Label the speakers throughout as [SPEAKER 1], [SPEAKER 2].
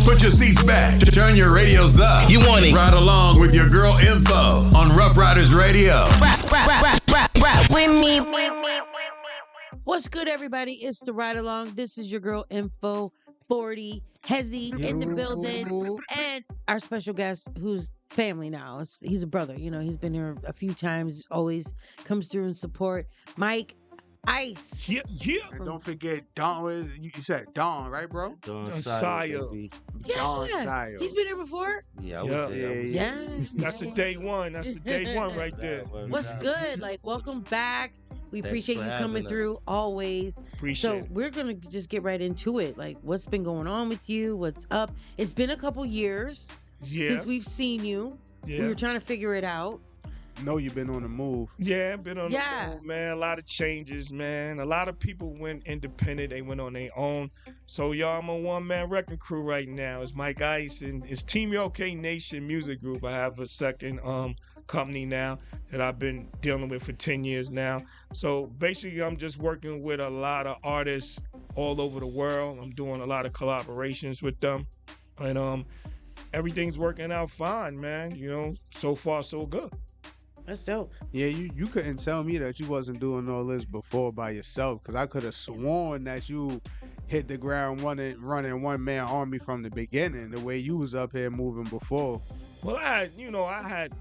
[SPEAKER 1] Put your seats back. Turn your radios up.
[SPEAKER 2] You want it?
[SPEAKER 1] Ride along with your girl Info on Rough Riders Radio.
[SPEAKER 2] Rap with me.
[SPEAKER 3] What's good, everybody? It's the Ride Along. This is your girl Info 40 Hezzy in the building, and our special guest, who's family now. He's a brother. You know, he's been here a few times. Always comes through and support. Mike Ice.
[SPEAKER 4] Yeah.
[SPEAKER 5] And don't forget, Don was you said Don, right, bro?
[SPEAKER 4] Don Sire.
[SPEAKER 3] Yeah,
[SPEAKER 5] Don Sire.
[SPEAKER 3] he's been here before.
[SPEAKER 2] Yeah, I was there.
[SPEAKER 3] Yeah.
[SPEAKER 4] That's the day one. That's the day one right there.
[SPEAKER 3] What's good? Like, welcome back. We appreciate you coming through always.
[SPEAKER 4] Appreciate
[SPEAKER 3] So
[SPEAKER 4] it.
[SPEAKER 3] we're gonna just get right into it. Like, what's been going on with you? What's up? It's been a couple years since we've seen you.
[SPEAKER 4] Yeah.
[SPEAKER 3] We were trying to figure it out.
[SPEAKER 5] Know you've been on the move.
[SPEAKER 4] Yeah, been on the road, man. A lot of changes, man. A lot of people went independent. They went on their own. So, y'all, I'm a one-man wrecking crew right now. It's Mike Ice and it's Team OK Nation Music Group. I have a second company now that I've been dealing with for 10 years now. So, basically, I'm just working with a lot of artists all over the world. I'm doing a lot of collaborations with them. And everything's working out fine, man. You know, so far, so good.
[SPEAKER 3] That's dope.
[SPEAKER 5] Yeah, you couldn't tell me that you wasn't doing all this before by yourself, because I could have sworn that you hit the ground running one-man army from the beginning, the way you was up here moving before.
[SPEAKER 4] Well, I had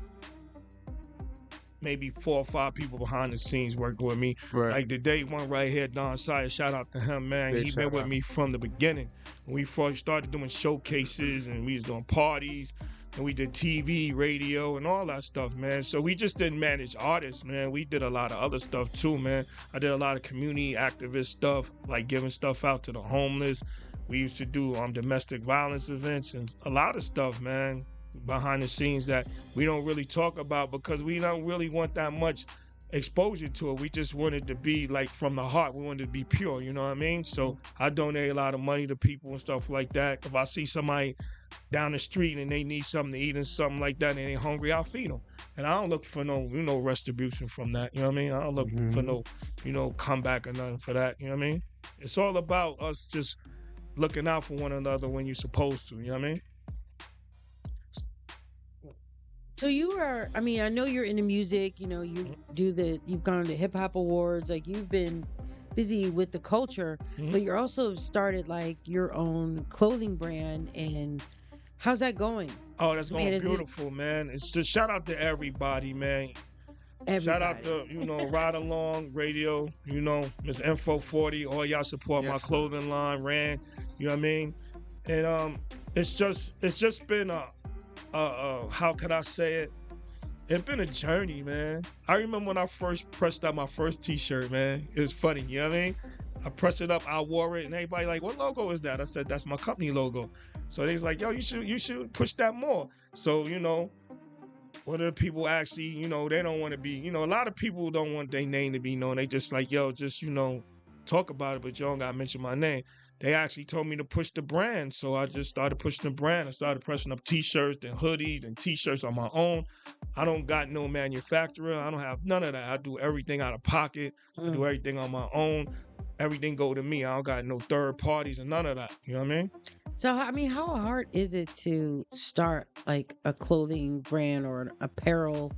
[SPEAKER 4] maybe 4 or 5 people behind the scenes working with me.
[SPEAKER 5] Right.
[SPEAKER 4] Like the day one right here, Don Sire, shout out to him, man. He's been with me from the beginning. When we first started doing showcases and we was doing parties and we did TV, radio, and all that stuff, man. So we just didn't manage artists, man. We did a lot of other stuff too, man. I did a lot of community activist stuff, like giving stuff out to the homeless. We used to do domestic violence events and a lot of stuff, man, behind the scenes that we don't really talk about because we don't really want that much exposure to it. We just wanted to be like from the heart. We wanted to be pure, you know what I mean? So I donate a lot of money to people and stuff like that. If I see somebody down the street and they need something to eat and something like that and they ain't hungry, I'll feed them. And I don't look for no retribution from that, you know what I mean? I don't look for no comeback or nothing for that, you know what I mean? It's all about us just looking out for one another when you're supposed to, you know what I mean?
[SPEAKER 3] So you are, I mean, I know you're into music, you know, you've gone to hip hop awards, like you've been busy with the culture, but you're also started like your own clothing brand, and how's that going?
[SPEAKER 4] Oh, that's going beautiful, man. It's just shout out to everybody, man. Shout out to, Ride Along Radio, Miss Info 40, all y'all support my clothing line, Rand, you know what I mean? And it's just been how could I say it? It's been a journey, man. I remember when I first pressed out my first t-shirt, man. It was funny, you know what I mean? I pressed it up, I wore it, and everybody like, what logo is that? I said, that's my company logo. So they was like, yo, you should push that more. So, one of the people actually, they don't want to be, a lot of people don't want their name to be known. They just like, yo, just, talk about it, but you don't got to mention my name. They actually told me to push the brand, so I just started pushing the brand. I started pressing up t-shirts and hoodies and t-shirts on my own. I don't got no manufacturer. I don't have none of that. I do everything out of pocket. I do everything on my own. Everything go to me. I don't got no third parties and none of that. You know what I mean?
[SPEAKER 3] So, I mean, how hard is it to start like a clothing brand or an apparel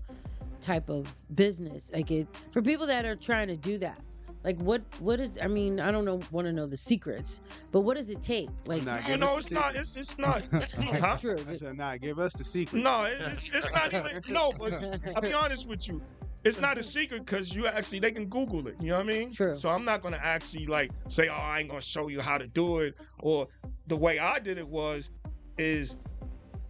[SPEAKER 3] type of business? Like for people that are trying to do that. Like what is, I mean, I don't want to know the secrets, but what does it take? Like,
[SPEAKER 4] it's not. Huh?
[SPEAKER 3] True.
[SPEAKER 5] I said, give us the secrets.
[SPEAKER 4] No, it's not even, but I'll be honest with you. It's not a secret because they can Google it, you know what I mean?
[SPEAKER 3] True.
[SPEAKER 4] So I'm not going to actually say, oh, I ain't going to show you how to do it. Or the way I did it is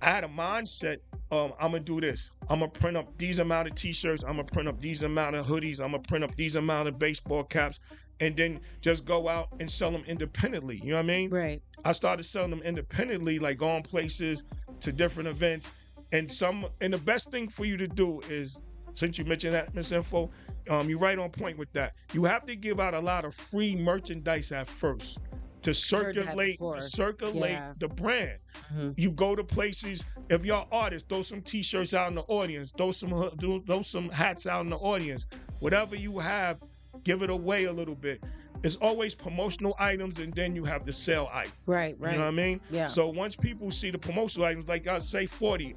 [SPEAKER 4] I had a mindset, I'm going to do this. I'm going to print up these amount of t-shirts. I'm going to print up these amount of hoodies. I'm going to print up these amount of baseball caps and then just go out and sell them independently. You know what I mean?
[SPEAKER 3] Right.
[SPEAKER 4] I started selling them independently, like going places to different events. And the best thing for you to do is, since you mentioned that, Miss Info, you're right on point with that. You have to give out a lot of free merchandise at first to circulate the brand. Mm-hmm. You go to places, if you're an artist, throw some t-shirts out in the audience, throw some hats out in the audience. Whatever you have, give it away a little bit. it's always promotional items, and then you have the sale item.
[SPEAKER 3] Right.
[SPEAKER 4] You know what I mean?
[SPEAKER 3] Yeah.
[SPEAKER 4] So once people see the promotional items, like I say 40,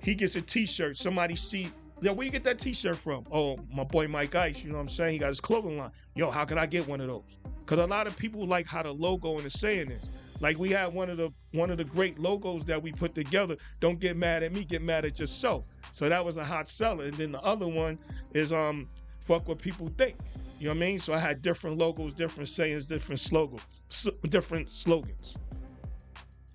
[SPEAKER 4] he gets a t-shirt. Somebody see, yo, where you get that t-shirt from? Oh, my boy Mike Ice, you know what I'm saying? He got his clothing line. Yo, how can I get one of those? Because a lot of people like how the logo and the saying is. Like we had one of the great logos that we put together. Don't get mad at me, get mad at yourself. So that was a hot seller. And then the other one is fuck what people think. You know what I mean? So I had different logos, different sayings, different slogans.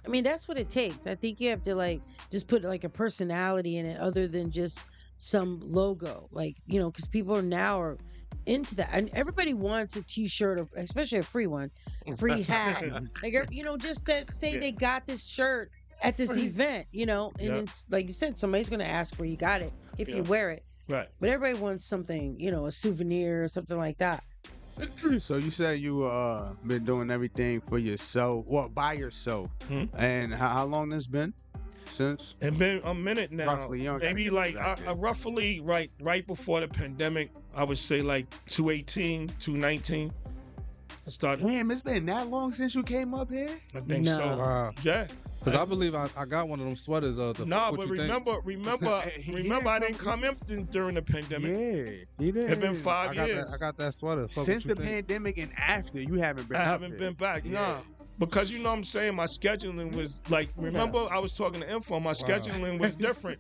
[SPEAKER 3] I mean, that's what it takes. I think you have to like just put like a personality in it other than just some logo. Like, you know, because people are into that. And everybody wants a t-shirt, or especially a free one, free hat. Like, you know, just that say they got this shirt at this event, you know, and it's like you said, somebody's going to ask where you got it if you wear it.
[SPEAKER 4] Right.
[SPEAKER 3] But everybody wants something, you know, a souvenir or something like that.
[SPEAKER 5] So you said you been doing everything for yourself, well, by yourself, and how long this been since?
[SPEAKER 4] It's been a minute now.
[SPEAKER 5] Roughly,
[SPEAKER 4] maybe like roughly right before the pandemic. I would say like 2018, 2019. I started.
[SPEAKER 5] Damn, it's been that long since you came up here?
[SPEAKER 4] I think so.
[SPEAKER 6] Wow.
[SPEAKER 4] Yeah.
[SPEAKER 6] Because I believe I got one of them sweaters.
[SPEAKER 4] Nah, but remember, I didn't come in during the pandemic.
[SPEAKER 5] Yeah, he did.
[SPEAKER 4] It's been 5 years.
[SPEAKER 6] I got that sweater.
[SPEAKER 5] Since the pandemic and after, you haven't been.
[SPEAKER 4] I haven't been back. Yeah. Nah, because you know what I'm saying. My scheduling was like. Remember, I was talking to Info. My scheduling was different.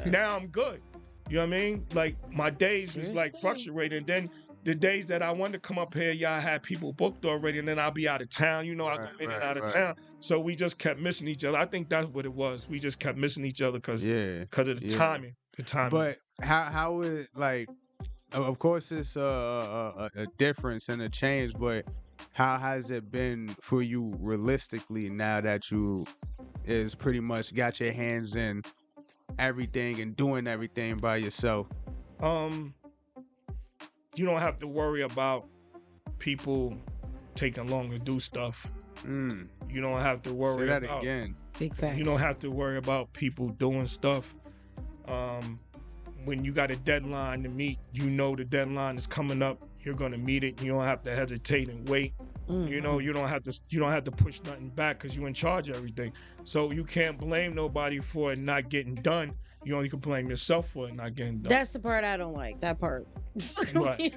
[SPEAKER 4] Now I'm good. You know what I mean? Like my days was like fluctuating. Then the days that I wanted to come up here, y'all had people booked already, and then I'll be out of town. You know, I go in and out of town. So we just kept missing each other. I think that's what it was. We just kept missing each other because of the timing. The timing.
[SPEAKER 5] But how is like? Of course, it's a difference and a change. But how has it been for you realistically now that you is pretty much got your hands in everything and doing everything by yourself?
[SPEAKER 4] You don't have to worry about people taking long to do stuff. You don't have to worry
[SPEAKER 5] Say that
[SPEAKER 4] about
[SPEAKER 5] again.
[SPEAKER 3] Big facts.
[SPEAKER 4] You don't have to worry about people doing stuff. When you got a deadline to meet, you know the deadline is coming up. You're gonna meet it. You don't have to hesitate and wait. You know, you don't have to push nothing back because you're in charge of everything. So you can't blame nobody for it not getting done. You only can blame yourself for it not getting done.
[SPEAKER 3] That's the part I don't like. That part.
[SPEAKER 4] Right.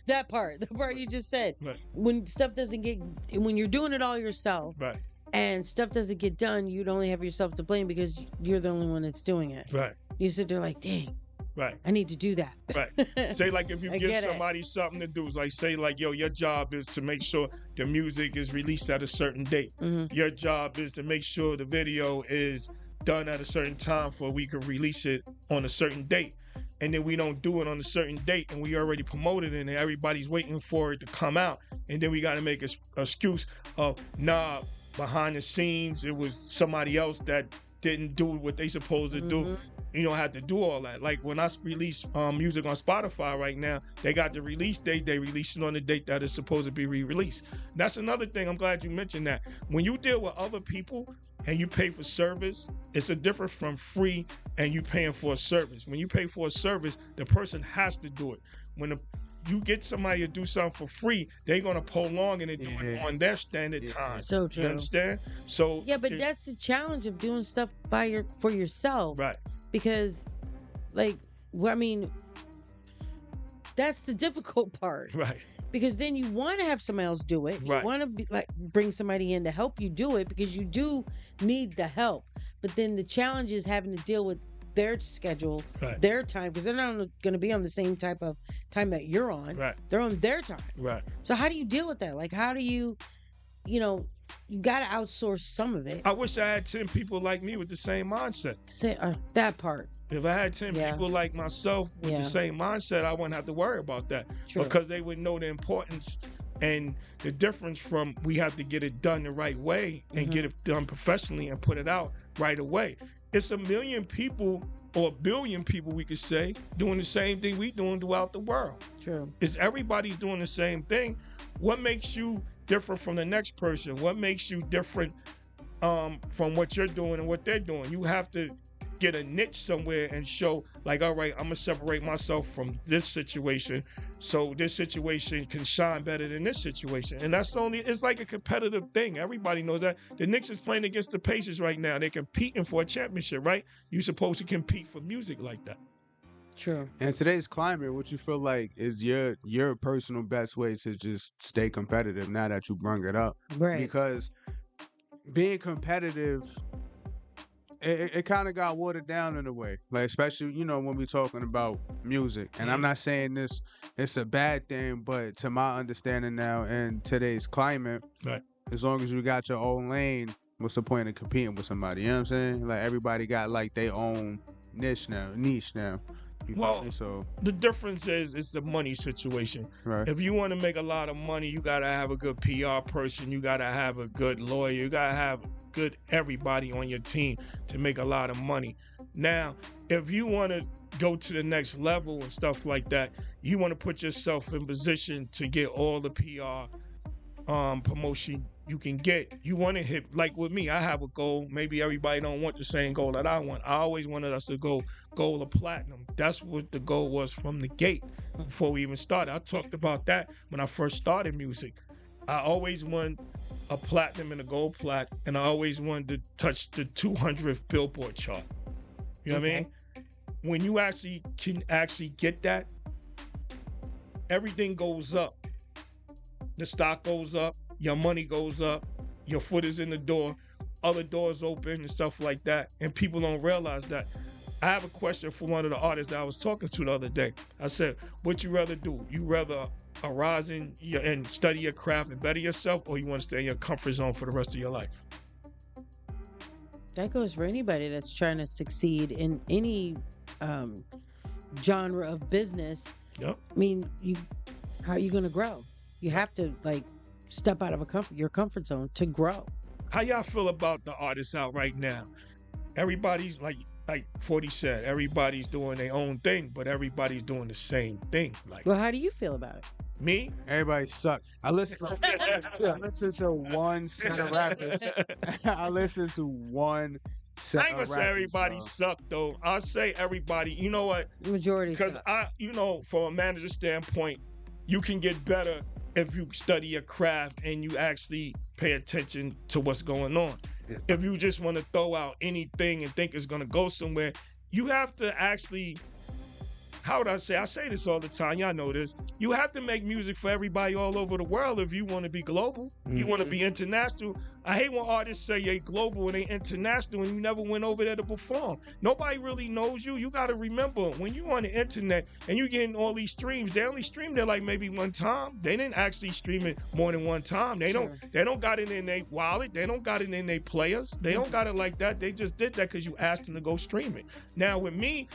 [SPEAKER 3] That part. The part you just said.
[SPEAKER 4] Right.
[SPEAKER 3] When stuff doesn't get, when you're doing it all yourself,
[SPEAKER 4] Right.
[SPEAKER 3] and stuff doesn't get done, you'd only have yourself to blame because you're the only one that's doing it.
[SPEAKER 4] Right.
[SPEAKER 3] You sit there like, dang.
[SPEAKER 4] Right.
[SPEAKER 3] I need to do that.
[SPEAKER 4] Right. Say like if you
[SPEAKER 3] I
[SPEAKER 4] give
[SPEAKER 3] get it.
[SPEAKER 4] somebody something to do, like say like, yo, your job is to make sure the music is released at a certain date. Your job is to make sure the video is done at a certain time for we can release it on a certain date. And then we don't do it on a certain date and we already promoted it and everybody's waiting for it to come out. And then we got to make an excuse of, nah, behind the scenes, it was somebody else that didn't do what they supposed to do. You don't have to do all that. Like when I release music on Spotify right now, they got the release date. They release it on the date that it's supposed to be re-released. That's another thing. I'm glad you mentioned that. When you deal with other people and you pay for service, it's a difference from free and you paying for a service. When you pay for a service, the person has to do it. When you get somebody to do something for free, they're gonna prolong and do it on their standard time.
[SPEAKER 3] So true.
[SPEAKER 4] You understand? So
[SPEAKER 3] yeah, but that's the challenge of doing stuff for yourself.
[SPEAKER 4] Right.
[SPEAKER 3] Because, like, I mean, that's the difficult part.
[SPEAKER 4] Right.
[SPEAKER 3] Because then you want to have somebody else do it. You
[SPEAKER 4] Right.
[SPEAKER 3] want to bring somebody in to help you do it because you do need the help. But then the challenge is having to deal with their schedule,
[SPEAKER 4] Right.
[SPEAKER 3] their time, because they're not going to be on the same type of time that you're on.
[SPEAKER 4] Right.
[SPEAKER 3] They're on their time.
[SPEAKER 4] Right.
[SPEAKER 3] So how do you deal with that? Like, how do you got to outsource some of it.
[SPEAKER 4] I wish I had 10 people like me with the same mindset.
[SPEAKER 3] Say that part.
[SPEAKER 4] If I had 10 people like myself with the same mindset, I wouldn't have to worry about that.
[SPEAKER 3] True.
[SPEAKER 4] Because they would know the importance and the difference from we have to get it done the right way and get it done professionally and put it out right away. It's a million people or a billion people, we could say, doing the same thing we doing throughout the world.
[SPEAKER 3] True.
[SPEAKER 4] Is everybody's doing the same thing? What makes you different from the next person? What makes you different from what you're doing and what they're doing? You have to get a niche somewhere and show like, all right, I'm gonna separate myself from this situation So this situation can shine better than this situation. And that's it's like a competitive thing. Everybody knows that. The Knicks is playing against the Pacers right now. They're competing for a championship, right? You're supposed to compete for music like that.
[SPEAKER 3] True.
[SPEAKER 5] In today's climate, what you feel like is your personal best way to just stay competitive now that you brung it up?
[SPEAKER 3] Right.
[SPEAKER 5] Because being competitive, it kind of got watered down in a way, like especially when we're talking about music. And I'm not saying it's a bad thing, but to my understanding now in today's climate,
[SPEAKER 4] right,
[SPEAKER 5] as long as you got your own lane, what's the point of competing with somebody? You know what I'm saying? Like everybody got like their own niche now.
[SPEAKER 4] Well,
[SPEAKER 5] so
[SPEAKER 4] the difference is it's the money situation.
[SPEAKER 5] Right.
[SPEAKER 4] If you want to make a lot of money, you got to have a good PR person. You got to have a good lawyer. You got to have good everybody on your team to make a lot of money. Now, if you want to go to the next level and stuff like that, you want to put yourself in position to get all the PR promotion you can get. You want to hit, like with me, I have a goal. Maybe everybody don't want the same goal that I want. I always wanted us to go gold or platinum. That's what the goal was from the gate before we even started. I talked about that when I first started music. I always wanted a platinum and a gold plat, and I always wanted to touch the 200th Billboard chart. You know what I mean? When you can get that, everything goes up. The stock goes up, your money goes up, your foot is in the door, other doors open and stuff like that, and people don't realize that. I have a question for one of the artists that I was talking to the other day. I said, what you rather do? You rather arise and study your craft and better yourself, or you want to stay in your comfort zone for the rest of your life?
[SPEAKER 3] That goes for anybody that's trying to succeed in any genre of business.
[SPEAKER 4] Yep.
[SPEAKER 3] I mean, how are you going to grow? You have to step out of your comfort zone to grow.
[SPEAKER 4] How y'all feel about the artists out right now? Everybody's like 40 said, everybody's doing their own thing, but everybody's doing the same thing.
[SPEAKER 3] Well, how do you feel about it?
[SPEAKER 4] Me?
[SPEAKER 5] Everybody suck. I listen to one set of rappers. I listen to one set of rappers.
[SPEAKER 4] I ain't gonna say everybody suck though. I'll say everybody. You know what?
[SPEAKER 3] Majority.
[SPEAKER 4] Because from a manager standpoint, you can get better if you study your craft and you actually pay attention to what's going on. Yeah. If you just want to throw out anything and think it's going to go somewhere, you have to actually, how would I say this all the time, y'all know this, you have to make music for everybody all over the world if you want to be global. Mm-hmm. You want to be international. I hate when artists say they global and they international and you never went over there to perform. Nobody really knows you. You got to remember, when you on the internet and you getting all these streams, they only streamed it like maybe one time. They didn't actually stream it more than one time. They don't got it in their wallet. They don't got it in their players. They don't got it like that. They just did that because you asked them to go stream it. Now with me,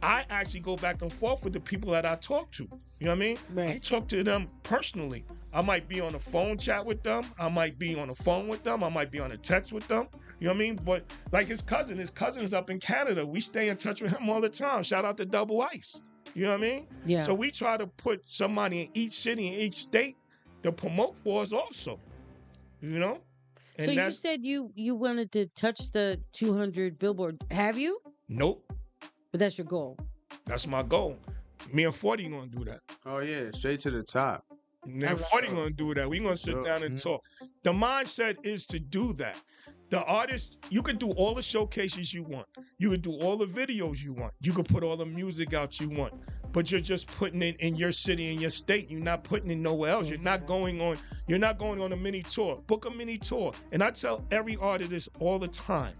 [SPEAKER 4] I actually go back and forth with the people that I talk to. You know what I mean? Right. I talk to them personally. I might be on a phone chat with them. I might be on the phone with them. I might be on a text with them. You know what I mean? But like his cousin is up in Canada. We stay in touch with him all the time. Shout out to Double Ice. You know what I mean? Yeah. So we try to put somebody in each city, in each state to promote for us also. You know? And
[SPEAKER 3] so you said you wanted to touch the 200 Billboard. Have you?
[SPEAKER 4] Nope.
[SPEAKER 3] But that's your goal.
[SPEAKER 4] That's my goal. Me and 40 gonna do that.
[SPEAKER 5] Oh yeah, straight to the top.
[SPEAKER 4] Me and 40 gonna do that. We gonna sit down and talk. The mindset is to do that. The artist, you can do all the showcases you want. You can do all the videos you want. You can put all the music out you want. But you're just putting it in your city, in your state. You're not putting it nowhere else. You're not going on a mini tour. Book a mini tour. And I tell every artist this all the time.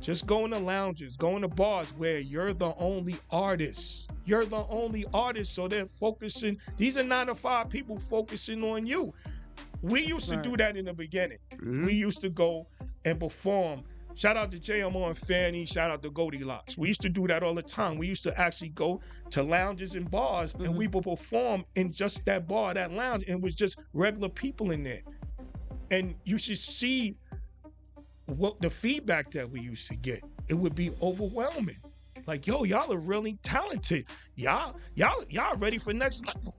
[SPEAKER 4] Just go in the lounges, go in the bars where you're the only artist. You're the only artist, so they're focusing. These are 9-to-5 people focusing on you. We used to do that in the beginning. Mm-hmm. We used to go and perform. Shout out to JMO and Fanny. Shout out to Goldilocks. We used to do that all the time. We used to actually go to lounges and bars, and we would perform in just that bar, that lounge, and it was just regular people in there. And you should see what the feedback that we used to get. It would be overwhelming. Like, yo, y'all are really talented. Y'all ready for next level.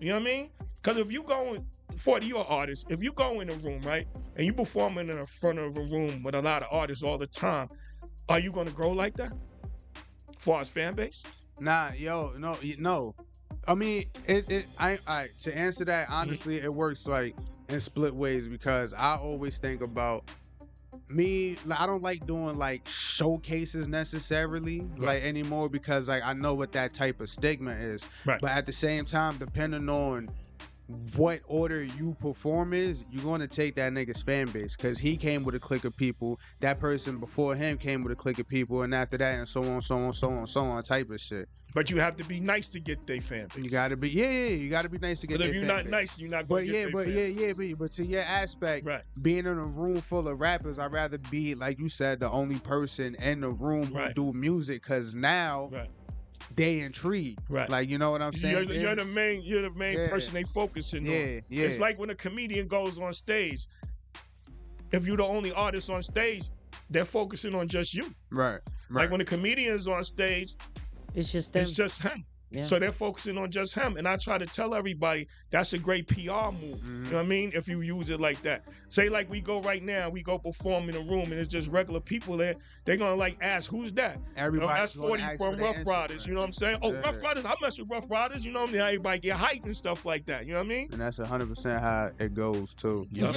[SPEAKER 4] You know what I mean? Because if you go in, 40, you're an artist. If you go in a room, right, and you performing in the front of a room with a lot of artists all the time, are you going to grow like that? As far as fan base?
[SPEAKER 5] Nah, no. I mean, to answer that honestly, it works like in split ways because I always think about me. Like, I don't like doing like showcases necessarily like anymore because like I know what that type of stigma is. Right. But at the same time, depending on what order you perform is, you're going to take that nigga's fan base because he came with a clique of people. That person before him came with a clique of people, and after that, and so on type of shit.
[SPEAKER 4] But you have to be nice to get their fan base.
[SPEAKER 5] You got to be, you got to be nice to get their fan base. But if you're not
[SPEAKER 4] nice, you're not going to get their fan base.
[SPEAKER 5] But to your aspect, being in a room full of rappers, I'd rather be, like you said, the only person in the room who do music because now... they intrigued, like, you know what I'm saying?
[SPEAKER 4] You're the main person they focusing on. It's like when a comedian goes on stage. If you're the only artist on stage, they're focusing on just you. Right. Like when a comedian's on stage,
[SPEAKER 3] it's just them.
[SPEAKER 4] It's just him. Yeah. So they're focusing on just him. And I try to tell everybody that's a great PR move. Mm-hmm. You know what I mean? If you use it like that. Say like we go right now, we go perform in a room and it's just regular people there. They're going to like ask, who's that?
[SPEAKER 5] Everybody's
[SPEAKER 4] that's 40 from Rough Riders. You know what I'm saying? Oh, Rough Riders, I mess with Rough Riders. You know what I mean? Everybody get hyped and stuff like that. You know what I mean?
[SPEAKER 5] And that's 100% how it goes too. Yep.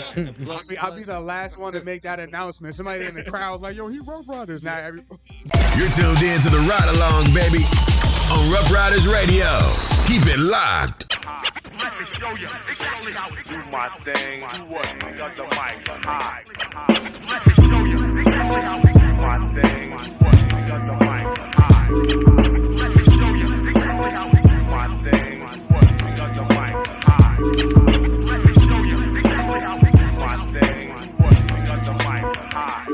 [SPEAKER 5] I'll be the last one to make that announcement. Somebody in the crowd like, yo, he Rough Riders. Now everybody.
[SPEAKER 1] You're tuned in to the Ride Along, baby, on Rough Riders Radio. Keep it locked.
[SPEAKER 7] Let me show you exactly how to do my thing. Do what? We got the mic high. Let me show you exactly how to do my thing. Do what? We got the mic high. Let me show you exactly how to do my thing. Do what? We got the mic high. Let me show you exactly how to do my thing. Do what? We got the mic high.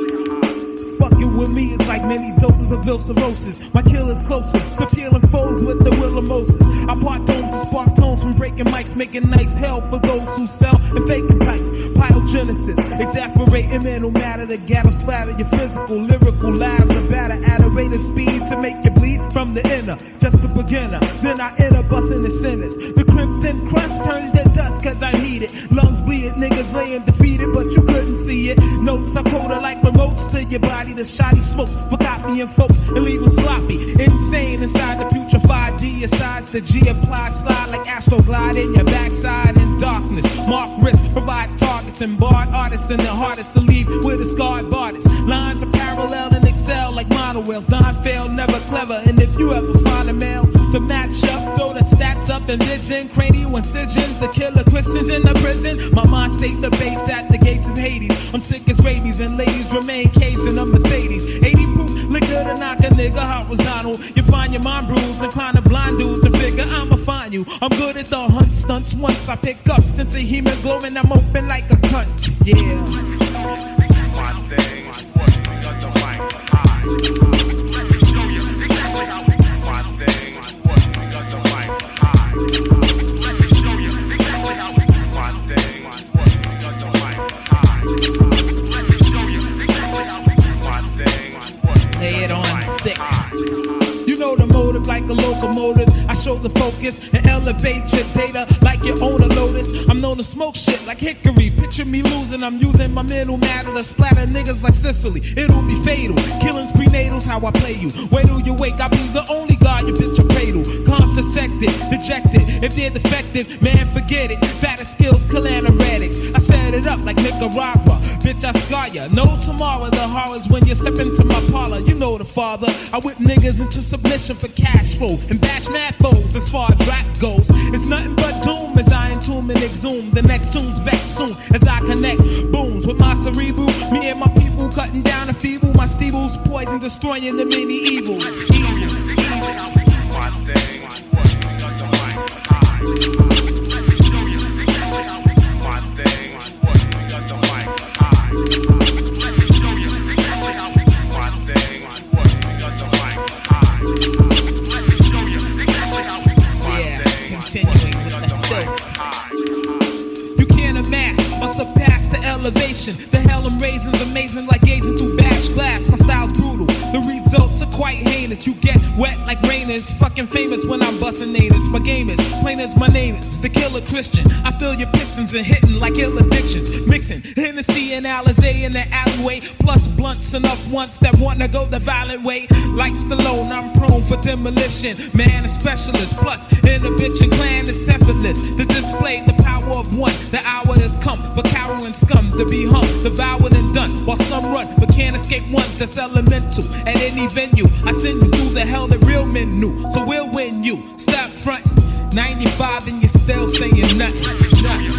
[SPEAKER 8] Fucking with me is like many doses of ill cirrhosis. My killer's closest to peeling foes with the will of Moses. I part tones and spark tones from breaking mics, making nights hell for those who sell and faking types. Pyogenesis, exasperating mental matter to gather splatter your physical, lyrical lives and batter at a rate of speed to make you bleed from the inner. Just a beginner, then I enter busting the sinners. The crimson crust turns to dust cause I heat it. Lungs bleed, niggas laying defeated, but you couldn't see it. Notes are colder like remotes to your body. The shoddy smokes for copying folks and leave them sloppy. Insane inside the putrefied D asides to G apply slide like astroglide in your backside in darkness. Mark risk, provide targets and barred artists and the hardest to leave with a scarred bodice. Lines are parallel and excel like monowells. Don fail, never clever. And if you ever find a male to match up, throw the stats up and vision, cranial incisions, the killer Christians in the prison. My mind state debates at the gates of Hades. I'm sick as rabies and ladies remain caged in a Mercedes. 80 proof, liquor to knock a nigga horizontal. You find your mind bruised, inclined to blind dudes and figure I'ma find you. I'm good at the hunt stunts. Once I pick up sense of hemoglobin, I'm open like a cunt. Yeah.
[SPEAKER 7] My thing, what we got the mic high. Let me show you exactly how we do my thing. What we got the mic high. Let me show you exactly how we do my thing. What we got the mic high. Let me show you exactly how we do my thing. What we
[SPEAKER 8] lay it
[SPEAKER 7] got the
[SPEAKER 8] on
[SPEAKER 7] mic
[SPEAKER 8] thick.
[SPEAKER 7] high.
[SPEAKER 8] You know the motive like a locomotive. I show the focus and elevate your data like you own a Lotus. I'm known to smoke shit like hickory. Picture me losing, I'm using my mental matter to splatter niggas like Sicily. It'll be fatal. Killings prenatals, how I play you. Wait till you wake, I'll be the only god you bitch a cradle. Contracepted, dejected. If they're defective, man, forget it. Fatter skills, calamoretics. I set it up like Nicaragua. Bitch, I scar ya. No tomorrow, the horrors when you step into my parlor. You know the father. I whip niggas into submission for cash flow and bash mad foes as far as rap goes. It's nothing but doom as I entomb and exhume. The next tune's vex soon as I connect booms with my cerebral. Me and my people cutting down the feeble. My steebles poison destroying the many evils.
[SPEAKER 7] My thing, what we got the mic high. Let me show you exactly how we do my thing. What we got the mic high. Let me show you exactly how we do my thing. What we got the mic high. Let me show you exactly how we do my thing.
[SPEAKER 8] Continuing with the filth. You can't amass or surpass the elevation. The hell I'm raising's amazing like gazing through bashed glass. My style's brutal. The results are quite heinous. You get wet like rain is fucking famous when I'm busting natives. My game is plain as my name is the killer Christian. I feel your pistons and hitting like ill addictions. Mixing Hennessy and Alizé in the alleyway. Plus blunts enough once that wanna go the violent way. Like Stallone, I'm prone for demolition. Man, a specialist. Plus in the bitch and clan is effortless. To display the power of one. The hour has come for cowering scum to be hung, devoured and done. While some run, but can't escape ones that's elemental. At any venue, I send you through the hell that real men knew. So we'll win you. Stop frontin'. 95 and you're still saying nothing.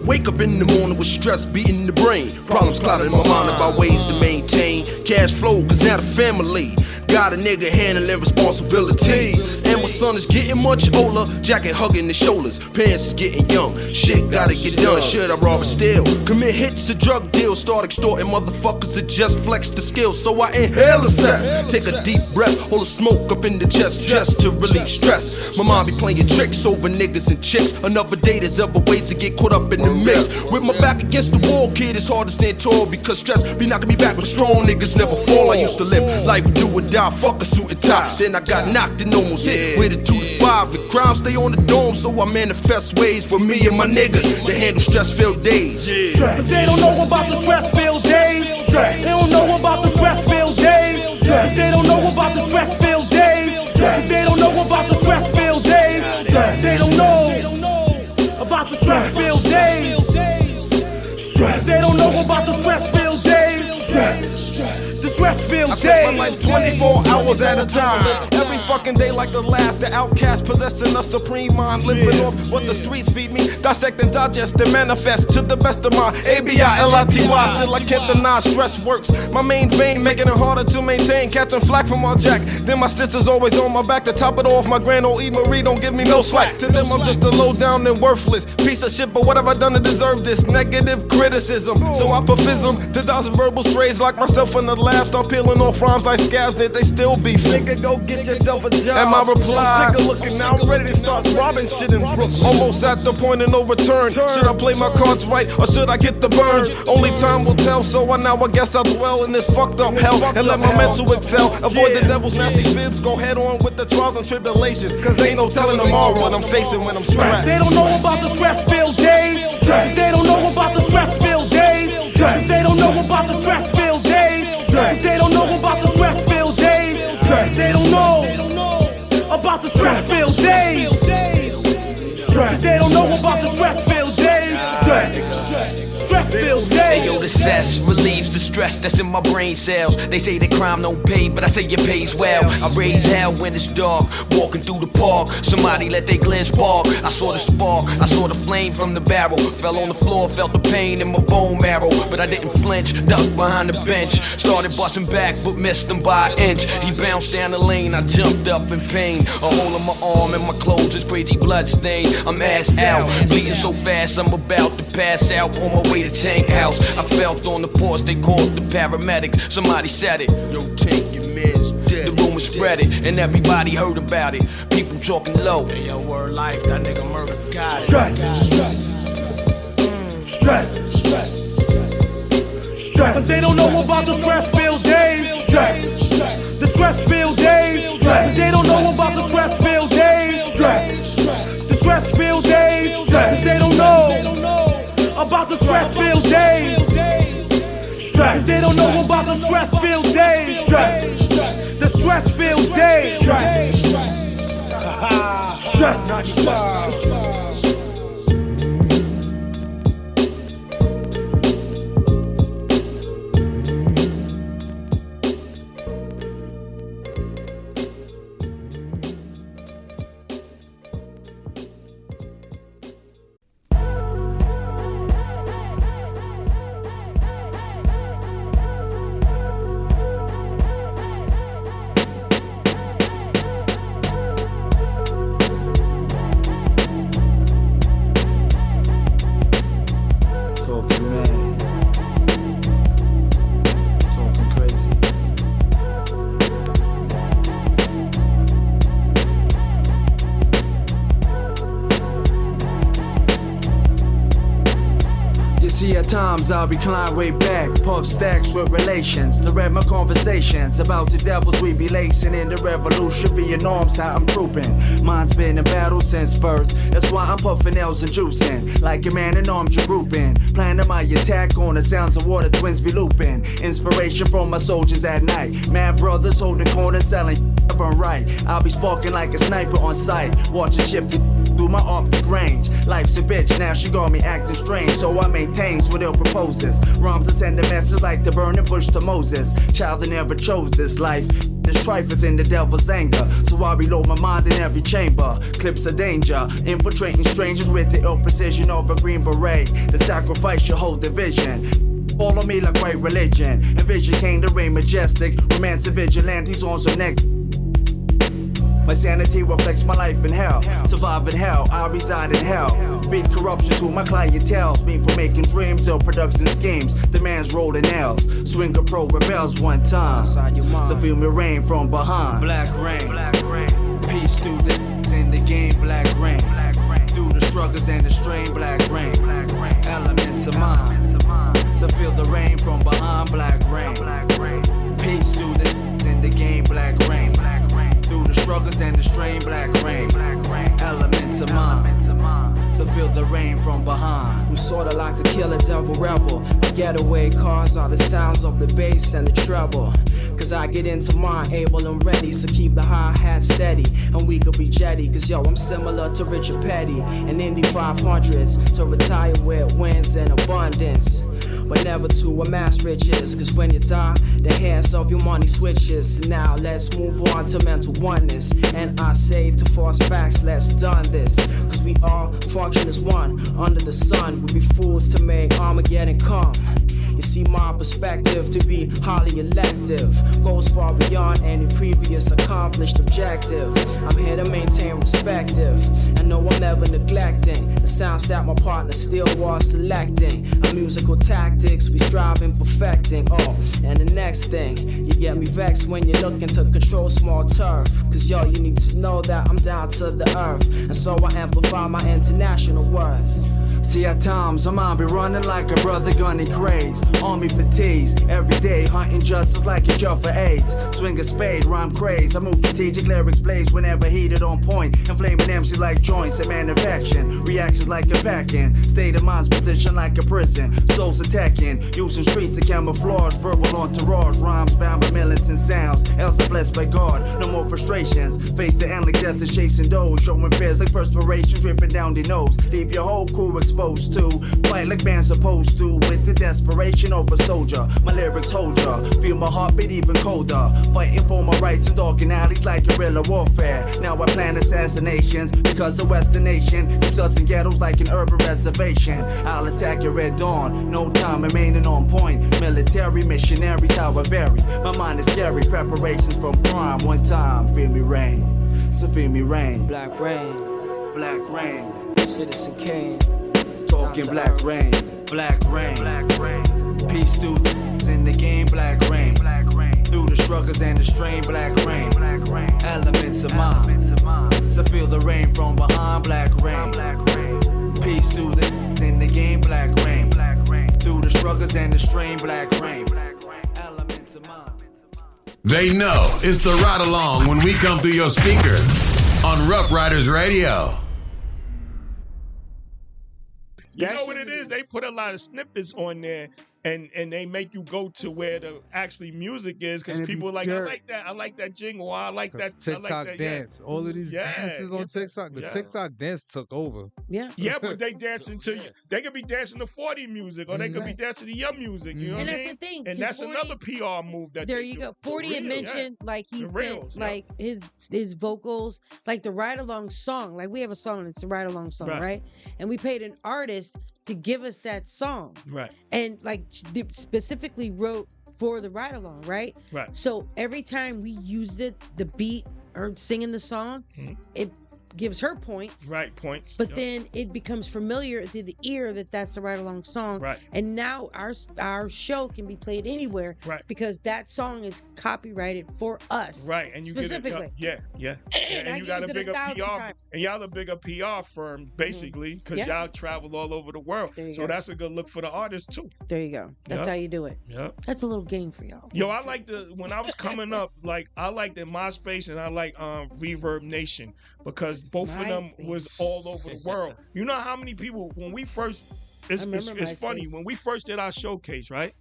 [SPEAKER 9] Wake up in the morning with stress beating the brain. Problems clouding my mind about ways to maintain cash flow, cause now the family got a nigga handling responsibilities. And my son is getting much older, jacket hugging his shoulders. Parents is getting young, shit gotta get done. Should I rob or steal? Commit hits or drug deals, start extorting motherfuckers that just flex the skills. So I inhale the sex, take a deep breath, hold a smoke up in the chest just to relieve stress. My mom be playing tricks over niggas and chicks. Another day there's other ways to get caught up in the mix. With my back against the wall, kid, it's hard to stand tall because stress be knocking me back, but strong niggas never fall. I used to live life do or die, fuck a suit and tie. Then I got knocked and almost hit with a 2 to 5. The crowd stay on the dome, so I manifest ways for me and my niggas to handle stress-filled days.
[SPEAKER 8] But they don't know about the stress-filled days. They don't know about the stress-filled days. They don't know about the stress-filled days. They don't know about the stress-filled days. They don't know about the stress-filled days. They don't know about the stress-filled days. The stress-filled days.
[SPEAKER 9] I take my life 24 hours at a time. Every fucking day like the last. The outcast possessing a supreme mind. Living off what the streets feed me. Dissect and digest and manifest to the best of my ABILITY. Still I can't deny stress works. My main vein making it harder to maintain. Catching flack from our jack. Then my sister's always on my back. To top it off, my grand old E. Marie don't give me no slack. To them I'm just a low down and worthless piece of shit. But what have I done to deserve this negative criticism? So I perfism to thousand verbal strays like myself in the lab. Start peeling off rhymes like scabs that they still beef. Nigga, go get yourself a job. And my reply, I'm sick of looking now, I'm ready to start robbing shit in Brooklyn. Almost at the point of no return. Should I play my cards right or should I get the burns? Only time will tell, so I guess I'll dwell in this fucked up hell and let my mental excel. Avoid the devil's nasty fibs, go head on with the trials and tribulations. Cause ain't no telling tomorrow what I'm facing when I'm stressed.
[SPEAKER 8] They don't know about the stress-filled days. They don't know about the stress-filled days. They don't know about the stress-filled days. They don't know about the stress-filled days. They don't know about the stress-filled days. They don't know about the stress-filled days. Stress-filled days.
[SPEAKER 10] Hey yo, the cess relieves the stress that's in my brain cells. They say that crime don't pay, but I say it pays well. I raise hell when it's dark, walking through the park. Somebody let they glance spark. I saw the spark, I saw the flame from the barrel. Fell on the floor, felt the pain in my bone marrow. But I didn't flinch, ducked behind the bench. Started busting back, but missed him by an inch. He bounced down the lane, I jumped up in pain. A hole in my arm and my clothes is crazy blood stain. I'm ass out, bleeding so fast I'm about to pass out. On my way to Tank House, I felt on the porch, they called the paramedics. Somebody said it, yo, Tank, your man's dead. The rumor spread it, and everybody heard about it. People talking low.
[SPEAKER 9] Hey, yo, word life, that nigga murdered, got it.
[SPEAKER 8] Stress. But they don't know about the stress-filled days. The stress-filled days. They don't know about the stress-filled days. The stress-filled days. They don't know about the stress-filled days. They don't know about the stress-filled days. The stress-filled days. Stress.
[SPEAKER 11] See, at times I'll recline way back, puff stacks with relations to read my conversations about the devils we be lacing in the revolution. Being norms how I'm trooping. Mine's been in battle since birth. That's why I'm puffing L's and juicing like a man in arms regrouping. Planning my attack on the sounds of water twins be looping. Inspiration from my soldiers at night. Mad brothers holding corners selling run right. I'll be sparking like a sniper on sight. Watching shift through my optic range. Life's a bitch, now she got me acting strange, so I maintains what it proposes. Rhymes to send a message like the burning bush to Moses. Child that never chose this life. There's strife within the devil's anger, so I reload my mind in every chamber. Clips of danger, infiltrating strangers with the ill precision of a green beret. The sacrifice your whole division. Follow me like white religion. Envision came to reign majestic. Romance and vigilantes on some neck. My sanity reflects my life in hell. Survive in hell, I reside in hell. Feed corruption to my clientele. Me for making dreams or production schemes. The man's rolling nails. Swing a pro rebels one time. So feel me rain from behind. Black rain. Peace through the in the game. Black rain. Through the struggles and the strain. Black rain. Elements of mine. So feel the rain from behind. Black rain. Peace through the in the game. Black rain. Through the struggles and the strain, black rain. Elements of mine, to feel the rain from behind.
[SPEAKER 12] I'm sorta like a killer devil rebel. My getaway cars are the sounds of the bass and the treble. Cause I get into mine, able and ready. So keep the hi-hat steady, and we could be jetty. Cause yo, I'm similar to Richard Petty and Indy 500s. To retire with wins and abundance, but never to amass riches. Cause when you die, the hands of your money switches. So now let's move on to mental oneness. And I say to false facts, let's done this. Cause we all function as one under the sun. We'd be fools to make Armageddon come. You see my perspective to be highly elective. Goes far beyond any previous accomplished objective. I'm here to maintain perspective. I know I'm never neglecting the sounds that my partner still was selecting. Our musical tactics we strive in perfecting. Oh, and the next thing, you get me vexed when you're looking to control small turf. Cause yo, you need to know that I'm down to the earth. And so I amplify my international worth.
[SPEAKER 11] See, at times, I might be running like a brother gunning craze. Army fatigues, every day hunting justice like a cure for AIDS. Swing a spade, rhyme craze. I move strategic lyrics blaze whenever heated on point. Inflaming MCs like joints and manufacturing. Reactions like a packing. State of mind's position like a prison. Souls attacking, using streets to camouflage. Verbal entourage, rhymes bound by militant sounds. Else I'm blessed by God, no more frustrations. Face the end like death is chasing those. Showing fears like perspiration dripping down their nose. Leave your whole crew exposed to fight like man's supposed to, with the desperation of a soldier. My lyrics hold ya, feel my heartbeat even colder. Fighting for my rights in dark alleys like guerrilla warfare. Now I plan assassinations because the Western nation keeps us in ghettos like an urban reservation. I'll attack your red dawn, no time remaining on point. Military missionaries, how I vary. My mind is scary, preparations from crime. One time, feel me rain, so feel me rain.
[SPEAKER 12] Black rain,
[SPEAKER 11] black rain.
[SPEAKER 12] Citizen Kane.
[SPEAKER 11] Talking black rain, black rain, black rain. Peace through in the game, black rain, black rain. Through the struggles and the strain, black rain, black rain. Elements of mine, so feel the rain from behind, black rain, black rain. Peace through in the game, black rain, black rain. Through the struggles and the strain, black rain, black rain. Elements of mine.
[SPEAKER 1] They know it's the ride along when we come through your speakers on Rough Riders Radio.
[SPEAKER 4] You know what it is? They put a lot of snippets on there, and they make you go to where the actually music is, because people are like, I like that jingle, I like that
[SPEAKER 6] TikTok
[SPEAKER 4] I like that.
[SPEAKER 6] dance.
[SPEAKER 4] Yeah.
[SPEAKER 6] All of these dances on TikTok. The TikTok dance took over.
[SPEAKER 3] Yeah.
[SPEAKER 4] Yeah, but they dancing to you. They could be dancing to 40 music, or they could be dancing to your music. You know
[SPEAKER 3] and
[SPEAKER 4] what I
[SPEAKER 3] that's
[SPEAKER 4] mean?
[SPEAKER 3] the thing.
[SPEAKER 4] And that's
[SPEAKER 3] 40,
[SPEAKER 4] another PR move that
[SPEAKER 3] there
[SPEAKER 4] they
[SPEAKER 3] you
[SPEAKER 4] do.
[SPEAKER 3] go. 40 had mentioned, like he said, like his vocals, like the ride along song. Like we have a song, it's a ride along song, right? And we paid an artist to give us that song,
[SPEAKER 4] right?
[SPEAKER 3] And like specifically wrote for the ride along, right?
[SPEAKER 4] Right.
[SPEAKER 3] So every time we used it, the beat or singing the song, it gives her points.
[SPEAKER 4] Right, points.
[SPEAKER 3] But then it becomes familiar through the ear that that's the ride along song.
[SPEAKER 4] Right.
[SPEAKER 3] And now our show can be played anywhere.
[SPEAKER 4] Right.
[SPEAKER 3] Because that song is copyrighted for us.
[SPEAKER 4] Right. And you
[SPEAKER 3] specifically.
[SPEAKER 4] Get yeah. And you got a bigger PR. And y'all a bigger PR firm, basically, because y'all travel all over the world. So that's a good look for the artist too.
[SPEAKER 3] There you go. That's how you do it.
[SPEAKER 4] Yep.
[SPEAKER 3] That's a little game for y'all.
[SPEAKER 4] Yo, I like when I was coming up, like I liked the MySpace and I like Reverb Nation, because both of them was all over the world. You know how many people, when we first, it's funny, when we first did our showcase, right?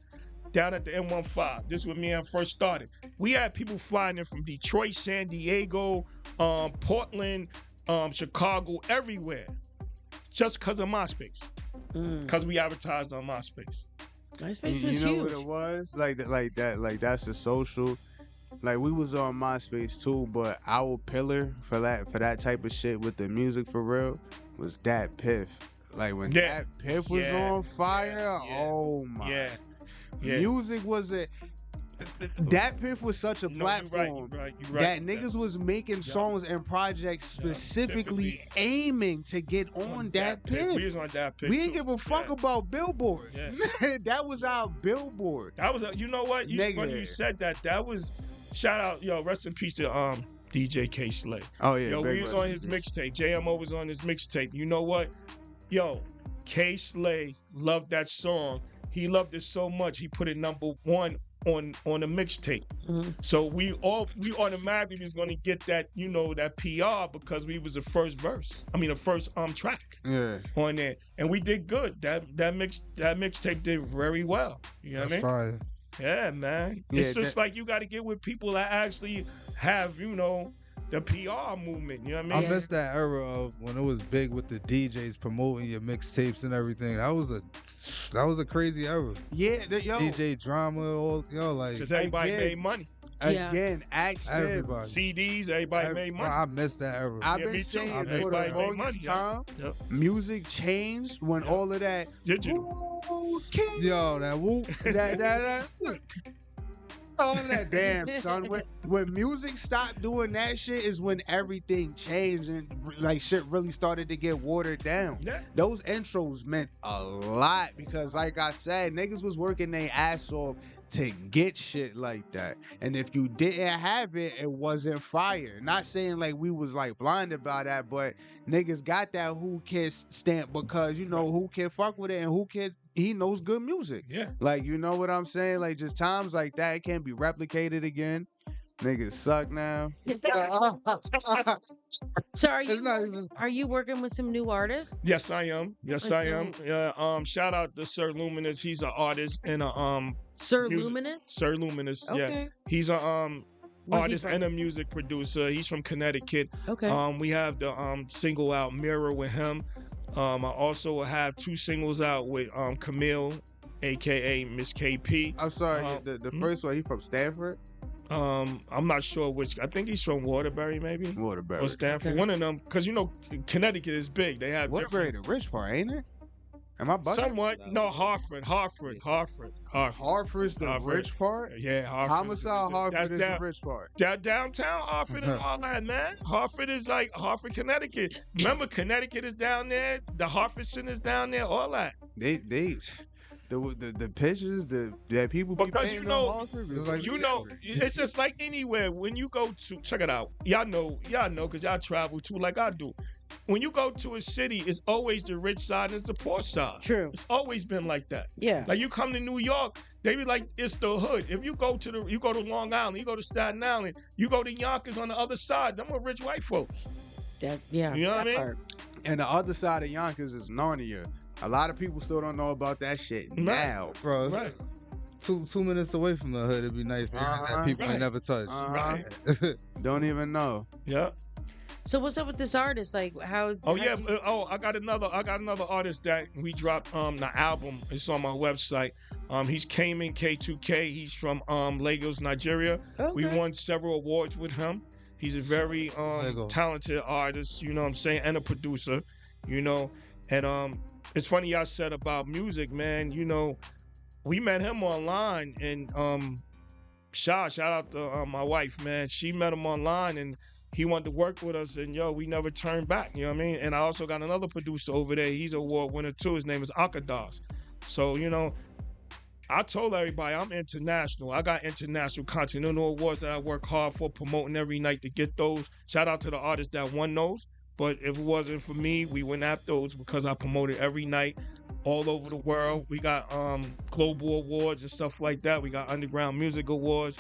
[SPEAKER 4] Down at the M15, this was me and first started. We had people flying in from Detroit, San Diego, Portland, Chicago, everywhere, just because of MySpace. Because we advertised on MySpace.
[SPEAKER 3] MySpace was
[SPEAKER 5] you know
[SPEAKER 3] huge.
[SPEAKER 5] what it was? Like that's a social. Like we was on MySpace too, but our pillar for that type of shit with the music for real was Dat Piff. Like when Dat Piff was on fire, oh my. Music was a Dat Piff was such a platform
[SPEAKER 4] you're right.
[SPEAKER 5] that niggas was making songs and projects specifically aiming to get on Dat Piff.
[SPEAKER 4] We was on Dat Piff.
[SPEAKER 5] We didn't give a fuck about Billboard. That was our Billboard.
[SPEAKER 4] That was you know what? When you said that, that was shout out, rest in peace to DJ K Slay.
[SPEAKER 5] Oh yeah,
[SPEAKER 4] we was on his mixtape. JMO was on his mixtape. You know what? K Slay loved that song. He loved it so much he put it number 1 on a mixtape. So we automatically was gonna get that, that PR because we was the first the first track on there. And we did good. That mixtape did very well. You know what I mean?
[SPEAKER 6] Fire.
[SPEAKER 4] Yeah, man. It's just like you gotta get with people that actually have, the PR movement. You know what I mean?
[SPEAKER 6] I miss that era of when it was big with the DJs promoting your mixtapes and everything. That was a crazy era.
[SPEAKER 5] Yeah,
[SPEAKER 6] DJ drama,
[SPEAKER 4] because everybody made money.
[SPEAKER 5] Again, ask
[SPEAKER 6] everybody.
[SPEAKER 4] CDs, everybody made money.
[SPEAKER 6] I miss that era.
[SPEAKER 5] I've been saying for the longest time, music changed when all of that.
[SPEAKER 4] Did you?
[SPEAKER 6] Yo, that whoop.
[SPEAKER 5] that all that damn son. When music stopped doing that shit is when everything changed and like shit really started to get watered down. Those intros meant a lot because like I said, niggas was working their ass off to get shit like that. And if you didn't have it, it wasn't fire. Not saying like we was like blinded by that, but niggas got that Who Can stamp because who can fuck with it and he knows good music.
[SPEAKER 4] Yeah.
[SPEAKER 5] Like, you know what I'm saying? Like just times like that, it can't be replicated again. Niggas suck now.
[SPEAKER 3] So are you working with some new artists?
[SPEAKER 4] Yes, I am. I am. Yeah. Shout out to Sir Luminous. He's an artist and a
[SPEAKER 3] Sir Luminous?
[SPEAKER 4] Sir Luminous.
[SPEAKER 3] Okay.
[SPEAKER 4] Yeah. He's a artist and a music producer. He's from Connecticut.
[SPEAKER 3] Okay.
[SPEAKER 4] We have the single out Mirror with him. I also have 2 singles out with Camille, aka Miss KP.
[SPEAKER 5] I'm sorry, the first one, he from Stanford?
[SPEAKER 4] I'm not sure which. I think he's from Waterbury, maybe.
[SPEAKER 5] Waterbury.
[SPEAKER 4] Or Stanford. Okay. One of them, because Connecticut is big. They have
[SPEAKER 5] Waterbury, the rich part, ain't it? Am I bugging?
[SPEAKER 4] Somewhat. No, Hartford.
[SPEAKER 5] Hartford's the rich part?
[SPEAKER 4] Yeah, Hartford.
[SPEAKER 5] Homicide Hartford is the rich part.
[SPEAKER 4] Downtown Hartford and all that, man. Hartford is like Hartford, Connecticut. Remember, Connecticut is down there. The Hartford Center's down there. All that.
[SPEAKER 5] The pictures that people be
[SPEAKER 4] because
[SPEAKER 5] painting on Hartford,
[SPEAKER 4] it's just like anywhere. When you go to check it out, y'all know, because y'all travel too, like I do. When you go to a city, it's always the rich side and it's the poor side.
[SPEAKER 3] True.
[SPEAKER 4] It's always been like that.
[SPEAKER 3] Yeah.
[SPEAKER 4] Like you come to New York, they be like, it's the hood. If you go to Long Island, you go to Staten Island, you go to Yonkers on the other side, them are rich white folks.
[SPEAKER 3] You know
[SPEAKER 4] what I mean?
[SPEAKER 3] Part.
[SPEAKER 5] And the other side of Yonkers is Narnia. A lot of people still don't know about that shit now.
[SPEAKER 6] Bro, right. 2 minutes away from the hood, it'd be nice that people ain't never touched.
[SPEAKER 5] Right. Don't even know.
[SPEAKER 4] Yeah.
[SPEAKER 3] So what's up with this artist? Like I
[SPEAKER 4] got another artist that we dropped the album. It's on my website. He's Cayman K2K. He's from Lagos, Nigeria.
[SPEAKER 3] Okay.
[SPEAKER 4] We won several awards with him. He's a very talented artist, you know what I'm saying, and a producer, and it's funny y'all said about music, man. We met him online, and shout out to my wife, man. She met him online, and he wanted to work with us, and we never turned back. You know what I mean? And I also got another producer over there. He's an award winner too. His name is Akadas. So I told everybody I'm international. I got international continental awards that I work hard for, promoting every night to get those. Shout out to the artists that won those. But if it wasn't for me, we wouldn't have those because I promoted every night all over the world. We got global awards and stuff like that. We got underground music awards,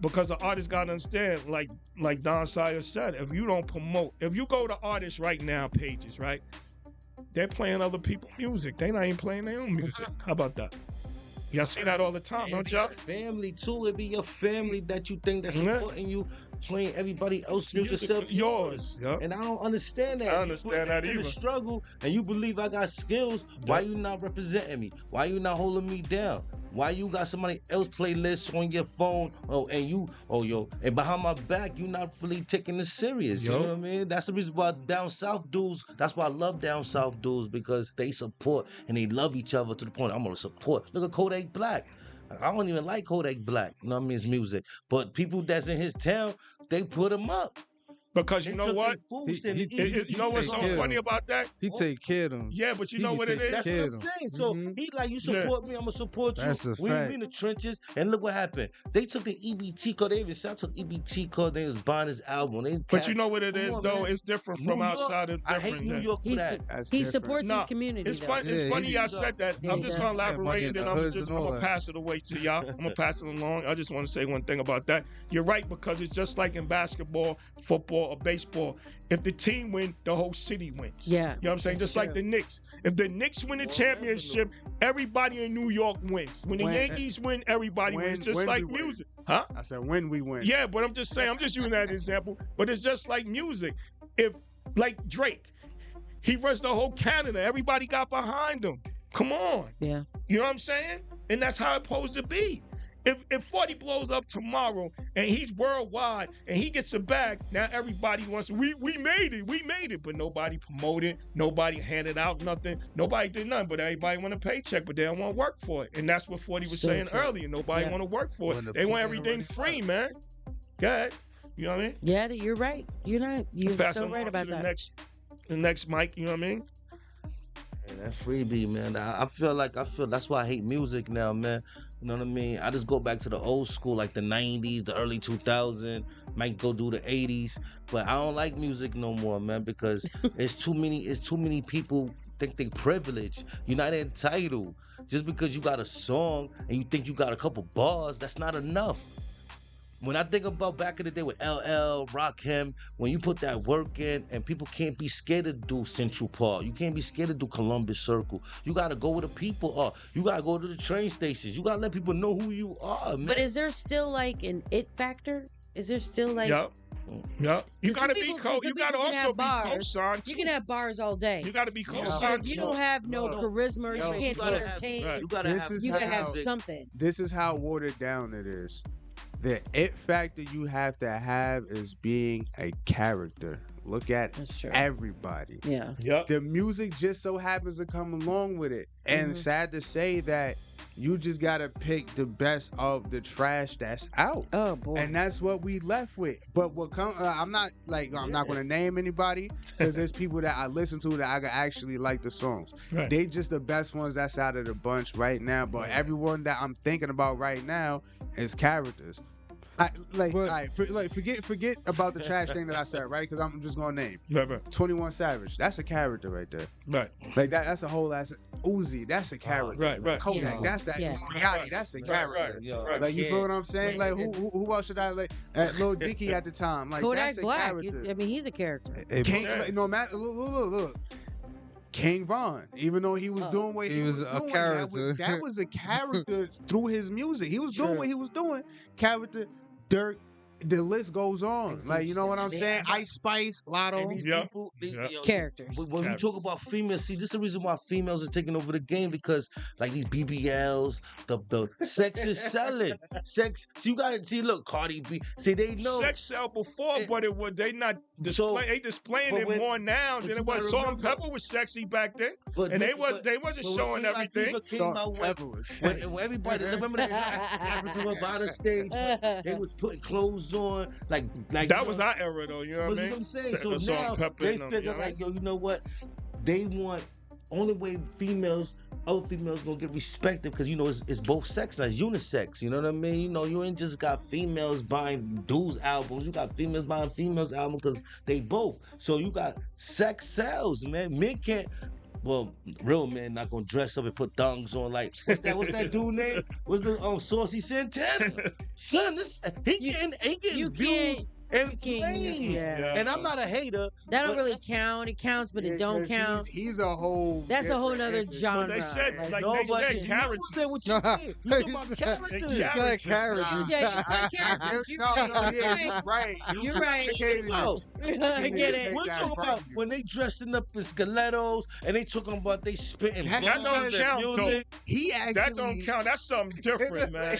[SPEAKER 4] because the artists got to understand, like Don Sire said, if you don't promote, if you go to artists right now pages, right, they're playing other people's music. They're not even playing their own music. How about that? Y'all see that all the time, don't y'all?
[SPEAKER 13] Family too. It be your family that you think that's supporting you. playing everybody else's music except yours.
[SPEAKER 4] Yep.
[SPEAKER 13] And I don't understand that.
[SPEAKER 4] I understand that
[SPEAKER 13] in
[SPEAKER 4] either.
[SPEAKER 13] the struggle, and you believe I got skills. Why you not representing me? Why you not holding me down? Why you got somebody else playlist on your phone? And behind my back, you not really taking this serious. You know what I mean? That's the reason why down south dudes. That's why I love down south dudes, because they support and they love each other to the point I'm gonna support. Look at Kodak Black. I don't even like Kodak Black. You know what I mean? His music, but people that's in his town, they put him up.
[SPEAKER 4] Because you know what? You know what's so funny about that?
[SPEAKER 6] He take care of them.
[SPEAKER 4] Yeah, but you know what it is?
[SPEAKER 13] That's what I'm saying. So he like, you support me, I'm gonna support you.
[SPEAKER 6] That's a
[SPEAKER 13] We
[SPEAKER 6] fact.
[SPEAKER 13] in the trenches, and look what happened. They took the EBT card. They even said I took EBT card. They was buying his album.
[SPEAKER 4] But you know what it is, though?
[SPEAKER 13] Man.
[SPEAKER 4] It's different from
[SPEAKER 13] New York,
[SPEAKER 4] outside of
[SPEAKER 13] I
[SPEAKER 4] different.
[SPEAKER 13] hate New York for that.
[SPEAKER 3] He supports his community.
[SPEAKER 4] It's
[SPEAKER 3] though.
[SPEAKER 4] funny. It's funny y'all said that. I'm just gonna elaborate, and then I'm gonna pass it away to y'all. I'm gonna pass it along. I just want to say one thing about that. You're right, because it's just like in basketball, football, or baseball. If the team win, the whole city wins.
[SPEAKER 3] Yeah.
[SPEAKER 4] You know what I'm saying? Just like the Knicks. If the Knicks win the championship, everybody in New York wins. When the Yankees win, everybody wins. Just like music. Huh?
[SPEAKER 5] I said when we win.
[SPEAKER 4] Yeah, but I'm just saying, I'm just using that example. But it's just like music. If, like Drake, he runs the whole Canada. Everybody got behind him. Come on.
[SPEAKER 3] Yeah.
[SPEAKER 4] You know what I'm saying? And that's how it's supposed to be. If 40 blows up tomorrow and he's worldwide and he gets a bag, now everybody wants, we made it, but nobody promoted, nobody handed out nothing, nobody did nothing, but everybody want a paycheck, but they don't want to work for it. And that's what 40 was saying earlier. Nobody want to work for it. They want everything free, man. Go ahead. You know what I mean?
[SPEAKER 3] Yeah, you're right. You're so right about that.
[SPEAKER 4] The next mic, you know what I mean?
[SPEAKER 13] Man, that freebie, man. I feel that's why I hate music now, man. You know what I mean? I just go back to the old school, like the 90s, the early 2000s, might go do the 80s, but I don't like music no more, man, because it's too many people think they privileged. You're not entitled. Just because you got a song and you think you got a couple bars, that's not enough. When I think about back in the day with LL, Rakim, when you put that work in, and people can't be scared to do Central Park. You can't be scared to do Columbus Circle. You got to go where the people are. You got to go to the train stations. You got to let people know who you are, man.
[SPEAKER 3] But is there still like an it factor? Is there still like...
[SPEAKER 4] Yep. You got to be you got to also be co-signed.
[SPEAKER 3] You can have bars all day.
[SPEAKER 4] You got to be co-signed.
[SPEAKER 3] You don't have no charisma. Or you can't entertain.
[SPEAKER 13] You got to
[SPEAKER 3] have something.
[SPEAKER 5] This is how watered down it is. The it factor you have to have is being a character. Look at everybody.
[SPEAKER 3] Yeah.
[SPEAKER 4] Yep.
[SPEAKER 5] The music just so happens to come along with it. And sad to say that you just gotta pick the best of the trash that's out.
[SPEAKER 3] Oh boy.
[SPEAKER 5] And that's what we left with. But I'm not gonna name anybody, because there's people that I listen to that I actually like the songs.
[SPEAKER 4] Right.
[SPEAKER 5] They just the best ones that's out of the bunch right now. But everyone that I'm thinking about right now is characters. Forget about the trash thing that I said, right? Because I'm just gonna name 21 Savage. That's a character right there.
[SPEAKER 4] Right.
[SPEAKER 5] Like that's a whole ass Uzi. That's a character.
[SPEAKER 4] Right.
[SPEAKER 5] Kodak. That's that. Yachty. That's a character. Like you feel what I'm saying? Like who else should I like? Lil Dicky at the time. Like
[SPEAKER 3] Kodak
[SPEAKER 5] that's a
[SPEAKER 3] Black.
[SPEAKER 5] character.
[SPEAKER 3] I mean, he's a character.
[SPEAKER 5] No matter. Look. King Von, even though he was doing what he was
[SPEAKER 6] a
[SPEAKER 5] doing,
[SPEAKER 6] character.
[SPEAKER 5] that was a character through his music. He was doing what he was doing. Character, Dirk, the list goes on. Like, you know what I'm saying? Ice Spice, Lotto.
[SPEAKER 13] And these people,
[SPEAKER 3] characters.
[SPEAKER 13] When we talk about females, see, this is the reason why females are taking over the game, because like these BBLs, the sex is selling. Sex. So you gotta see. Look, Cardi B. See, they know
[SPEAKER 4] sex sell before, but it was they not display. They displaying it more now than it was. Salt and Pepper was sexy back then, and they wasn't showing everything.
[SPEAKER 13] When everybody remember that went by the stage, they was putting clothes on, like
[SPEAKER 4] that was our era though. You know what I mean?
[SPEAKER 13] I'm saying. So now they figure like, yo, you know what? They want only way other females gonna get respected, because you know it's both sex now, it's unisex. You know what I mean? You know, you ain't just got females buying dudes albums. You got females buying females albums because they both. So you got sex sells, man. Men can't. Well, real men not gonna dress up and put thongs on. Like what's that dude name? What's the Saucy Santana? Son, he getting views and plays.
[SPEAKER 3] Yeah.
[SPEAKER 13] And I'm not a hater.
[SPEAKER 3] That don't really count. It counts, but it don't count.
[SPEAKER 5] He's a whole.
[SPEAKER 3] That's a whole nother
[SPEAKER 5] entity.
[SPEAKER 3] genre.
[SPEAKER 4] But they said,
[SPEAKER 3] Like,
[SPEAKER 4] like
[SPEAKER 13] No,
[SPEAKER 4] they
[SPEAKER 13] but
[SPEAKER 4] said,
[SPEAKER 13] you
[SPEAKER 4] characters.
[SPEAKER 13] said what you did. You talking about characters.
[SPEAKER 6] You said characters.
[SPEAKER 3] Yeah, you said characters.
[SPEAKER 5] Yeah, right.
[SPEAKER 3] You're right. I get it.
[SPEAKER 13] We're talking about when they dressing up as stilettos and they talking about they spitting.
[SPEAKER 4] That don't count, though.
[SPEAKER 5] He actually.
[SPEAKER 4] That don't count. That's something different, man.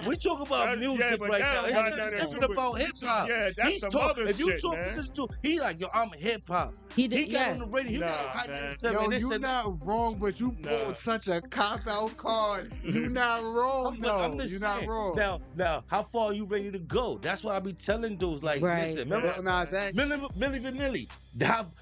[SPEAKER 13] We talking about music
[SPEAKER 4] but
[SPEAKER 13] right
[SPEAKER 4] that
[SPEAKER 13] now.
[SPEAKER 4] don't got
[SPEAKER 13] It's
[SPEAKER 4] nothing to
[SPEAKER 13] talking
[SPEAKER 4] do with-
[SPEAKER 13] about hip hop.
[SPEAKER 4] Yeah, that's
[SPEAKER 13] He's
[SPEAKER 4] some
[SPEAKER 13] talking.
[SPEAKER 4] other
[SPEAKER 13] If you
[SPEAKER 4] shit,
[SPEAKER 13] talk
[SPEAKER 4] man.
[SPEAKER 13] to this dude, he like, yo, I'm hip hop.
[SPEAKER 3] He did.
[SPEAKER 13] He got on the radio. He
[SPEAKER 4] Nah,
[SPEAKER 13] got on Hot
[SPEAKER 4] man.
[SPEAKER 13] 97.
[SPEAKER 5] Yo,
[SPEAKER 13] and they
[SPEAKER 5] you
[SPEAKER 13] said,
[SPEAKER 5] not wrong, but you pulled such a cop out card. You not wrong,
[SPEAKER 13] I'm
[SPEAKER 5] though.
[SPEAKER 13] just
[SPEAKER 5] You
[SPEAKER 13] saying.
[SPEAKER 5] not wrong.
[SPEAKER 13] Now, how far are you ready to go? That's what I be telling dudes. Like,
[SPEAKER 3] Right.
[SPEAKER 13] listen, remember
[SPEAKER 5] Lil Nas X.
[SPEAKER 13] Milli Vanilli?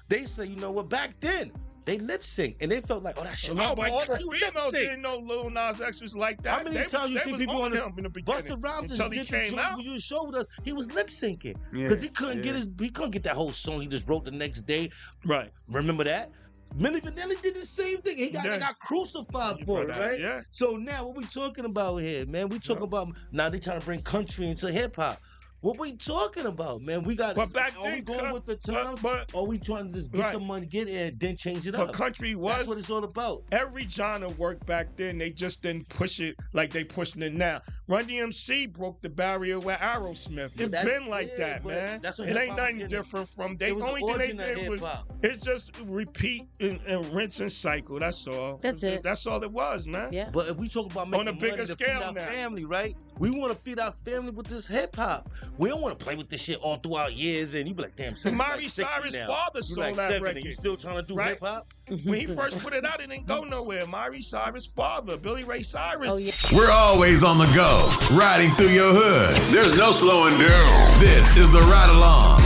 [SPEAKER 13] They say, you know what? Back then, they lip sync and they felt like, oh, that shit.
[SPEAKER 4] No,
[SPEAKER 13] Oh
[SPEAKER 4] but
[SPEAKER 13] my
[SPEAKER 4] all
[SPEAKER 13] God,
[SPEAKER 4] the
[SPEAKER 13] you lip
[SPEAKER 4] females
[SPEAKER 13] sync.
[SPEAKER 4] didn't know Lil Nas X was like that.
[SPEAKER 13] How many
[SPEAKER 4] They
[SPEAKER 13] times you
[SPEAKER 4] was
[SPEAKER 13] see people on
[SPEAKER 4] him in the beginning
[SPEAKER 13] Busta Rhymes
[SPEAKER 4] until
[SPEAKER 13] just
[SPEAKER 4] he
[SPEAKER 13] did the
[SPEAKER 4] came
[SPEAKER 13] joint
[SPEAKER 4] out.
[SPEAKER 13] when you showed us he was lip syncing
[SPEAKER 5] Yeah,
[SPEAKER 13] because he couldn't
[SPEAKER 5] yeah.
[SPEAKER 13] get that whole song he just wrote the next day.
[SPEAKER 4] Right.
[SPEAKER 13] Remember that? Milli Vanilli did the same thing. He
[SPEAKER 4] Yeah.
[SPEAKER 13] got crucified
[SPEAKER 4] You
[SPEAKER 13] for
[SPEAKER 4] know
[SPEAKER 13] it,
[SPEAKER 4] that,
[SPEAKER 13] right?
[SPEAKER 4] yeah.
[SPEAKER 13] So now what we talking about here, man? We talking about now they trying to bring country into hip hop. What we talking about, man? We got.
[SPEAKER 4] But back
[SPEAKER 13] are we
[SPEAKER 4] then,
[SPEAKER 13] going with the times?
[SPEAKER 4] but
[SPEAKER 13] or we trying to just get
[SPEAKER 4] Right.
[SPEAKER 13] the money, get it, and then change it
[SPEAKER 4] But
[SPEAKER 13] up?
[SPEAKER 4] country was
[SPEAKER 13] That's what it's all about.
[SPEAKER 4] every genre worked back then. They just didn't push it like they pushing it now. Run DMC broke the barrier with Aerosmith. It's
[SPEAKER 13] that's-
[SPEAKER 4] been like
[SPEAKER 13] yeah,
[SPEAKER 4] that,
[SPEAKER 13] but
[SPEAKER 4] man.
[SPEAKER 13] that's what
[SPEAKER 4] It ain't
[SPEAKER 13] hip-hop
[SPEAKER 4] nothing
[SPEAKER 13] was getting.
[SPEAKER 4] different from. They
[SPEAKER 13] It was the
[SPEAKER 4] only thing
[SPEAKER 13] origin
[SPEAKER 4] they
[SPEAKER 13] of
[SPEAKER 4] did was
[SPEAKER 13] hip-hop.
[SPEAKER 4] it's just repeat and rinse and cycle. That's all.
[SPEAKER 3] That's it.
[SPEAKER 4] That's all it was, man.
[SPEAKER 3] Yeah.
[SPEAKER 13] But if we talk about making
[SPEAKER 4] On a bigger
[SPEAKER 13] money to
[SPEAKER 4] scale
[SPEAKER 13] feed our
[SPEAKER 4] now.
[SPEAKER 13] family, right? We want to feed our family with this hip hop. We don't want to play with this shit all throughout years, and you be like, damn, son,
[SPEAKER 4] Miley
[SPEAKER 13] like 60
[SPEAKER 4] Cyrus'
[SPEAKER 13] now.
[SPEAKER 4] father
[SPEAKER 13] You
[SPEAKER 4] sold
[SPEAKER 13] like
[SPEAKER 4] that
[SPEAKER 13] 70,
[SPEAKER 4] record.
[SPEAKER 13] You still trying to do
[SPEAKER 4] Right?
[SPEAKER 13] hip hop?
[SPEAKER 4] When he first put it out, it didn't go nowhere. Miley Cyrus' father, Billy Ray Cyrus.
[SPEAKER 3] Oh, yeah.
[SPEAKER 1] We're always on the go, riding through your hood. There's no slowing down. This is the Ride Along.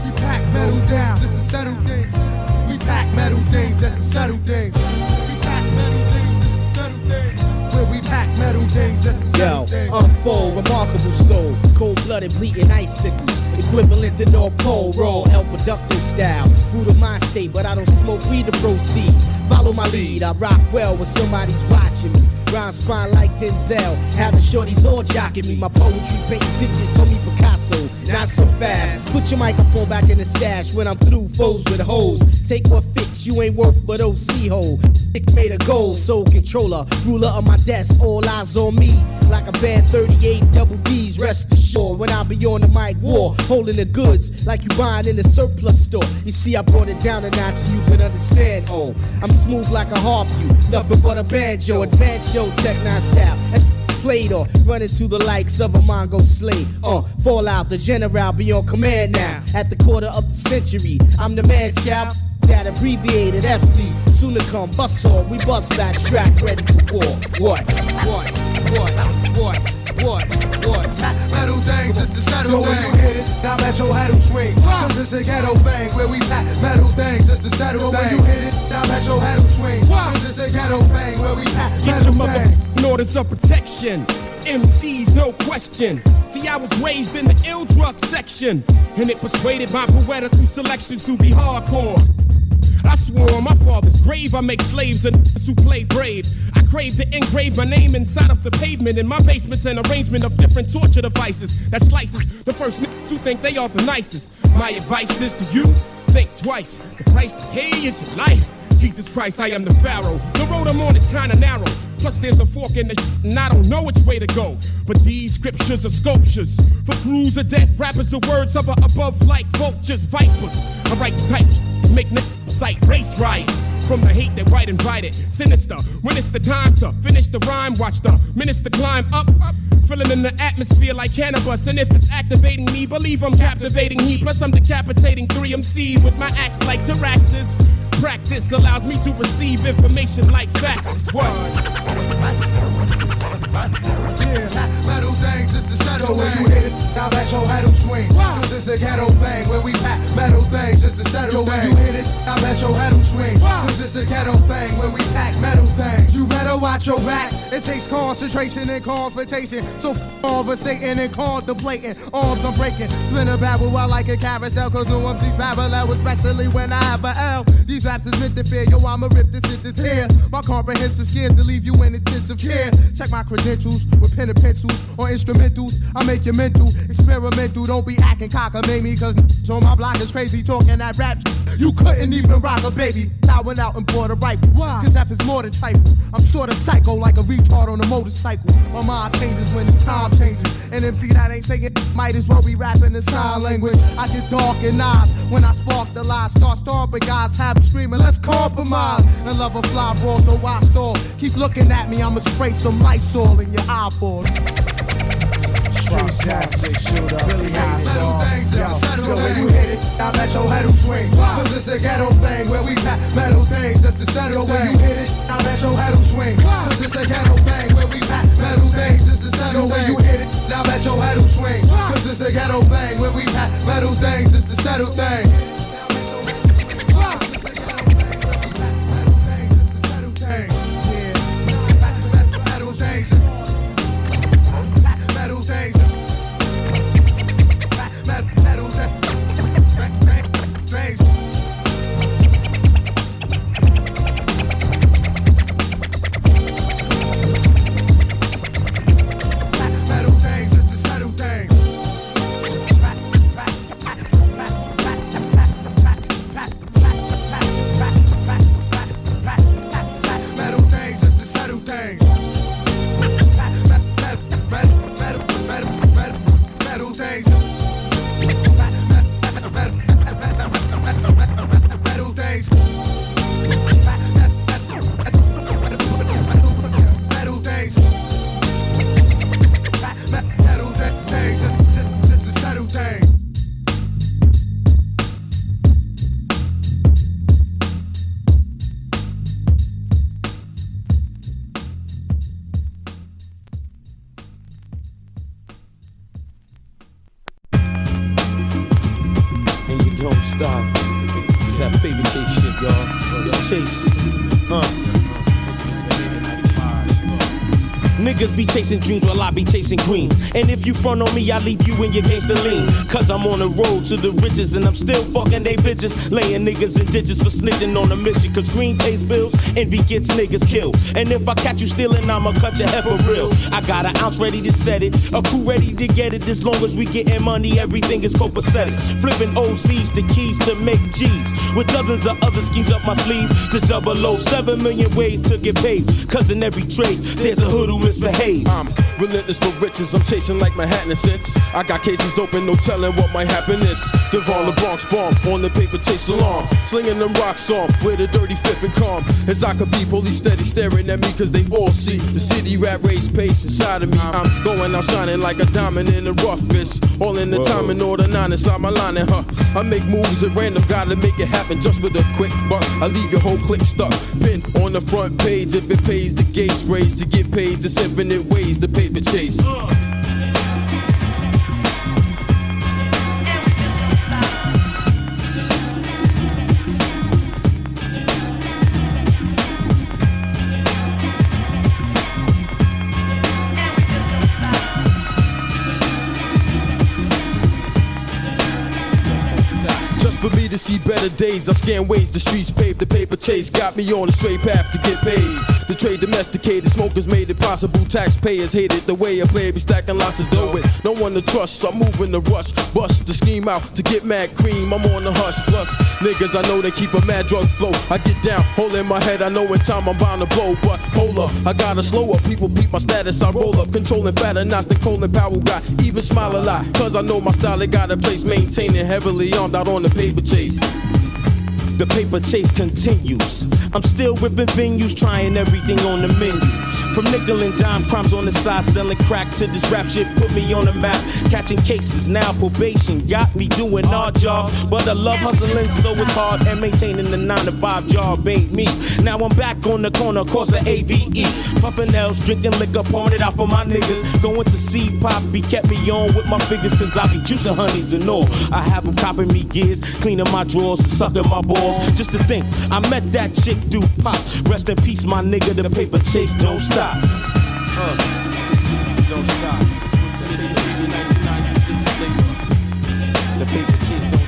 [SPEAKER 14] We pack metal down just to settle things. We pack metal things just to settle things. We pack metal things just to settle things. Where we pack metal things just to settle things.
[SPEAKER 12] Unfold, remarkable soul, cold-blooded, bleeding icicles, equivalent to North Pole, roll, El Producto style, brutal mind state, but I don't smoke weed to proceed. Follow my lead, I rock well when somebody's watching me. Round spine like Denzel, have the shorties all jocking me. My poetry painting pictures, call me Picasso, not so fast. Put your microphone back in the stash when I'm through, foes with hoes. Take what fits, you ain't worth but OC hole. Dick made a goal, soul controller, ruler of my desk, all eyes on me. Like a band 38 double D's, rest assured. When I be on the mic war, holding the goods like you buying in the surplus store. You see, I brought it down a notch so you can understand. Oh, I'm smooth like a harp, you nothing but a banjo, advanced show, Tech-9 style. That's played or running to the likes of a Mongo slave. Fallout, the general be on command now. At the quarter of the century, I'm the man, child. That abbreviated FT. Soon to come, bust on, we bust back, strapped, ready for war. What?
[SPEAKER 14] Pack metal things just to settle things. Yo, when you hit it, now let your head swing. Cause it's a ghetto thing where we pack metal things just to settle things. Yo, when you hit it, now let your head swing. Cause it's a ghetto thing where we pack
[SPEAKER 8] Get your
[SPEAKER 14] metal things.
[SPEAKER 8] motherfucking orders of protection. MCs, no question. See, I was raised in the ill drug section, and it persuaded my poetical selections to be hardcore. I swore on my father's grave I make slaves and who play brave. I crave to engrave my name inside of the pavement. In my basement's an arrangement of different torture devices that slices the first niggas who think they are the nicest. My advice is to you, think twice. The price to pay is your life. Jesus Christ, I am the Pharaoh. The road I'm on is kinda narrow. Plus there's a fork in the and I don't know which way to go. But these scriptures are sculptures. For crews of dead rappers, the words hover above like vultures, vipers. I write the type make sight race riots. From the hate that white invited, sinister. When it's the time to finish the rhyme, watch the minister climb up. Filling in the atmosphere like cannabis. And if it's activating me, believe I'm captivating he. Plus I'm decapitating 3 MCs with my axe like Tyraxes. Practice allows me to receive information like faxes. What?
[SPEAKER 14] Yeah, metal things just to settle things. Yo, when you hit it, now let your head swing. Cause it's a ghetto thing where we pack metal things just to settle things. Yo, when you hit it, now let your head swing. Cause it's a ghetto thing where we pack metal things. You better watch your back. It takes concentration and confrontation. So conversating and contemplating. Arms I'm breaking. Spin a barrel while like a carousel. Cause no one's these parallel, especially when I have a L. These raps is meant to fear. Yo, I'ma rip this shit this here. My comprehensive skills to leave you in intensive care. Check my credentials with pen and pencils or instrumentals. I make you mental, experimental. Don't be acting cockamamie. Cause on my block is crazy talking that rap. You couldn't even rock a baby. Towering out and bought a rifle. Why? Cause F is more than trifle. I'm sorta psycho like a retard on a motorcycle. My mind changes when the time changes. And MC that ain't saying might as well be rapping in sign language. I get dark in eyes when I spark the lies. Start stomping guys, have them screaming, let's compromise. And love a fly brawl, so I stall. Keep looking at me, I'ma spray some Lysol in your eyeball. Really settle things, yo, when you hit it, I let your head swing. Cause it's a ghetto thing where we pack metal things just to settle. Yo, when you hit it, I let your head swing. Cause it's a ghetto thing where we pack metal things just to settle. Yo, when you hit it, I let your head swing. Cause it's a ghetto thing where we pack metal things just to settle things.
[SPEAKER 10] Niggas be chasing dreams while I be chasing greens. And if you front on me, I leave you in your gangster lean. Cause I'm on the road to the riches and I'm still fucking they bitches. Laying niggas in digits for snitching on a mission. Cause green pays bills, envy gets niggas killed. And if I catch you stealing, I'ma cut your head for real. I got an ounce ready to set it, a crew ready to get it. As long as we getting money, everything is copacetic. Flipping OCs to keys to make G's. With dozens of other schemes up my sleeve. To 007 million ways to get paid. Cause in every trade, there's a hood who misbehaves.
[SPEAKER 9] I'm relentless for riches, I'm chasing like Manhattan since I got cases open, no telling what might happen this. Devon the Bronx bomb on the paper chase alarm. Slinging them rocks on with a dirty fifth and calm. As I could be police steady staring at me cause they all see the city rat race pace inside of me. I'm going out shining like a diamond in the roughest. All in the time and order 9 inside my line and I make moves at random, gotta make it happen just for the quick buck. I leave your whole clique stuck, pinned on the front page. If it pays, the gate sprays to get paid. There's infinite ways to paper chase. For me to see better days, I scan ways, the streets paved, the paper chase got me on a straight path to get paid. The trade domesticated, smokers made it possible, taxpayers hated the way I play, be stacking lots of dough with no one to trust, so I'm moving to rush, bust the scheme out to get mad cream, I'm on the hush, plus niggas I know they keep a mad drug flow, I get down, holding my head, I know in time I'm bound to blow, but hold up, I gotta slow up, people beat my status, I roll up, controlling fatter knots than Colin Powell got, even smile a lot, cause I know my style, it got a place, maintaining heavily armed out on the paper chase.
[SPEAKER 10] The paper chase continues. I'm still ripping venues, trying everything on the menu.
[SPEAKER 15] From nickel and dime crimes on the side, selling crack to this rap shit put me on the map. Catching cases, now probation got me doing odd jobs. But I love hustling, so it's hard, and maintaining the 9-to-5 job ain't me. Now I'm back on the corner, course of AVE. Puffin' L's, drinking liquor, pouring it out for my niggas. Going to see Poppy, kept me on with my figures, cause I be juicing honeys and all. I have them copping me gears, cleaning my drawers, and sucking my balls. Just to think, I met that chick through Pops. Rest in peace, my nigga, the paper chase don't stop. Don't stop. The paper chase don't stop.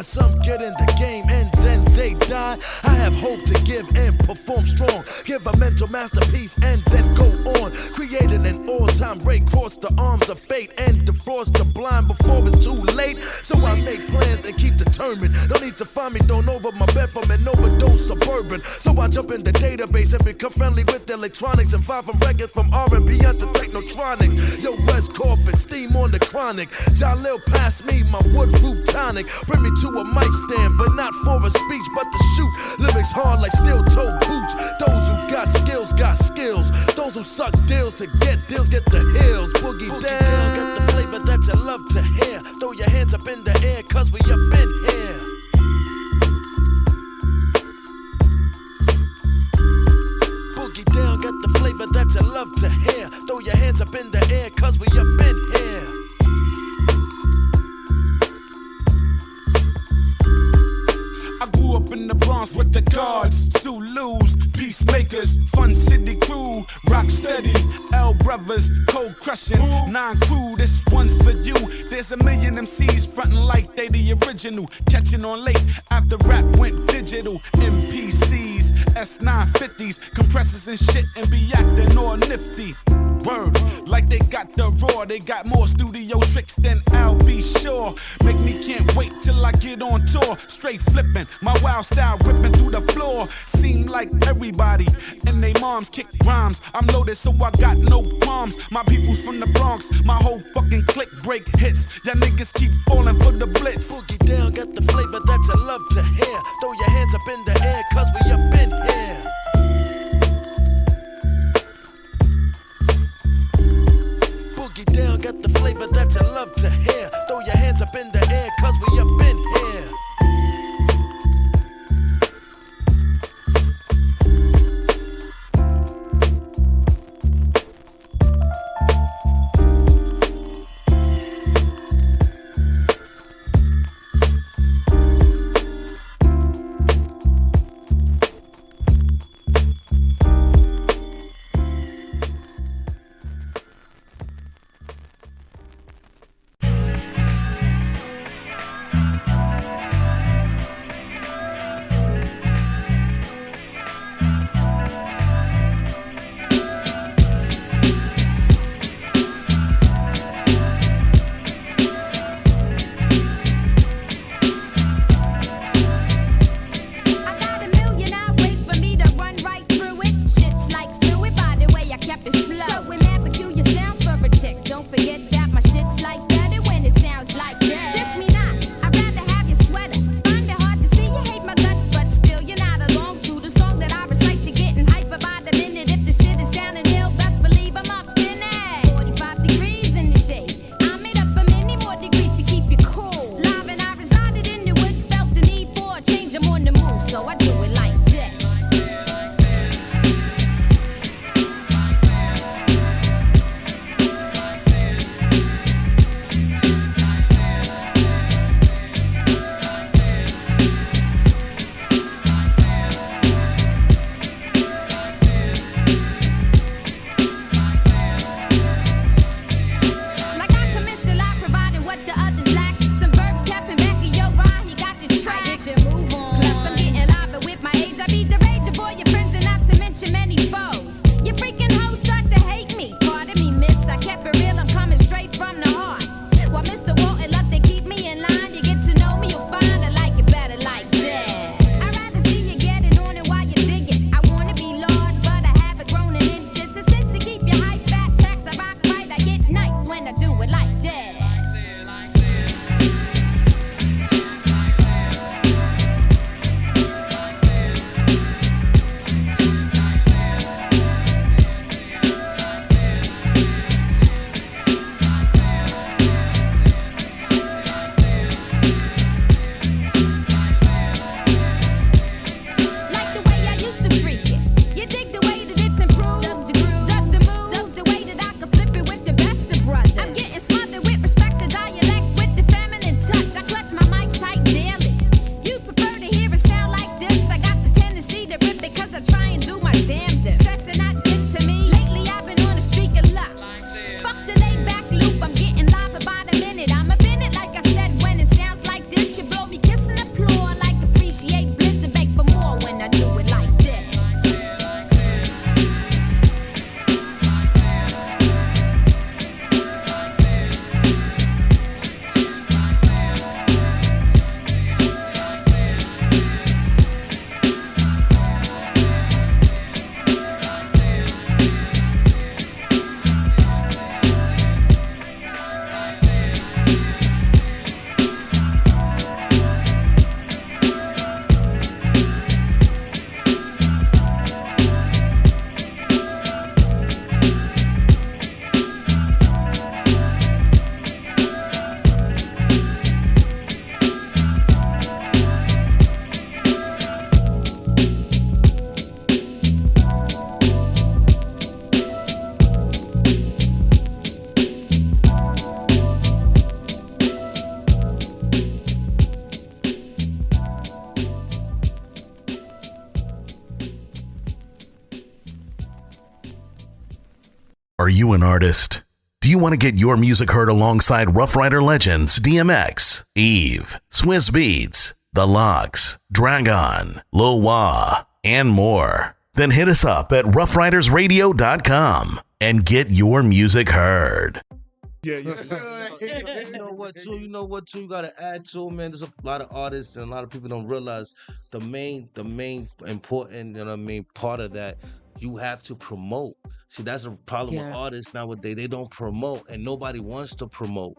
[SPEAKER 16] Some get in the game and then they die. I have hope to give and perform strong. Give a mental masterpiece and then go on. Creating an all-time rate, cross the arms of fate and defrost the blind before it's too late. So I make plans and keep determined. No need to find me thrown over my bed from an overdose suburban. So I jump in the database and become friendly with electronics and find from records from R&B to technotronic. Yo, West Coffin, steam on the chronic. Jalil pass me my wood root tonic. Bring me to a mic stand, but not for a speech, but to shoot. Lyrics hard like steel-toe boots. Those who got skills, got skills. Those who suck deals to get deals, get the hills. Boogie down, got the flavor that you love to hear. Throw your hands up in the air, cause we up in here. Boogie down, got the flavor that you love to hear. Throw your hands up in the air, cause we up in here.
[SPEAKER 17] I grew up in the Bronx with the guards, Zulus, peacemakers, fun city crew, rock steady, L brothers, cold crushing, 9 crew, this one's for you. There's a million MCs frontin' like they the original, catching on late after rap went digital. MPCs, S950s, compressors and shit, and be acting all nifty. Word, like they got the raw, they got more studio tricks than I'll be sure. Make me can't wait till I get on tour, straight flipping, my wild style ripping through the floor. Seem like everybody and they moms kick rhymes. I'm loaded so I got no qualms. My people's from the Bronx, my whole fucking clique break hits. Y'all niggas keep falling for the blitz.
[SPEAKER 16] Boogie down, got the flavor that you love to hear. Throw your hands up in the air, cause we up in here. Boogie down, got the flavor that you love to hear. Throw your hands up in the air, cause we up in here.
[SPEAKER 18] Are you an artist? Do you want to get your music heard alongside Rough Rider legends DMX, Eve, Swizz Beatz, The Lox, Dragon, Lil Wah, and more? Then hit us up at roughridersradio.com and get your music heard.
[SPEAKER 4] Yeah.
[SPEAKER 13] You know what too? You gotta add to, man. There's a lot of artists and a lot of people don't realize the main important, part of that. You have to promote. See, that's a problem with artists nowadays. They don't promote, and nobody wants to promote.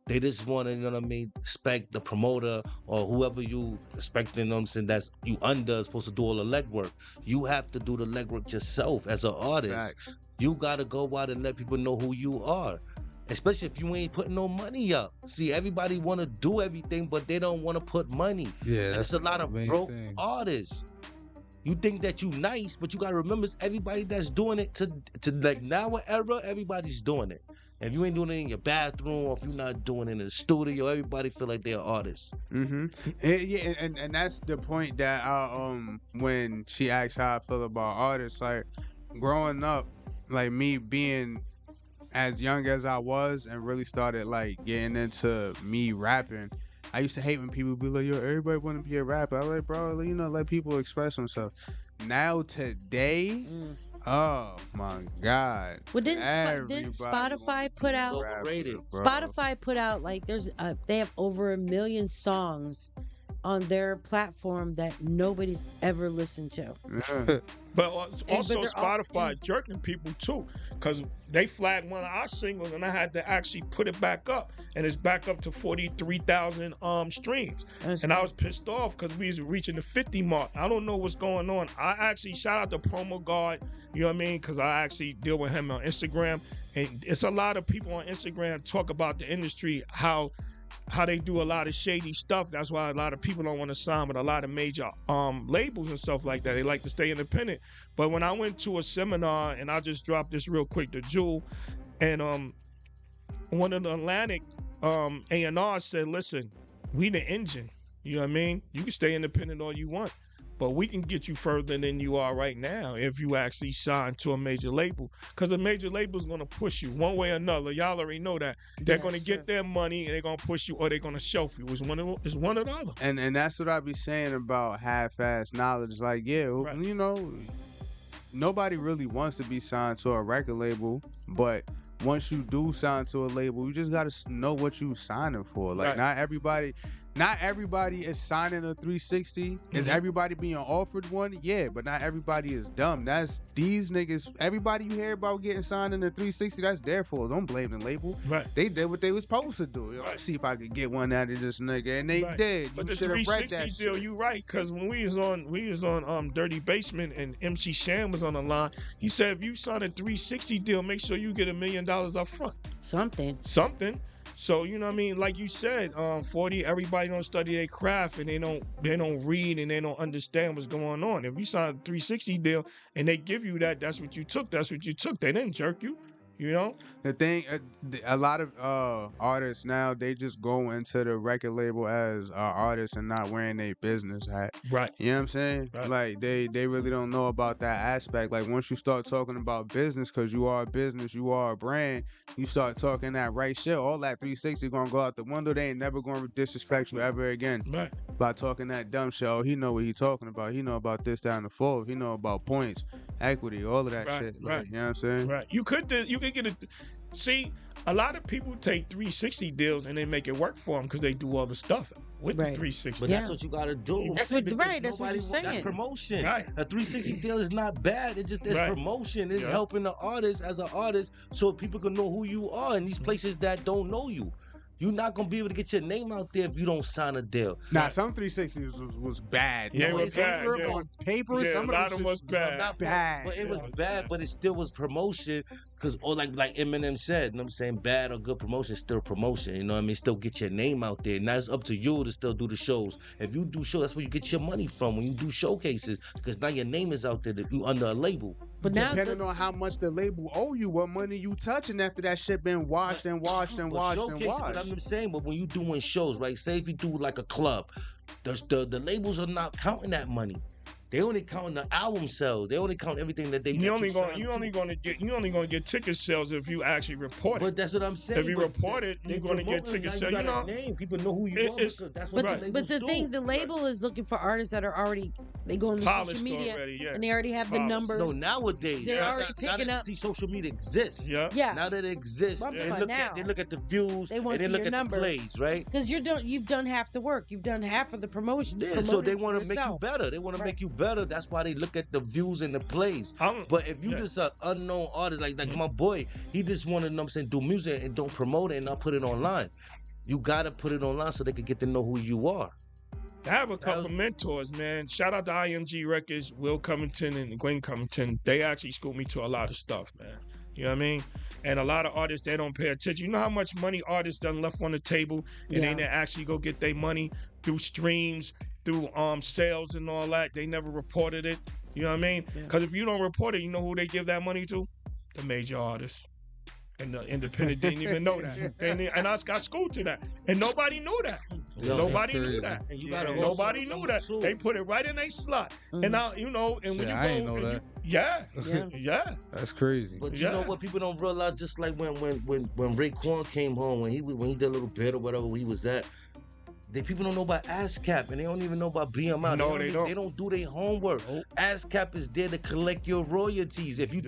[SPEAKER 13] They just want to, expect the promoter or whoever you expecting, that's you under is supposed to do all the legwork. You have to do the legwork yourself as an artist. Facts. You gotta go out and let people know who you are. Especially if you ain't putting no money up. See, everybody want to do everything, but they don't want to put money. Yeah, that's a lot of broke artists. You think that you nice, but you gotta remember, it's everybody that's doing it to like now era. Everybody's doing it. If you ain't doing it in your bathroom, or if you're not doing it in the studio, everybody feel like they're artists.
[SPEAKER 5] Mm-hmm. Yeah, and that's the point that when she asked how I feel about artists, like growing up, like me being as young as I was and really started like getting into me rapping, I used to hate when people be like, yo, everybody want to be a rapper. I was like, bro, let people express themselves. Now today, oh my God.
[SPEAKER 3] Well, didn't Spotify put out? Spotify put out like they have over 1 million songs on their platform that nobody's ever listened to.
[SPEAKER 4] But also Spotify jerking people too, because they flagged one of our singles and I had to actually put it back up, and it's back up to 43,000 streams. And I was pissed off because we was reaching the 50 mark. I don't know what's going on. I actually shout out to Promo Guard, you know what I mean? Because I actually deal with him on Instagram, and it's a lot of people on Instagram talk about the industry, how they do a lot of shady stuff. That's why a lot of people don't want to sign with a lot of major labels and stuff like that. They like to stay independent. But when I went to a seminar, and I'll just drop this real quick to Jewel, and one of the Atlantic A&R said, listen, we the engine. You know what I mean? You can stay independent all you want, but we can get you further than you are right now if you actually sign to a major label. Because a major label is going to push you one way or another. Y'all already know that. They're going to get their money, and they're going to push you, or they're going to shelf you. It's one or the other.
[SPEAKER 5] And that's what I be saying about half-ass knowledge. Like, nobody really wants to be signed to a record label, but once you do sign to a label, you just got to know what you signing for. Like, not everybody is signing a 360. Is everybody being offered one? Yeah, but not everybody is dumb. That's these niggas. Everybody you hear about getting signed in a 360, that's their fault. Don't blame the label. Right. They did what they was supposed to do. See if I could get one out of this nigga, and they did.
[SPEAKER 4] But
[SPEAKER 5] you
[SPEAKER 4] the 360 deal, you right? Because when we was on Dirty Basement and MC Sham was on the line, he said if you sign a 360 deal, make sure you get $1 million up front.
[SPEAKER 3] Something.
[SPEAKER 4] So, you know what I mean? Like you said, 40, everybody don't study their craft, and they don't read, and they don't understand what's going on. If you sign a 360 deal and they give you that, that's what you took. That's what you took. They didn't jerk you. You know,
[SPEAKER 5] the thing, a lot of artists now, they just go into the record label as artists and not wearing their business hat.
[SPEAKER 4] Right.
[SPEAKER 5] You know what I'm saying? Right. Like they really don't know about that aspect. Like once you start talking about business, because you are a business, you are a brand, you start talking that right shit, all that 360 gonna go out the window. They ain't never gonna disrespect you ever again.
[SPEAKER 4] Right.
[SPEAKER 5] By talking that dumb shit. Oh, he know what he talking about. He know about this, down the fourth. He know about points, equity, all of that shit. Like, you know what I'm saying?
[SPEAKER 4] Right. You could get it. See, a lot of people take 360 deals and they make it work for them because they do all the stuff with the 360.
[SPEAKER 13] But that's what you got to do.
[SPEAKER 3] That's what That's what you're saying.
[SPEAKER 13] That's promotion.
[SPEAKER 4] Right.
[SPEAKER 13] A 360 deal is not bad. It's just promotion. It's helping the artist as an artist so people can know who you are in these places that don't know you. You're not gonna be able to get your name out there if you don't sign a deal.
[SPEAKER 5] Nah, some 360s was bad.
[SPEAKER 4] Yeah, it was bad.
[SPEAKER 5] On paper, some
[SPEAKER 4] of
[SPEAKER 5] them
[SPEAKER 4] was bad.
[SPEAKER 5] Not bad.
[SPEAKER 13] But it was bad, but it still was promotion. Cause like Eminem said, you know what I'm saying, bad or good promotion is still promotion. You know what I mean? Still get your name out there. Now it's up to you to still do the shows. If you do shows, that's where you get your money from when you do showcases. Because now your name is out there that you under a label.
[SPEAKER 5] But now depending on how much the label owe you, what money you touching after that shit been washed and washed and washed and washed.
[SPEAKER 13] But I'm saying, but when you doing shows, right? Say if you do like a club, the labels are not counting that money. They only count the album sales. They only count everything that they.
[SPEAKER 4] You only gonna get ticket sales if you actually report it.
[SPEAKER 13] But that's what I'm saying.
[SPEAKER 4] If you report it, you're gonna get ticket sales. You know,
[SPEAKER 13] name. People know who you are because that's what the
[SPEAKER 3] But the thing, the label is looking for artists that are already go on the social media and they already have the numbers.
[SPEAKER 13] No, nowadays
[SPEAKER 3] they're already picking
[SPEAKER 13] now
[SPEAKER 3] up.
[SPEAKER 13] See, social media exists.
[SPEAKER 4] Yeah.
[SPEAKER 13] Now that it exists, they look at the views.
[SPEAKER 3] They want
[SPEAKER 13] and
[SPEAKER 3] to
[SPEAKER 13] they
[SPEAKER 3] see
[SPEAKER 13] look
[SPEAKER 3] your
[SPEAKER 13] at
[SPEAKER 3] numbers.
[SPEAKER 13] the plays, right?
[SPEAKER 3] Because you've done half the work. You've done half of the promotion.
[SPEAKER 13] Yeah, so they want to make you better. They want to make you better. That's why they look at the views and the plays. But if you just an unknown artist, like my boy, he just want to, know what I'm saying, do music and don't promote it and not put it online. You got to put it online so they can get to know who you are.
[SPEAKER 4] I have a couple mentors, man. Shout out to IMG Records, Will Covington and Gwen Covington. They actually schooled me to a lot of stuff, man. You know what I mean? And a lot of artists, they don't pay attention. You know how much money artists done left on the table and they didn't actually go get their money through streams, through sales and all that. They never reported it. You know what I mean? Because if you don't report it, you know who they give that money to? The major artists. And the independent didn't even know that. And I got schooled to that. And nobody knew that. Nobody knew that. Nobody knew that. They put it right in their slot. And now, and when you go,
[SPEAKER 6] I ain't know that.
[SPEAKER 4] Yeah.
[SPEAKER 6] That's crazy.
[SPEAKER 13] But you know what people don't realize? Just like when Raekwon came home, when he did a little bit or whatever he was at, people don't know about ASCAP and they don't even know about BMI.
[SPEAKER 4] No, they don't.
[SPEAKER 13] They don't do their homework. ASCAP is there to collect your royalties. If you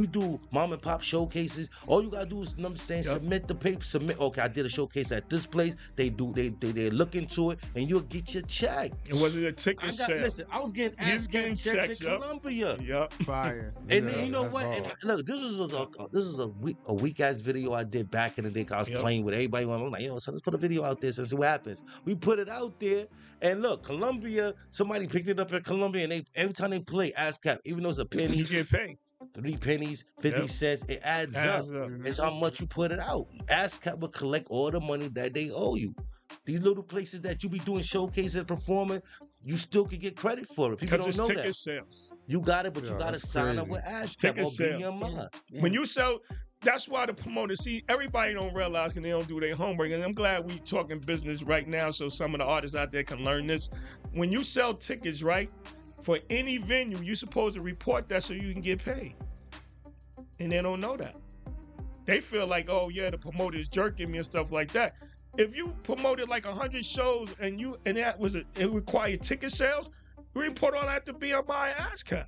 [SPEAKER 13] do mom and pop showcases, all you gotta do is, submit the paper. Okay, I did a showcase at this place. They look into it and you'll get your check.
[SPEAKER 4] And was it a ticket sale?
[SPEAKER 13] Listen, I was getting ASCAP checks in Colombia.
[SPEAKER 4] Yep.
[SPEAKER 5] Fire.
[SPEAKER 13] And then you know what? And look, this is a weak ass video I did back in the day. I was playing with everybody. I'm like, so let's put a video out there and see what happens. We put it out there, and look, Colombia, somebody picked it up in Colombia, and every time they play ASCAP, even though it's a penny,
[SPEAKER 4] you get paid.
[SPEAKER 13] 3 pennies, 50 cents, it adds up. It's how much you put it out. ASCAP will collect all the money that they owe you. These little places that you be doing showcases and performing, you still can get credit for it. People don't know
[SPEAKER 4] ticket
[SPEAKER 13] that.
[SPEAKER 4] sales.
[SPEAKER 13] You got it, but you got to sign up with ASCAP or BMI.
[SPEAKER 4] When you sell, that's why the promoters, see, everybody don't realize because they don't do their homework. And I'm glad we talking business right now so some of the artists out there can learn this. When you sell tickets, right, for any venue, you're supposed to report that so you can get paid. And they don't know that. They feel like, oh yeah, the promoter's jerking me and stuff like that. If you promoted like 100 shows and it required ticket sales, you report all that to BMI ASCAP.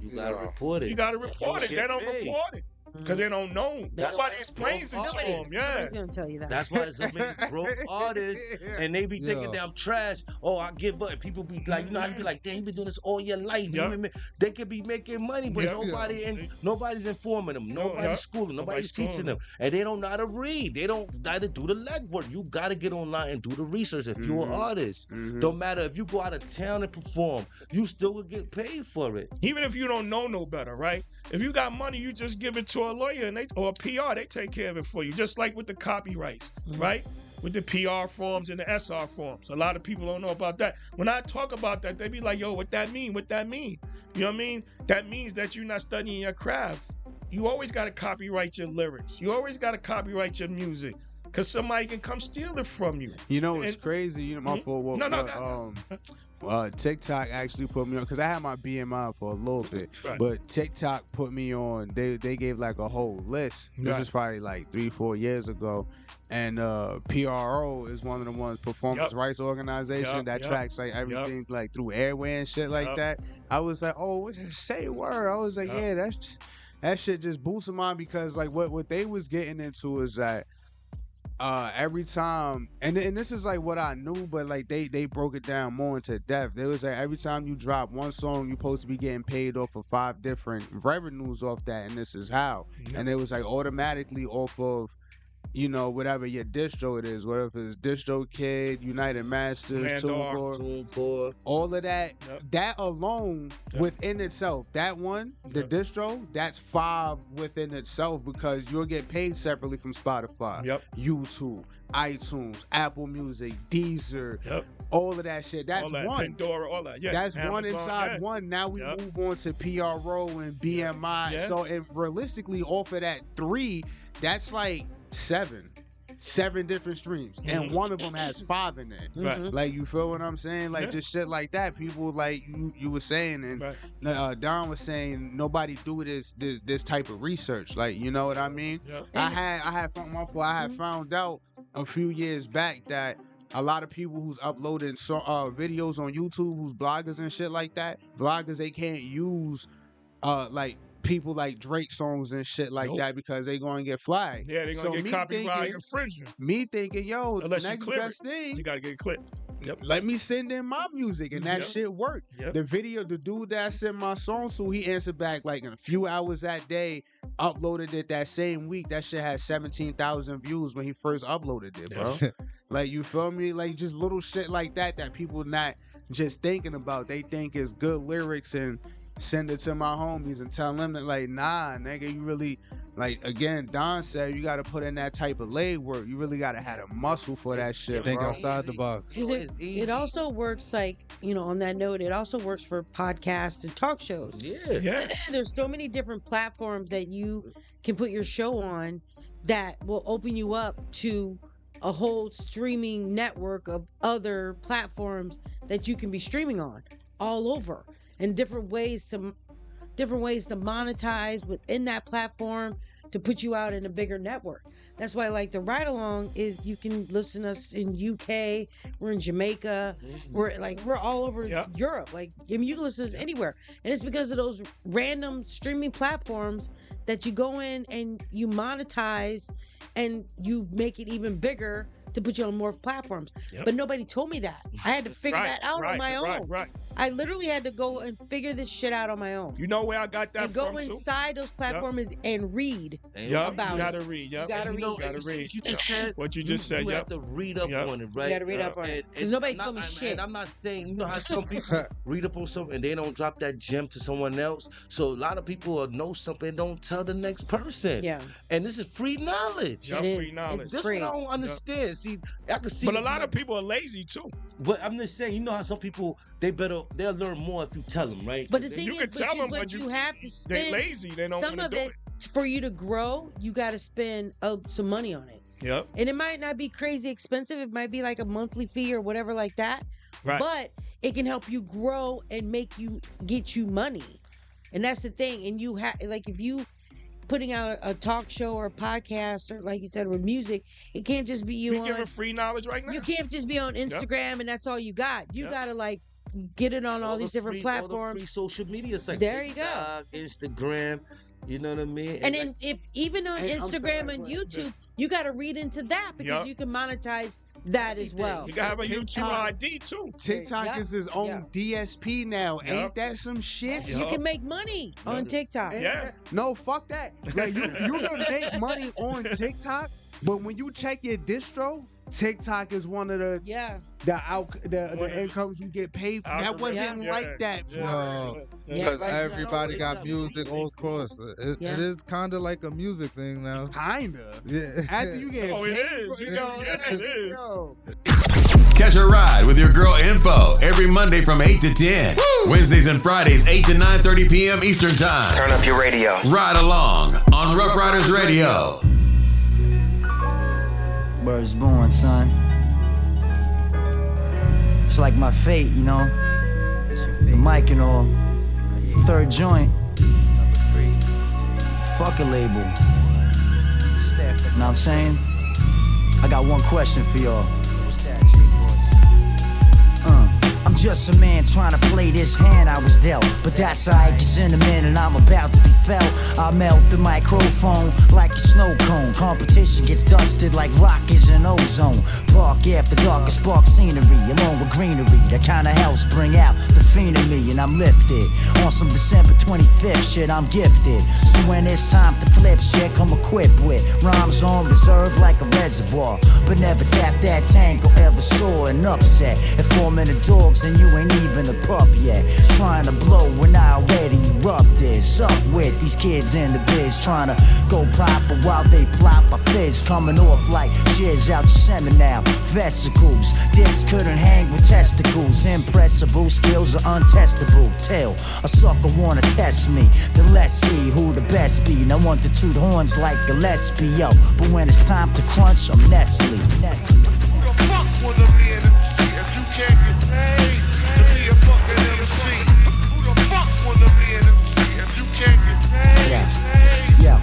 [SPEAKER 13] You gotta report it.
[SPEAKER 4] You gotta report it. They don't report it. Because they don't know. Nobody explains it to them. Yeah.
[SPEAKER 3] Nobody's going to tell you that.
[SPEAKER 13] That's why there's so many broke artists, and they be thinking that I'm trash. Oh, I give up. And people be like, how you be like, damn, you been doing this all your life. They could be making money, but nobody's informing them. Nobody's schooling. Nobody's teaching them. And they don't know how to read. They don't know how to do the legwork. You got to get online and do the research if you're an artist. Don't matter if you go out of town and perform, you still will get paid for it.
[SPEAKER 4] Even if you don't know no better, right? If you got money, you just give it to a lawyer or a PR, they take care of it for you. Just like with the copyrights, right? With the PR forms and the SR forms. A lot of people don't know about that. When I talk about that, they be like, yo, what that mean? What that mean? You know what I mean? That means that you're not studying your craft. You always got to copyright your lyrics. You always got to copyright your music. Because somebody can come steal it from you.
[SPEAKER 5] You know, it's crazy. You know, my fault. TikTok actually put me on, because I had my BMI for a little bit, but TikTok put me on. They gave like a whole list. This is probably like 3-4 years ago. And PRO is one of the ones, Performance Rights Organization, that tracks like everything like through airway and shit like that. I was like, oh, say word. I was like, yeah, that shit just boosted mine, because like what they was getting into is that every time, and this is like what I knew, but like they broke it down more into depth. It was like every time you drop one song, you're supposed to be getting paid off of 5 different revenues off that, and this is how. And it was like automatically off of, you know, whatever your distro it is, whether it's DistroKid, United Masters, TuneCore, all of that. That alone within itself, that one, the distro, that's 5 within itself, because you'll get paid separately from Spotify, YouTube, iTunes, Apple Music, Deezer, all of that shit. That's all that, one.
[SPEAKER 4] Pandora, all that.
[SPEAKER 5] That's Amazon, one inside one. Now we move on to PRO and BMI. So realistically, off of that 3, that's like 7. 7 different streams, and one of them has 5 in it.
[SPEAKER 4] Right.
[SPEAKER 5] Like, you feel what I'm saying? Like, just shit like that. People, like you were saying, and Don was saying, nobody do this type of research. Like, you know what I mean? I had found out a few years back that a lot of people who's uploading videos on YouTube, who's bloggers and shit like that, they can't use like people like Drake songs and shit like that because they gonna get flagged.
[SPEAKER 4] Yeah, they gonna get copyright infringement.
[SPEAKER 5] Me thinking, yo,
[SPEAKER 4] unless
[SPEAKER 5] the next
[SPEAKER 4] you
[SPEAKER 5] best thing,
[SPEAKER 4] you gotta get it clipped. Yep.
[SPEAKER 5] Let me send in my music, and that shit worked.
[SPEAKER 4] Yep.
[SPEAKER 5] The dude that I sent my song to, he answered back like in a few hours that day, uploaded it that same week. That shit had 17,000 views when he first uploaded it, bro. Like, you feel me? Like, just little shit like that people not just thinking about. They think it's good lyrics and send it to my homies and tell them that, like, nah, nigga, you really, like, again, Don said, you got to put in that type of leg work. You really got to have a muscle for that shit,
[SPEAKER 6] Think
[SPEAKER 5] bro.
[SPEAKER 6] outside the box.
[SPEAKER 3] It also works, like, you know, on that note, it also works for podcasts and talk shows.
[SPEAKER 13] Yeah.
[SPEAKER 3] There's so many different platforms that you can put your show on that will open you up to a whole streaming network of other platforms that you can be streaming on all over, and different ways to monetize within that platform to put you out in a bigger network. That's why, like, the ride along is, you can listen to us in UK, we're in Jamaica, we're all over Europe. Like, I mean, you can listen to us anywhere, and it's because of those random streaming platforms that you go in and you monetize and you make it even bigger to put you on more platforms. But nobody told me that. I had to figure that out on my own. I literally had to go and figure this shit out on my own.
[SPEAKER 4] You know where I got that
[SPEAKER 3] and
[SPEAKER 4] from?
[SPEAKER 3] Go inside those platforms and read about
[SPEAKER 4] you gotta
[SPEAKER 3] it.
[SPEAKER 4] read.
[SPEAKER 3] You gotta read.
[SPEAKER 13] You just said
[SPEAKER 4] what you just said.
[SPEAKER 13] You have to read up on it, right?
[SPEAKER 3] You gotta read up on it. Because nobody told me shit.
[SPEAKER 13] And I'm not saying, you know how some people read up on something and they don't drop that gem to someone else. So a lot of people know something and don't tell the next person.
[SPEAKER 3] Yeah.
[SPEAKER 13] And this is free knowledge.
[SPEAKER 3] It is.
[SPEAKER 4] Free knowledge.
[SPEAKER 13] This
[SPEAKER 3] free.
[SPEAKER 13] what I don't understand. See, I can see.
[SPEAKER 4] But a lot of people are lazy too.
[SPEAKER 13] But I'm just saying, you know how some people, they'll learn more if you tell them, right?
[SPEAKER 3] But the thing
[SPEAKER 4] you
[SPEAKER 3] is,
[SPEAKER 4] can tell them, but
[SPEAKER 3] you have to spend.
[SPEAKER 4] They lazy. They don't
[SPEAKER 3] some
[SPEAKER 4] want to
[SPEAKER 3] of
[SPEAKER 4] do
[SPEAKER 3] it. For you to grow, you got to spend some money on it.
[SPEAKER 4] Yep.
[SPEAKER 3] And it might not be crazy expensive. It might be like a monthly fee or whatever like that.
[SPEAKER 4] Right.
[SPEAKER 3] But it can help you grow and get you money. And that's the thing. And you have, like, if you putting out a talk show or a podcast, or like you said, with music, it can't just be you
[SPEAKER 4] We
[SPEAKER 3] on.
[SPEAKER 4] giving free knowledge right now.
[SPEAKER 3] You can't just be on Instagram and that's all you got. You got to, like, get it on all these different platforms.
[SPEAKER 13] All the free social media sites.
[SPEAKER 3] There you
[SPEAKER 13] TikTok,
[SPEAKER 3] go.
[SPEAKER 13] Instagram. You know what I mean?
[SPEAKER 3] And then even on Instagram and YouTube, you got to read into that because you can monetize that as well.
[SPEAKER 4] You got to have a YouTube ID too.
[SPEAKER 5] TikTok is his own DSP now. Ain't that some shit?
[SPEAKER 3] You can make money on TikTok.
[SPEAKER 5] No, fuck that. Like, you can make money on TikTok, but when you check your distro, TikTok is one of the incomes you get paid for. That wasn't like that.
[SPEAKER 6] Because everybody got music, of course. It is kind of like a music thing now.
[SPEAKER 5] Kinda.
[SPEAKER 6] Yeah.
[SPEAKER 5] After you get paid,
[SPEAKER 4] it is.
[SPEAKER 1] Catch a ride with your girl Info every Monday from 8 to 10. Woo! Wednesdays and Fridays, 8 to 9:30 p.m. Eastern Time.
[SPEAKER 19] Turn up your radio.
[SPEAKER 1] Ride along on Rough Riders Radio.
[SPEAKER 11] Birds born, son. It's like my fate, you know. The mic and all. Third joint. Fuck a label. Know what I'm saying? I got one question for y'all. I'm just a man trying to play this hand I was dealt. But that's alright, cause in a minute I'm about to be felt. I melt the microphone like a snow cone. Competition gets dusted like rockets in ozone. Park after dark and spark scenery along with greenery. That kinda helps bring out the fiend in me, and I'm lifted. On some December 25th shit, I'm gifted. So when it's time to flip shit, come equipped with rhymes on reserve like a reservoir. But never tap that tank or ever saw an upset. If 4 minute dogs close and you ain't even a pup yet. Trying to blow when I already rubbed this. Up with these kids in the biz, trying to go proper while they plop a fizz. Coming off like jizz out Yosemite now. Vesicles, dicks couldn't hang with testicles. Impressible skills are untestable. Till a sucker wanna test me, then let's see who the best be. Now want to toot horns like Gillespie, yo. But when it's time to crunch, I'm Nestle.
[SPEAKER 14] Who the fuck wanna be an MC if you can't get paid to be a fucking MC? Who the fuck wanna be an MC if you can't get paid?
[SPEAKER 11] Yeah.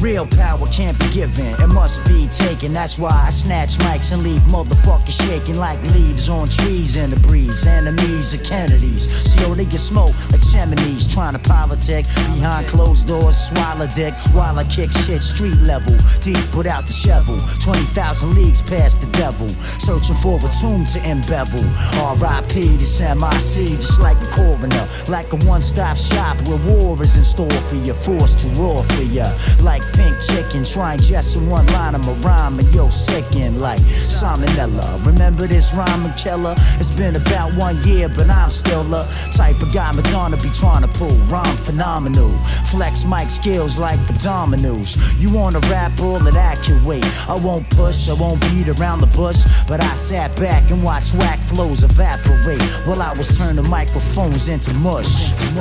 [SPEAKER 11] Real power can't be given, it must be taken. That's why I snatch mics and leave motherfuckers shaking like leaves on trees in the breeze. Enemies of Kennedys, so yo, they get smoked like chimneys. Trying to politic behind closed doors, swallow dick while I kick shit street level. Deep without the shovel, 20,000 leagues past the devil. Searching for a tomb to embevel. R.I.P. this MIC, just like a coroner. Like a one-stop shop where war is in store for you. Forced to roar for you like pink chicken, trying just in one line of my rhyme, and yo, sickin' like salmonella. Remember this rhyming killer? It's been about 1 year, but I'm still a type of guy Madonna be trying to pull. Rhyme phenomenal, flex mic skills like abdominals. You wanna rap all of that can wait. I won't push, I won't beat around the bush, but I sat back and watched whack flows evaporate while I was turning microphones into mush.
[SPEAKER 14] Who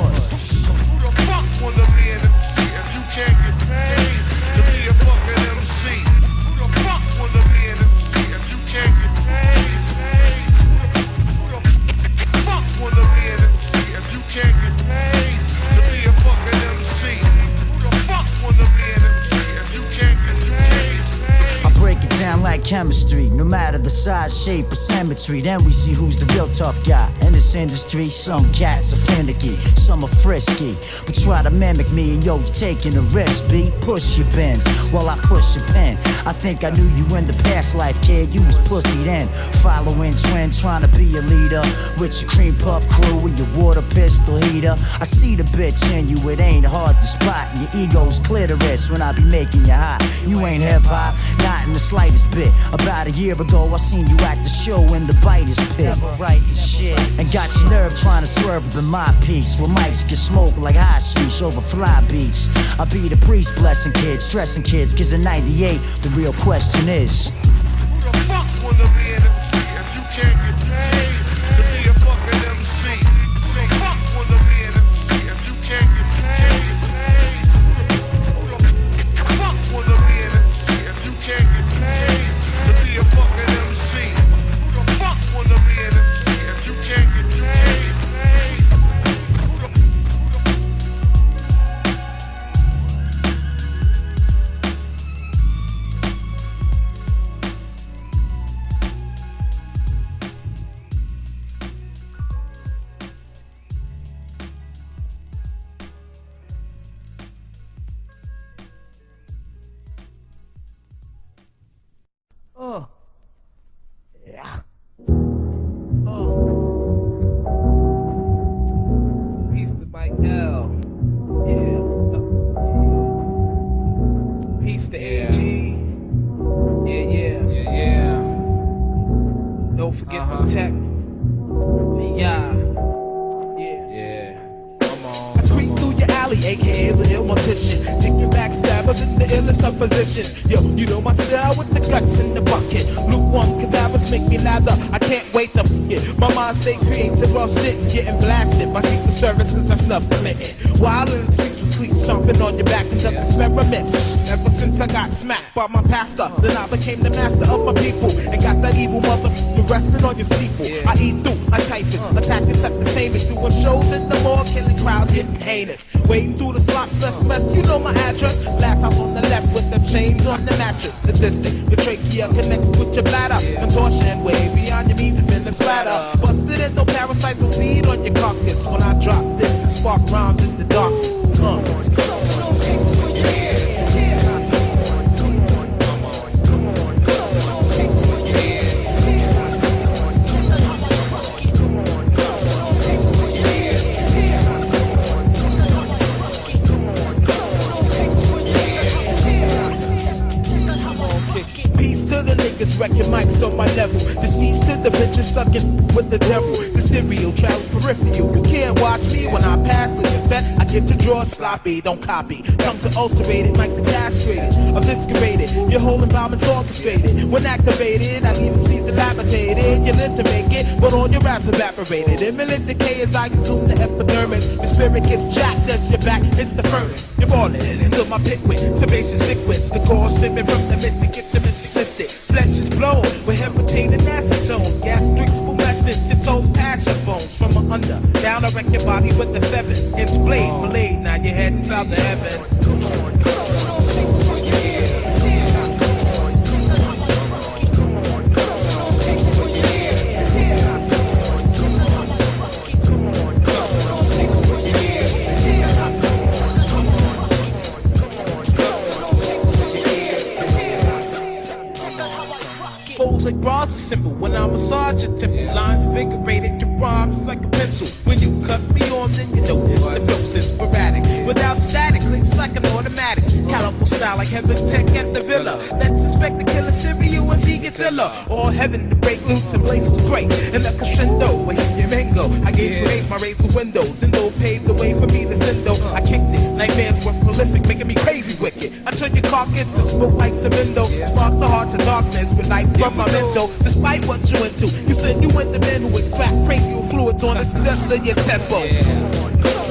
[SPEAKER 14] the fuck wanna be an MC if you can't get paid to be a fucking MC? Who the fuck wanna be an MC if you can't get paid? Who the fuck wanna be an MC if you can't get paid to be a fucking MC? Who the fuck wanna be an MC if you can't get paid?
[SPEAKER 11] I break it down like chemistry, no matter the size, shape, or symmetry. Then we see who's the real tough guy in this industry. Some cats are finicky, some are frisky, but try to mimic me and yo, you're taking a risk, B. Push your bends while I push your pen. I think I knew you in the past life, kid, you was pussy then. Following trend, trying to be a leader with your cream puff crew and your water pistol heater. I see the bitch in you, it ain't hard to spot. Your ego's clitoris when I be making you hot. You ain't hip-hop, not in the slightest bit. About a year ago, I seen you at the show in the Biters pit. Never writing shit. And got your nerve trying to swerve up in my piece. Where mics get smoked like hashish over fly beats. I be the priest blessing kids, stressing kids, cause in 98, the real question is,
[SPEAKER 14] Who the fuck wanna be an MC if you can't get paid to be a fucking MC? Who the fuck wanna be an MC if you can't get paid? Who the fuck wanna be an MC if you can't get paid to be a fucking MC? Who the fuck wanna be an MC if you can't get paid?
[SPEAKER 11] oh, yeah.
[SPEAKER 19] Peace to Mike L. Yeah. Peace to AG. Yeah. Don't forget the tech. Yeah. Come on. I creep through your alley, aka the ill mortician. Taking backstabbers in the illest of positions. Yo, you know my style with the guts in the bucket. Lukewarm cadavers make me lather. I can't wait to it. My mind stay creative, raw shit getting blasted. My secret services I snuff committing. Wild and sweet, stomping on your back and duck experiments. Ever since I got smacked by my pastor, then I became the master of my people and got that evil motherfucker resting on your steeple. I eat through like typhus, attacking entertainment, doing shows in the mall, killing crowds, getting heinous. Wading through the slop sus mess, you know my address. Last house on the left with the chains on the mattress. Sadistic, your trachea connects with your bladder. Contortion way beyond your means, it's in the splatter. Busted in, no parasites will feed on your carcass. When I drop this, it spark rhymes in the darkness. Peace to the niggas wrecking mics on my level. level. Deceased to the bitches sucking with the devil. The serial travels peripheral. You can't watch me when I pass through your set. I get your jaw sloppy, don't copy. Tongues are ulcerated, mics are castrated, eviscerated. Your whole environment's orchestrated. When activated, I leave you please dilapidated. You live to make it, but all your raps evaporated. Imminent decay as I consume the epidermis. Your spirit gets jacked as your back hits the furnace. You're falling into my pit with sebaceous liquids. The core slipping from the mystic, it's a mystic lifted. Flesh is blown with hepatin and acetone. Gastric spumescent, your soul's passion bones. From under, down I wreck your body with the 7-inch blade. Blade, now you're heading south to heaven. Folds like bronze are simple when I massage your temple. Lines invigorated, your rhymes like a pencil. When you cut me on, then you notice the flows is sporadic. Without static, clicks like an automatic. Caliber style like heaven tech at the villa. Let's suspect the killer cereal and vegan zilla. All heaven to break loose and blazes great. In a crescendo, I hit your mango. I gave grace, my raised the windows. And though paved the way for me to send though. I kicked it, nightmares were prolific, making me crazy wicked. I turn your carcass to smoke like cemento. Spark the heart to darkness with life from my mental. Despite what you into, you said you went to men who extract cranial fluids on the steps of your tempo.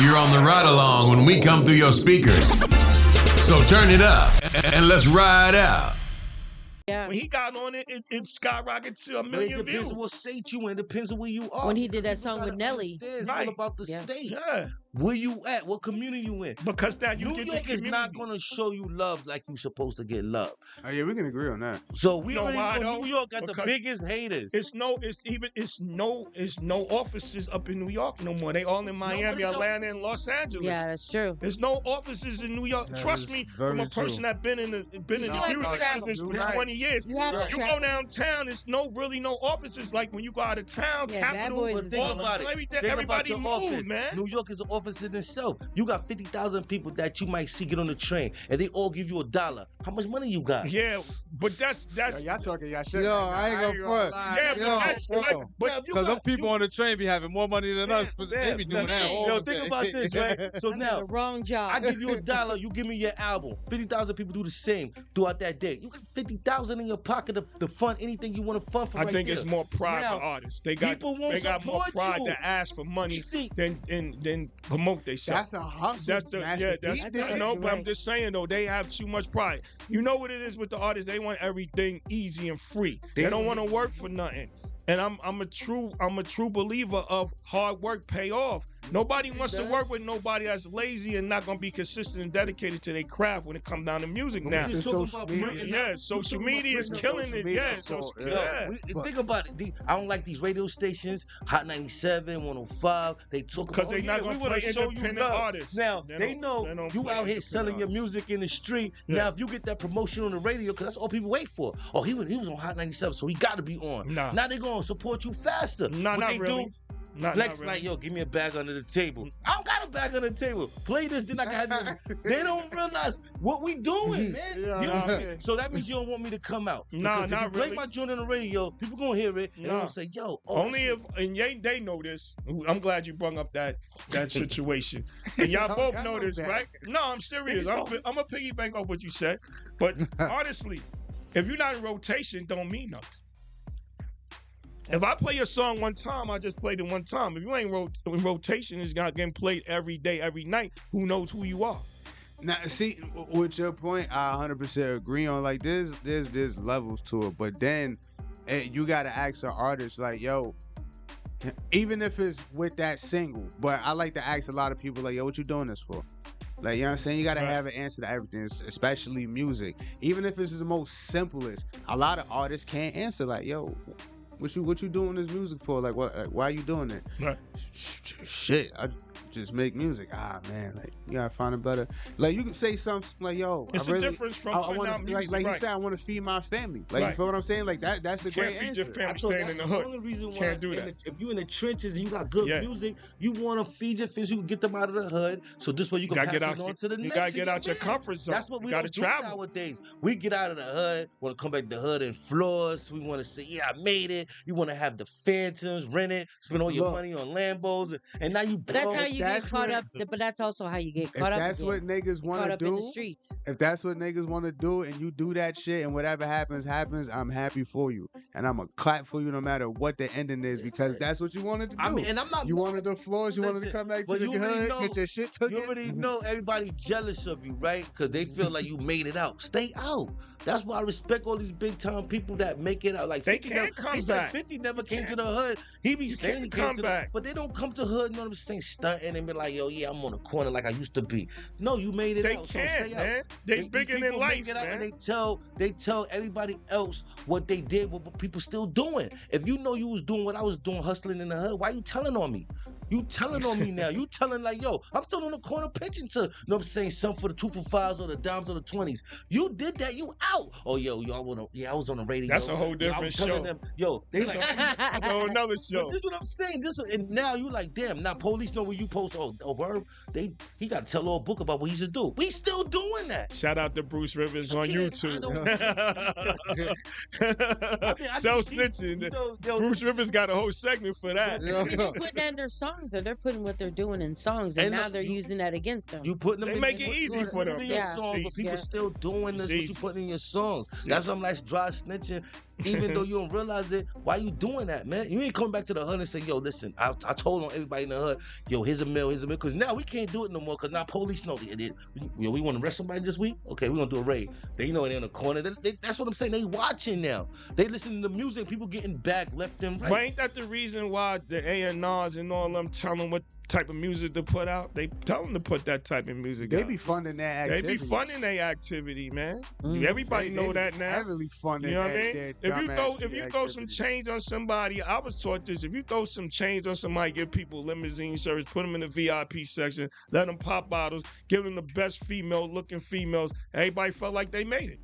[SPEAKER 1] You're on the ride along when we come through your speakers. So turn it up and let's ride out.
[SPEAKER 3] Yeah.
[SPEAKER 4] When he got on it, it skyrocketed to 1 million
[SPEAKER 13] views. It depends
[SPEAKER 4] views.
[SPEAKER 13] on what state you in. Depends on where you are.
[SPEAKER 3] When he did that song with Nelly.
[SPEAKER 13] It's all about the state.
[SPEAKER 4] Yeah.
[SPEAKER 13] Where you at? What community you in?
[SPEAKER 4] Because that
[SPEAKER 13] New York is not going to show you love like you're supposed to get love.
[SPEAKER 5] Oh yeah, we can agree on that.
[SPEAKER 13] So we
[SPEAKER 4] know
[SPEAKER 13] already
[SPEAKER 4] why,
[SPEAKER 13] know
[SPEAKER 4] though?
[SPEAKER 13] New York got
[SPEAKER 4] Because
[SPEAKER 13] the biggest haters.
[SPEAKER 4] It's no offices up in New York no more. They all in Miami, Atlanta, and Los Angeles.
[SPEAKER 3] Yeah, that's true.
[SPEAKER 4] There's no offices in New York.
[SPEAKER 6] That
[SPEAKER 4] Trust
[SPEAKER 6] is
[SPEAKER 4] me,
[SPEAKER 6] very
[SPEAKER 4] from a person
[SPEAKER 6] true.
[SPEAKER 4] that been in the music business for 20 years. You go downtown, there's really no offices. Like when you go out of town,
[SPEAKER 3] Yeah, Bad
[SPEAKER 4] Capital,
[SPEAKER 3] Boys
[SPEAKER 13] But
[SPEAKER 3] is
[SPEAKER 13] think
[SPEAKER 3] all
[SPEAKER 13] about it.
[SPEAKER 4] everything,
[SPEAKER 13] Think
[SPEAKER 4] everybody
[SPEAKER 13] about your
[SPEAKER 4] moved,
[SPEAKER 13] office.
[SPEAKER 4] man.
[SPEAKER 13] New York is an office in itself. You got 50,000 people that you might see get on the train, and they all give you $1. How much money you got?
[SPEAKER 4] Yeah, but that's
[SPEAKER 5] Y'all talking y'all shit.
[SPEAKER 6] Yo,
[SPEAKER 5] right now.
[SPEAKER 6] I ain't gonna front.
[SPEAKER 5] lie.
[SPEAKER 4] Yeah, but
[SPEAKER 6] Yo,
[SPEAKER 4] that's
[SPEAKER 6] yo.
[SPEAKER 4] like, but you
[SPEAKER 6] Because them
[SPEAKER 4] got-
[SPEAKER 6] people on the train be having more money than us, but they be doing that all
[SPEAKER 13] Yo,
[SPEAKER 6] day.
[SPEAKER 13] think about this, right? So
[SPEAKER 3] I'm
[SPEAKER 13] now,
[SPEAKER 3] doing the wrong job.
[SPEAKER 13] I give you $1, you give me your album. 50,000 people do the same throughout that day. You got 50,000 in your pocket to fund anything you want to fund for.
[SPEAKER 4] I
[SPEAKER 13] right
[SPEAKER 4] think
[SPEAKER 13] there.
[SPEAKER 4] it's more pride
[SPEAKER 13] Now,
[SPEAKER 4] for artists. They got
[SPEAKER 13] people won't
[SPEAKER 4] they got more
[SPEAKER 13] support
[SPEAKER 4] pride
[SPEAKER 13] you.
[SPEAKER 4] to ask for money
[SPEAKER 13] See-
[SPEAKER 4] than promote themselves.
[SPEAKER 5] That's a hustle.
[SPEAKER 4] That's the
[SPEAKER 5] Master
[SPEAKER 4] yeah.
[SPEAKER 5] P
[SPEAKER 4] That's
[SPEAKER 5] did
[SPEAKER 4] you
[SPEAKER 5] it.
[SPEAKER 4] know. But I'm
[SPEAKER 3] Right.
[SPEAKER 4] just saying though, they have too much pride. You know what it is with the artists? They want everything easy and free. They don't want to work for nothing. And I'm a true believer of hard work pay off. Nobody wants to work with nobody that's lazy and not gonna be consistent and dedicated to their craft when it comes down to music now. Social media is killing it.
[SPEAKER 13] Think about it. I don't like these radio stations, Hot 97, 105. They talk
[SPEAKER 4] because they're not gonna play independent artists.
[SPEAKER 13] Now they know you out here selling your music in the street. Now if you get that promotion on the radio, because that's all people wait for. Oh, he was on Hot 97, so he got to be on. Now they're gonna support you faster.
[SPEAKER 4] Not really.
[SPEAKER 13] Flex like, yo, give me a bag under the table. I don't got a bag under the table. Play this, then I can have you. They don't realize what we doing, man. So that means you don't want me to come out.
[SPEAKER 4] Nah,
[SPEAKER 13] if
[SPEAKER 4] not
[SPEAKER 13] you play
[SPEAKER 4] really.
[SPEAKER 13] my joint on the radio, people gonna hear it and they're gonna say, yo.
[SPEAKER 4] Only if, and they know this. I'm glad you brought up that situation. And y'all both know this, right? No, I'm serious. I'm a piggyback off what you said. But honestly, if you're not in rotation, don't mean nothing. If I play a song one time, I just played it one time. If you ain't in rotation, it's not getting played every day, every night. Who knows who you are?
[SPEAKER 5] Now, see, with your point, I 100% agree on. Like, there's levels to it, but then you gotta ask an artist, like, yo, even if it's with that single. But I like to ask a lot of people, like, yo, what you doing this for? Like, you know what I'm saying? You gotta have an answer to everything, especially music. Even if it's the most simplest, a lot of artists can't answer. Like, yo, what you doing this music for? Like, what? Like, why are you doing it?
[SPEAKER 4] Right.
[SPEAKER 5] Shit, I just make music. Man, like, you gotta find a better. Like, you can say something like, yo,
[SPEAKER 4] it's
[SPEAKER 5] I really,
[SPEAKER 4] a difference from
[SPEAKER 5] I want
[SPEAKER 4] music,
[SPEAKER 5] like he said, I want to feed my family. Like, you feel what I'm saying? Like that's a great answer.
[SPEAKER 4] Your family staying in the hood.
[SPEAKER 13] Only reason why
[SPEAKER 4] Can't do that.
[SPEAKER 13] If you in the trenches and you got good music, you want to feed your friends. You can get them out of the hood. So this way you can pass it on to the next.
[SPEAKER 4] You gotta get out your comfort zone.
[SPEAKER 13] That's what we
[SPEAKER 4] gotta
[SPEAKER 13] do
[SPEAKER 4] travel
[SPEAKER 13] nowadays. We get out of the hood, want to come back to the hood and floors. We want to say, yeah, I made it. You want to have the Phantoms, rent it, spend all your money on Lambos, and now you.
[SPEAKER 3] But that's how you get caught up. But that's also how you get caught up.
[SPEAKER 5] If that's what niggas want to do,
[SPEAKER 3] in the streets.
[SPEAKER 5] If that's what niggas want to do, and you do that shit, and whatever happens, I'm happy for you, and I'm gonna clap for you no matter what the ending is, because that's what you wanted to do.
[SPEAKER 13] I mean, and I'm not.
[SPEAKER 5] You wanted the floors. You wanted to come back to the hood, get your shit took.
[SPEAKER 13] You already know everybody jealous of you, right? Because they feel like you made it out. Stay out. That's why I respect all these big time people that make it out. Like
[SPEAKER 4] they
[SPEAKER 13] 50
[SPEAKER 4] can't come back.
[SPEAKER 13] 50 never came to the hood. He be saying he came to back, but they don't come to hood. You know what I'm saying? Stunting and be like, yo, yeah, I'm on the corner like I used to be. No, you made it out.
[SPEAKER 4] They can't,
[SPEAKER 13] so
[SPEAKER 4] man.
[SPEAKER 13] Out.
[SPEAKER 4] They bigger than life,
[SPEAKER 13] man.
[SPEAKER 4] man.
[SPEAKER 13] And they tell everybody else what they did, what people still doing. If you know you was doing what I was doing, hustling in the hood, why you telling on me? You telling on me now. You telling like, yo, I'm still on the corner pitching to, you know what I'm saying, some for the 2 for 5s or the dimes or the 20s. You did that, you out. Oh, yo, I was on the radio.
[SPEAKER 4] That's a whole different show.
[SPEAKER 13] Them, yo, they like,
[SPEAKER 4] that's a whole nother show.
[SPEAKER 13] But this is what I'm saying. And now you like, damn, now police know where you post. Oh, word. He got to tell a whole book about what he should do. We still doing that.
[SPEAKER 4] Shout out to Bruce Rivers on YouTube. Self-snitching. Bruce Rivers got a whole segment for that.
[SPEAKER 3] They're putting that in their songs. They're putting what they're doing in songs, and now they're using that against them.
[SPEAKER 13] You putting them.
[SPEAKER 4] They make it easy for them.
[SPEAKER 13] In your song, but people still doing this. What you putting in your songs. That's why I'm like dry snitching. Even though you don't realize it, why you doing that, man? You ain't coming back to the hood and say, yo, listen, I told on everybody in the hood, yo, here's a mill. Because now we can't do it no more, because now police know we want to arrest somebody this week? Okay, we're going to do a raid. They know they're in the corner. That's what I'm saying. They watching now. They listening to music. People getting back left and right.
[SPEAKER 4] But ain't that the reason why the A&Rs and all them tell them what type of music to put out? They tell them to put that type of music out.
[SPEAKER 5] They be funding that activity.
[SPEAKER 4] They be funding their activity, man. Everybody know that now.
[SPEAKER 5] Heavily funding.
[SPEAKER 4] You know what I mean? If you throw some change on somebody, I was taught this. If you throw some change on somebody, give people limousine service, put them in the VIP section, let them pop bottles, give them the best looking females. Everybody felt like they made it.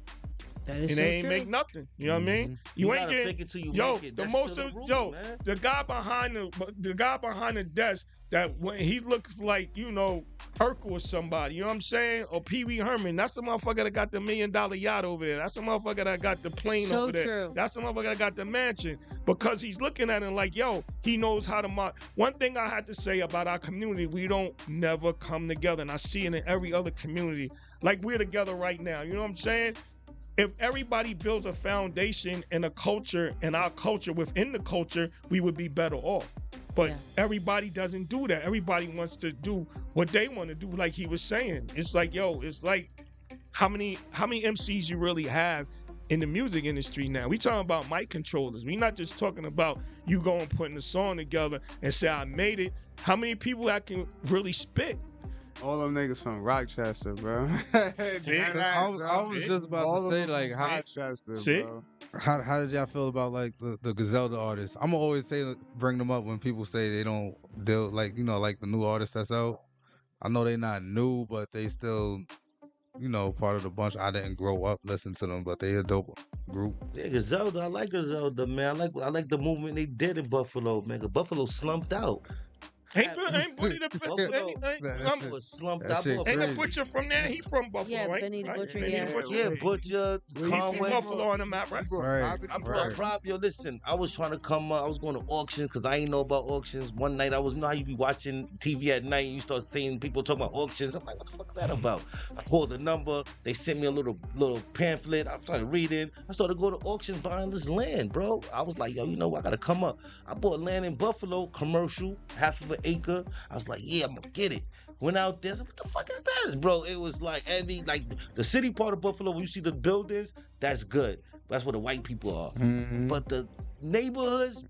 [SPEAKER 3] That is
[SPEAKER 4] and
[SPEAKER 3] so
[SPEAKER 4] they ain't
[SPEAKER 3] true.
[SPEAKER 4] make nothing. You know what I mean?
[SPEAKER 13] You ain't getting fake it till you make it. That's
[SPEAKER 4] the guy behind the desk that when he looks like, Urkel or somebody, you know what I'm saying? Or Pee Wee Herman. That's the motherfucker that got the $1 million yacht over there. That's the motherfucker that got the plane over there.
[SPEAKER 3] True.
[SPEAKER 4] That's the motherfucker that got the mansion. Because he's looking at it like, yo, he knows how to One thing I had to say about our community, we don't never come together. And I see it in every other community. Like we're together right now. You know what I'm saying? If everybody builds a foundation and a culture and our culture within the culture, we would be better off. But everybody doesn't do that. Everybody wants to do what they want to do, like he was saying. It's like, yo, it's like how many MCs you really have in the music industry now. We talking about mic controllers. We not just talking about you going putting a song together and say I made it. How many people that can really spit?
[SPEAKER 5] All them niggas from Rochester, bro.
[SPEAKER 4] See?
[SPEAKER 6] I was just about to say, like,
[SPEAKER 5] Rochester,
[SPEAKER 4] See?
[SPEAKER 5] bro.
[SPEAKER 6] how did y'all feel about like the Griselda artists? I'm always say bring them up when people say they don't deal like like the new artists that's out. I know they not new, but they still part of the bunch. I didn't grow up listening to them, but they a dope group.
[SPEAKER 13] Yeah, Griselda. I like Griselda, man. I like the movement they did in Buffalo, man. 'Cause Buffalo slumped out.
[SPEAKER 4] Ain't Benny the
[SPEAKER 13] Buffalo was slumped out.
[SPEAKER 4] Ain't the Butcher from there? He from Buffalo,
[SPEAKER 3] Yeah,
[SPEAKER 4] right?
[SPEAKER 3] Benny the
[SPEAKER 4] Right?
[SPEAKER 3] Butcher,
[SPEAKER 4] Benny
[SPEAKER 3] yeah.
[SPEAKER 4] the Butcher.
[SPEAKER 13] Yeah, Butcher,
[SPEAKER 4] He's
[SPEAKER 13] Conway.
[SPEAKER 4] from Buffalo on the map, right?
[SPEAKER 13] I brought prop. Yo, listen, I was trying to come up. I was going to auctions because I ain't know about auctions. One night I was, how you be watching TV at night and you start seeing people talking about auctions. I'm like, what the fuck is that about? I called the number. They sent me a little pamphlet. I started reading. I started going to auctions buying this land, bro. I was like, yo, I got to come up. I bought land in Buffalo, commercial, half of an acre. I was like, yeah, I'm going to get it. Went out there, said, what the fuck is this, bro? It was like the city part of Buffalo, where you see the buildings, that's good. That's where the white people are.
[SPEAKER 6] Mm-hmm.
[SPEAKER 13] But the neighborhoods,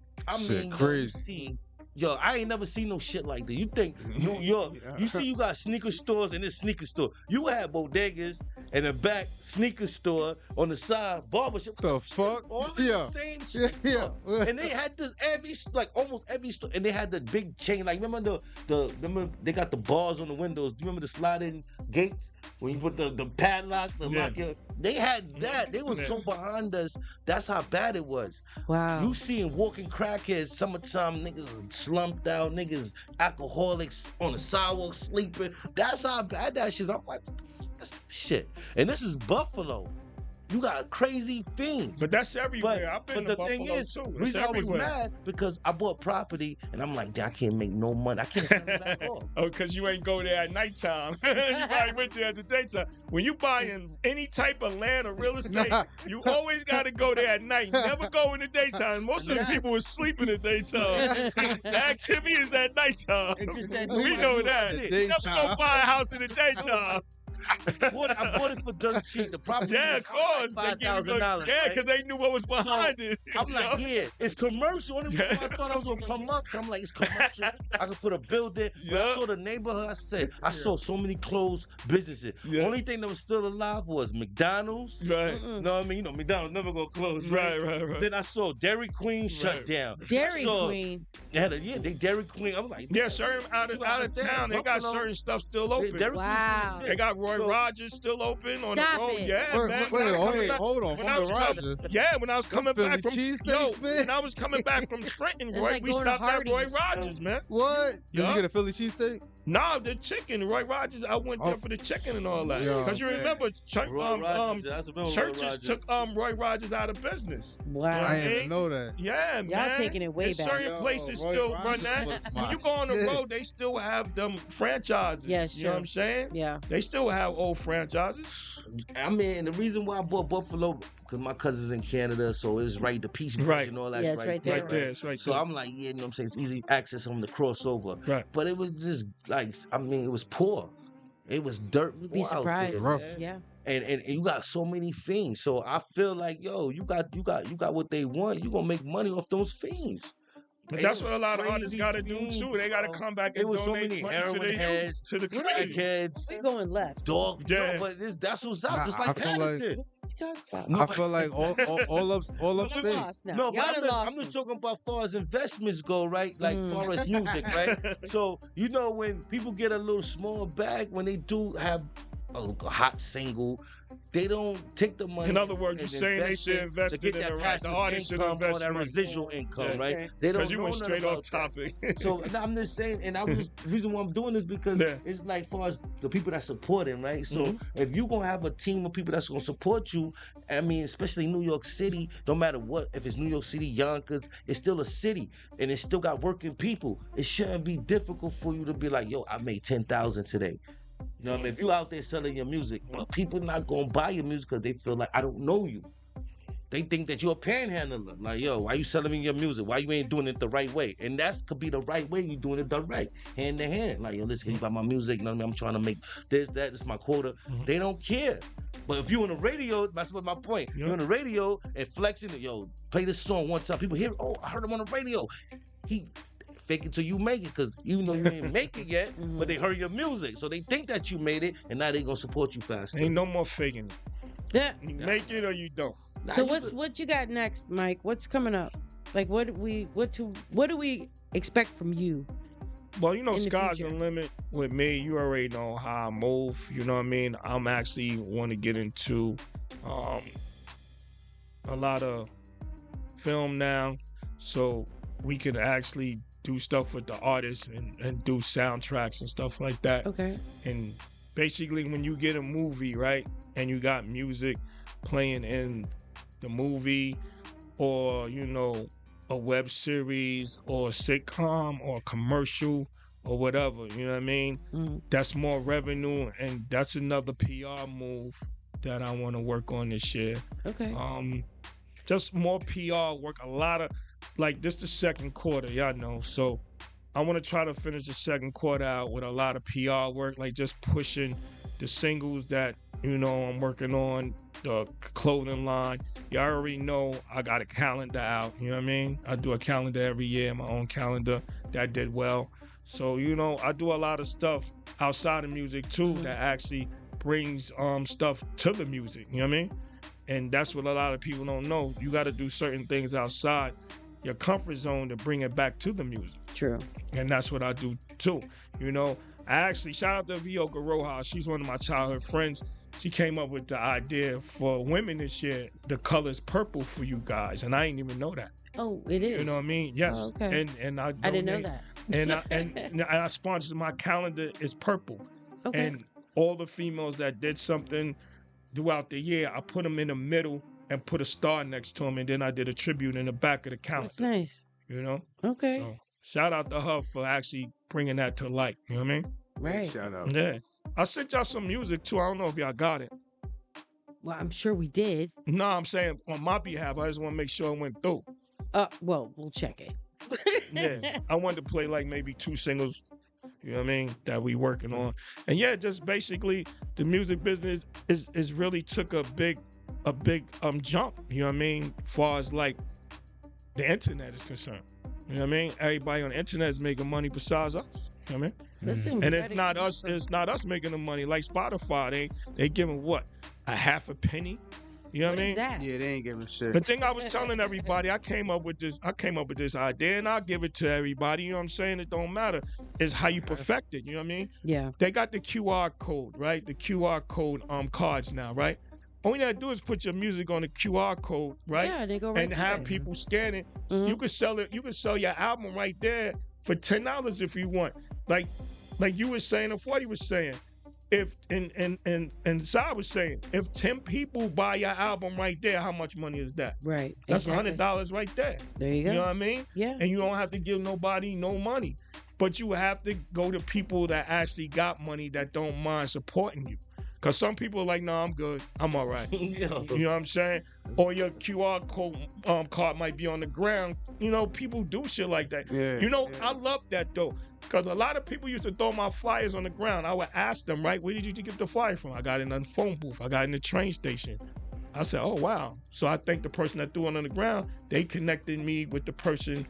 [SPEAKER 6] crazy.
[SPEAKER 13] Yo, I ain't never seen no shit like that. You think New York, you see you got sneaker stores in this sneaker store. You had bodegas in the back, sneaker store, on the side, barbershop.
[SPEAKER 6] The fuck?
[SPEAKER 13] All the same shit.
[SPEAKER 6] Yeah.
[SPEAKER 13] And they had this almost every store, and they had the big chain. Like, remember remember they got the bars on the windows. Do you remember the sliding gates? When you put the padlock, lock they had that. They was so behind us. That's how bad it was.
[SPEAKER 3] Wow.
[SPEAKER 13] You seeing walking crackheads, summertime niggas slumped out, niggas alcoholics on the sidewalk sleeping. That's how bad that shit. I'm like, what the fuck is this shit? And this is Buffalo. You got crazy fiends.
[SPEAKER 4] But that's everywhere. I've been
[SPEAKER 13] but
[SPEAKER 4] to
[SPEAKER 13] the
[SPEAKER 4] Buffalo
[SPEAKER 13] thing is,
[SPEAKER 4] too. It's
[SPEAKER 13] reason I was
[SPEAKER 4] everywhere.
[SPEAKER 13] mad because I bought property and I'm like, I can't make no money. I can't sell it back off.
[SPEAKER 4] Oh, because you ain't go there at nighttime. You probably went there at the daytime. When you buying any type of land or real estate, you always got to go there at night. Never go in the daytime. Most of the people were sleeping in the daytime. The activity is at nighttime. We know that. You never go buy a house in the daytime.
[SPEAKER 13] I bought it for dirt cheap. The property
[SPEAKER 4] Yeah,
[SPEAKER 13] was
[SPEAKER 4] of course.
[SPEAKER 13] like $5,000.
[SPEAKER 4] Yeah, because they knew what was behind it.
[SPEAKER 13] I'm like, yeah, it's commercial. Only reason I thought I was gonna come up, I'm like, it's commercial. I could put a building. When I saw the neighborhood, I said, I saw so many closed businesses. Only thing that was still alive was McDonald's.
[SPEAKER 4] Right.
[SPEAKER 13] You know what I mean? McDonald's never gonna close.
[SPEAKER 4] Right.
[SPEAKER 13] Then I saw Dairy Queen shut down.
[SPEAKER 3] Dairy Queen.
[SPEAKER 13] They Dairy Queen. I'm like,
[SPEAKER 4] yeah, certain out of town, they got certain stuff still open.
[SPEAKER 3] Wow.
[SPEAKER 4] They got Roy Rogers still open on the
[SPEAKER 3] Stop
[SPEAKER 4] road.
[SPEAKER 3] it.
[SPEAKER 4] Yeah, man.
[SPEAKER 6] Hold on.
[SPEAKER 4] When I was
[SPEAKER 6] Rogers.
[SPEAKER 4] when I was coming back from when I was coming back from Trenton, Roy,
[SPEAKER 3] like
[SPEAKER 4] we
[SPEAKER 3] going to
[SPEAKER 4] stopped at Roy
[SPEAKER 3] Hardee's.
[SPEAKER 4] Rogers, man.
[SPEAKER 6] What? Did
[SPEAKER 4] Yeah.
[SPEAKER 6] you get a Philly cheesesteak?
[SPEAKER 4] No, the chicken, Roy Rogers. I went there for the chicken and all that.
[SPEAKER 6] Yo,
[SPEAKER 4] Because you remember, churches took Roy Rogers out of business.
[SPEAKER 3] Wow.
[SPEAKER 6] I didn't even know that.
[SPEAKER 4] Yeah, man.
[SPEAKER 3] Y'all taking it way
[SPEAKER 4] There's
[SPEAKER 3] back.
[SPEAKER 4] certain places
[SPEAKER 6] Roy
[SPEAKER 4] still
[SPEAKER 6] Rogers
[SPEAKER 4] run that.
[SPEAKER 6] was
[SPEAKER 4] When
[SPEAKER 6] my
[SPEAKER 4] you go on the
[SPEAKER 6] shit.
[SPEAKER 4] road, they still have them franchises.
[SPEAKER 3] Yes,
[SPEAKER 4] you know what I'm saying?
[SPEAKER 3] Yeah.
[SPEAKER 4] They still have old franchises.
[SPEAKER 13] I mean, the reason why I bought Buffalo, because my cousin's in Canada, so it's right, the Peace Bridge and all that.
[SPEAKER 3] Yeah, it's right there.
[SPEAKER 4] Right there, it's right
[SPEAKER 13] So
[SPEAKER 4] there.
[SPEAKER 13] I'm like, yeah, you know what I'm saying? It's easy access on the crossover.
[SPEAKER 4] Right.
[SPEAKER 13] But it was just like, I mean, it was poor. It was dirt.
[SPEAKER 3] You'd be
[SPEAKER 13] poor out
[SPEAKER 3] surprised.
[SPEAKER 13] there,
[SPEAKER 6] Rough.
[SPEAKER 13] man.
[SPEAKER 3] Yeah.
[SPEAKER 13] And you got so many fiends. So I feel like, yo, you got what they want. You gonna make money off those fiends.
[SPEAKER 4] But
[SPEAKER 13] It
[SPEAKER 4] that's
[SPEAKER 13] was
[SPEAKER 4] what a lot of artists
[SPEAKER 13] crazy
[SPEAKER 4] got to do
[SPEAKER 13] fiends,
[SPEAKER 4] too. They got to
[SPEAKER 13] bro.
[SPEAKER 4] come back
[SPEAKER 13] It
[SPEAKER 4] and
[SPEAKER 13] was so
[SPEAKER 4] donate
[SPEAKER 13] many
[SPEAKER 4] money to
[SPEAKER 13] heroin
[SPEAKER 4] the
[SPEAKER 13] heads,
[SPEAKER 4] youth, to the community.
[SPEAKER 13] crackheads,
[SPEAKER 3] We're going left.
[SPEAKER 13] dog.
[SPEAKER 4] Yeah.
[SPEAKER 13] No, but that's what's out.
[SPEAKER 6] Nah,
[SPEAKER 13] Just
[SPEAKER 6] I
[SPEAKER 13] like
[SPEAKER 6] feel like-
[SPEAKER 13] Patterson.
[SPEAKER 3] What you talking about?
[SPEAKER 6] I feel like all
[SPEAKER 3] We're
[SPEAKER 6] upstate.
[SPEAKER 3] lost now.
[SPEAKER 13] No,
[SPEAKER 3] Y'all
[SPEAKER 13] but
[SPEAKER 3] done lost
[SPEAKER 13] I'm just
[SPEAKER 3] them.
[SPEAKER 13] talking about far as investments go, right? Like far as music, right? So you know when people get a little small bag, when they do have a hot single, they don't take the money.
[SPEAKER 4] In other words,
[SPEAKER 13] and
[SPEAKER 4] you're saying they
[SPEAKER 13] invest
[SPEAKER 4] should
[SPEAKER 13] it
[SPEAKER 4] invest
[SPEAKER 13] to get
[SPEAKER 4] it in
[SPEAKER 13] that
[SPEAKER 4] the right.
[SPEAKER 13] passive
[SPEAKER 4] The artist should
[SPEAKER 13] income
[SPEAKER 4] invest
[SPEAKER 13] or that
[SPEAKER 4] money.
[SPEAKER 13] residual income,
[SPEAKER 4] Yeah.
[SPEAKER 13] right? They don't
[SPEAKER 4] Because you
[SPEAKER 13] know
[SPEAKER 4] went
[SPEAKER 13] nothing
[SPEAKER 4] straight off
[SPEAKER 13] about that.
[SPEAKER 4] topic.
[SPEAKER 13] So I'm just saying, and the reason why I'm doing this because it's like far as the people that support him, right? So if you're gonna have a team of people that's gonna support you, I mean, especially New York City, no matter what, if it's New York City, Yonkers, it's still a city and it's still got working people. It shouldn't be difficult for you to be like, yo, I made 10,000 today. You know what I mean? If you out there selling your music, but people not gonna buy your music because they feel like I don't know you. they think that you're a panhandler. Like, yo, why you selling me your music? Why you ain't doing it the right way? And that could be the right way. You doing it the right, hand to hand. Like, yo, listen, you buy my music. You know what I mean? I'm trying to make this, that. This is my quota. They don't care. But if you on the radio, that's what my point. You're on the radio and flexing it. Yo, play this song one time. People hear, oh, I heard him on the radio. He fake it till you make it, because you know you ain't make it yet, but they heard your music. So they think that you made it, and now they gonna support you faster.
[SPEAKER 4] Ain't no more faking it.
[SPEAKER 3] Yeah.
[SPEAKER 4] You make it or you don't.
[SPEAKER 3] So what you got next, Mike? What's coming up? Like what do we expect from you?
[SPEAKER 4] Well, you know, sky's the limit with me. You already know how I move. You know what I mean? I'm actually want to get into a lot of film now, so we can actually do stuff with the artists and do soundtracks and stuff like that.
[SPEAKER 3] Okay.
[SPEAKER 4] And basically, when you get a movie, right, and you got music playing in the movie, or, you know, a web series or a sitcom or a commercial or whatever, you know what I mean? That's more revenue, and that's another PR move that I want to work on this year.
[SPEAKER 3] Okay.
[SPEAKER 4] Just more PR work. A lot of, like, this the second quarter, y'all know. So I want to try to finish the second quarter out with a lot of PR work, like just pushing the singles that, you know, I'm working on, the clothing line. You already know I got a calendar out, you know what I mean? I do a calendar every year, my own calendar. That did well. So, you know, I do a lot of stuff outside of music too that actually brings stuff to the music, you know what I mean? And that's what a lot of people don't know. You got to do certain things outside your comfort zone to bring it back to the music.
[SPEAKER 3] True.
[SPEAKER 4] And that's what I do too. You know, I actually, shout out to Vioca Rojas. She's one of my childhood friends. She came up with the idea for women this year, the color's purple for you guys. And I didn't even know that.
[SPEAKER 3] Oh, it is.
[SPEAKER 4] You know what I mean? Yes.
[SPEAKER 3] Oh, okay.
[SPEAKER 4] And I
[SPEAKER 3] didn't know that.
[SPEAKER 4] and I sponsor, my calendar is purple.
[SPEAKER 3] Okay.
[SPEAKER 4] And all the females that did something throughout the year, I put them in the middle and put a star next to them, and then I did a tribute in the back of the calendar.
[SPEAKER 3] That's nice.
[SPEAKER 4] You know?
[SPEAKER 3] Okay.
[SPEAKER 4] So shout out to her for actually bringing that to light. You know what I mean?
[SPEAKER 3] Right.
[SPEAKER 5] Shout out.
[SPEAKER 4] Yeah. I sent y'all some music too. I don't know if y'all got it.
[SPEAKER 3] Well, I'm sure we did.
[SPEAKER 4] No, I'm saying on my behalf. I just want to make sure it went through.
[SPEAKER 3] Well, we'll check it.
[SPEAKER 4] Yeah. I wanted to play like maybe 2 singles, you know what I mean, that we working on. And yeah, just basically the music business is really took a big jump, you know what I mean, as far as like the internet is concerned. You know what I mean? Everybody on the internet is making money besides us. You know what I mean?
[SPEAKER 3] Listen,
[SPEAKER 4] and it's not us making the money. Like Spotify, they giving what? A half a penny? You know what I mean?
[SPEAKER 5] Yeah, they ain't giving shit.
[SPEAKER 4] The thing I was telling everybody, I came up with this idea, and I'll give it to everybody. You know what I'm saying? It don't matter. It's how you perfect it. You know what I mean?
[SPEAKER 3] Yeah.
[SPEAKER 4] They got the QR code, right? The QR code cards now, right? All you gotta do is put your music on the QR code, right?
[SPEAKER 3] Yeah, they go right
[SPEAKER 4] and
[SPEAKER 3] to
[SPEAKER 4] have
[SPEAKER 3] it.
[SPEAKER 4] people scan it. You could sell it. You could sell your album right there for $10 if you want. Like you were saying, and 40 was saying. If and Sai was saying, if 10 people buy your album right there, how much money is that?
[SPEAKER 3] Right.
[SPEAKER 4] That's
[SPEAKER 3] exactly.
[SPEAKER 4] $100 right there.
[SPEAKER 3] There you go.
[SPEAKER 4] You know what I mean?
[SPEAKER 3] Yeah.
[SPEAKER 4] And you don't have to give nobody no money. But you have to go to people that actually got money that don't mind supporting you. Because some people are like, no, I'm good. I'm all right. You know what I'm saying? Or your QR code card might be on the ground. You know, people do shit like that.
[SPEAKER 5] Yeah,
[SPEAKER 4] you know, I love that, though. Because a lot of people used to throw my flyers on the ground. I would ask them, right, where did you get the flyer from? I got it in the phone booth. I got it in the train station. I said, oh, wow. So I think the person that threw it on the ground, they connected me with the person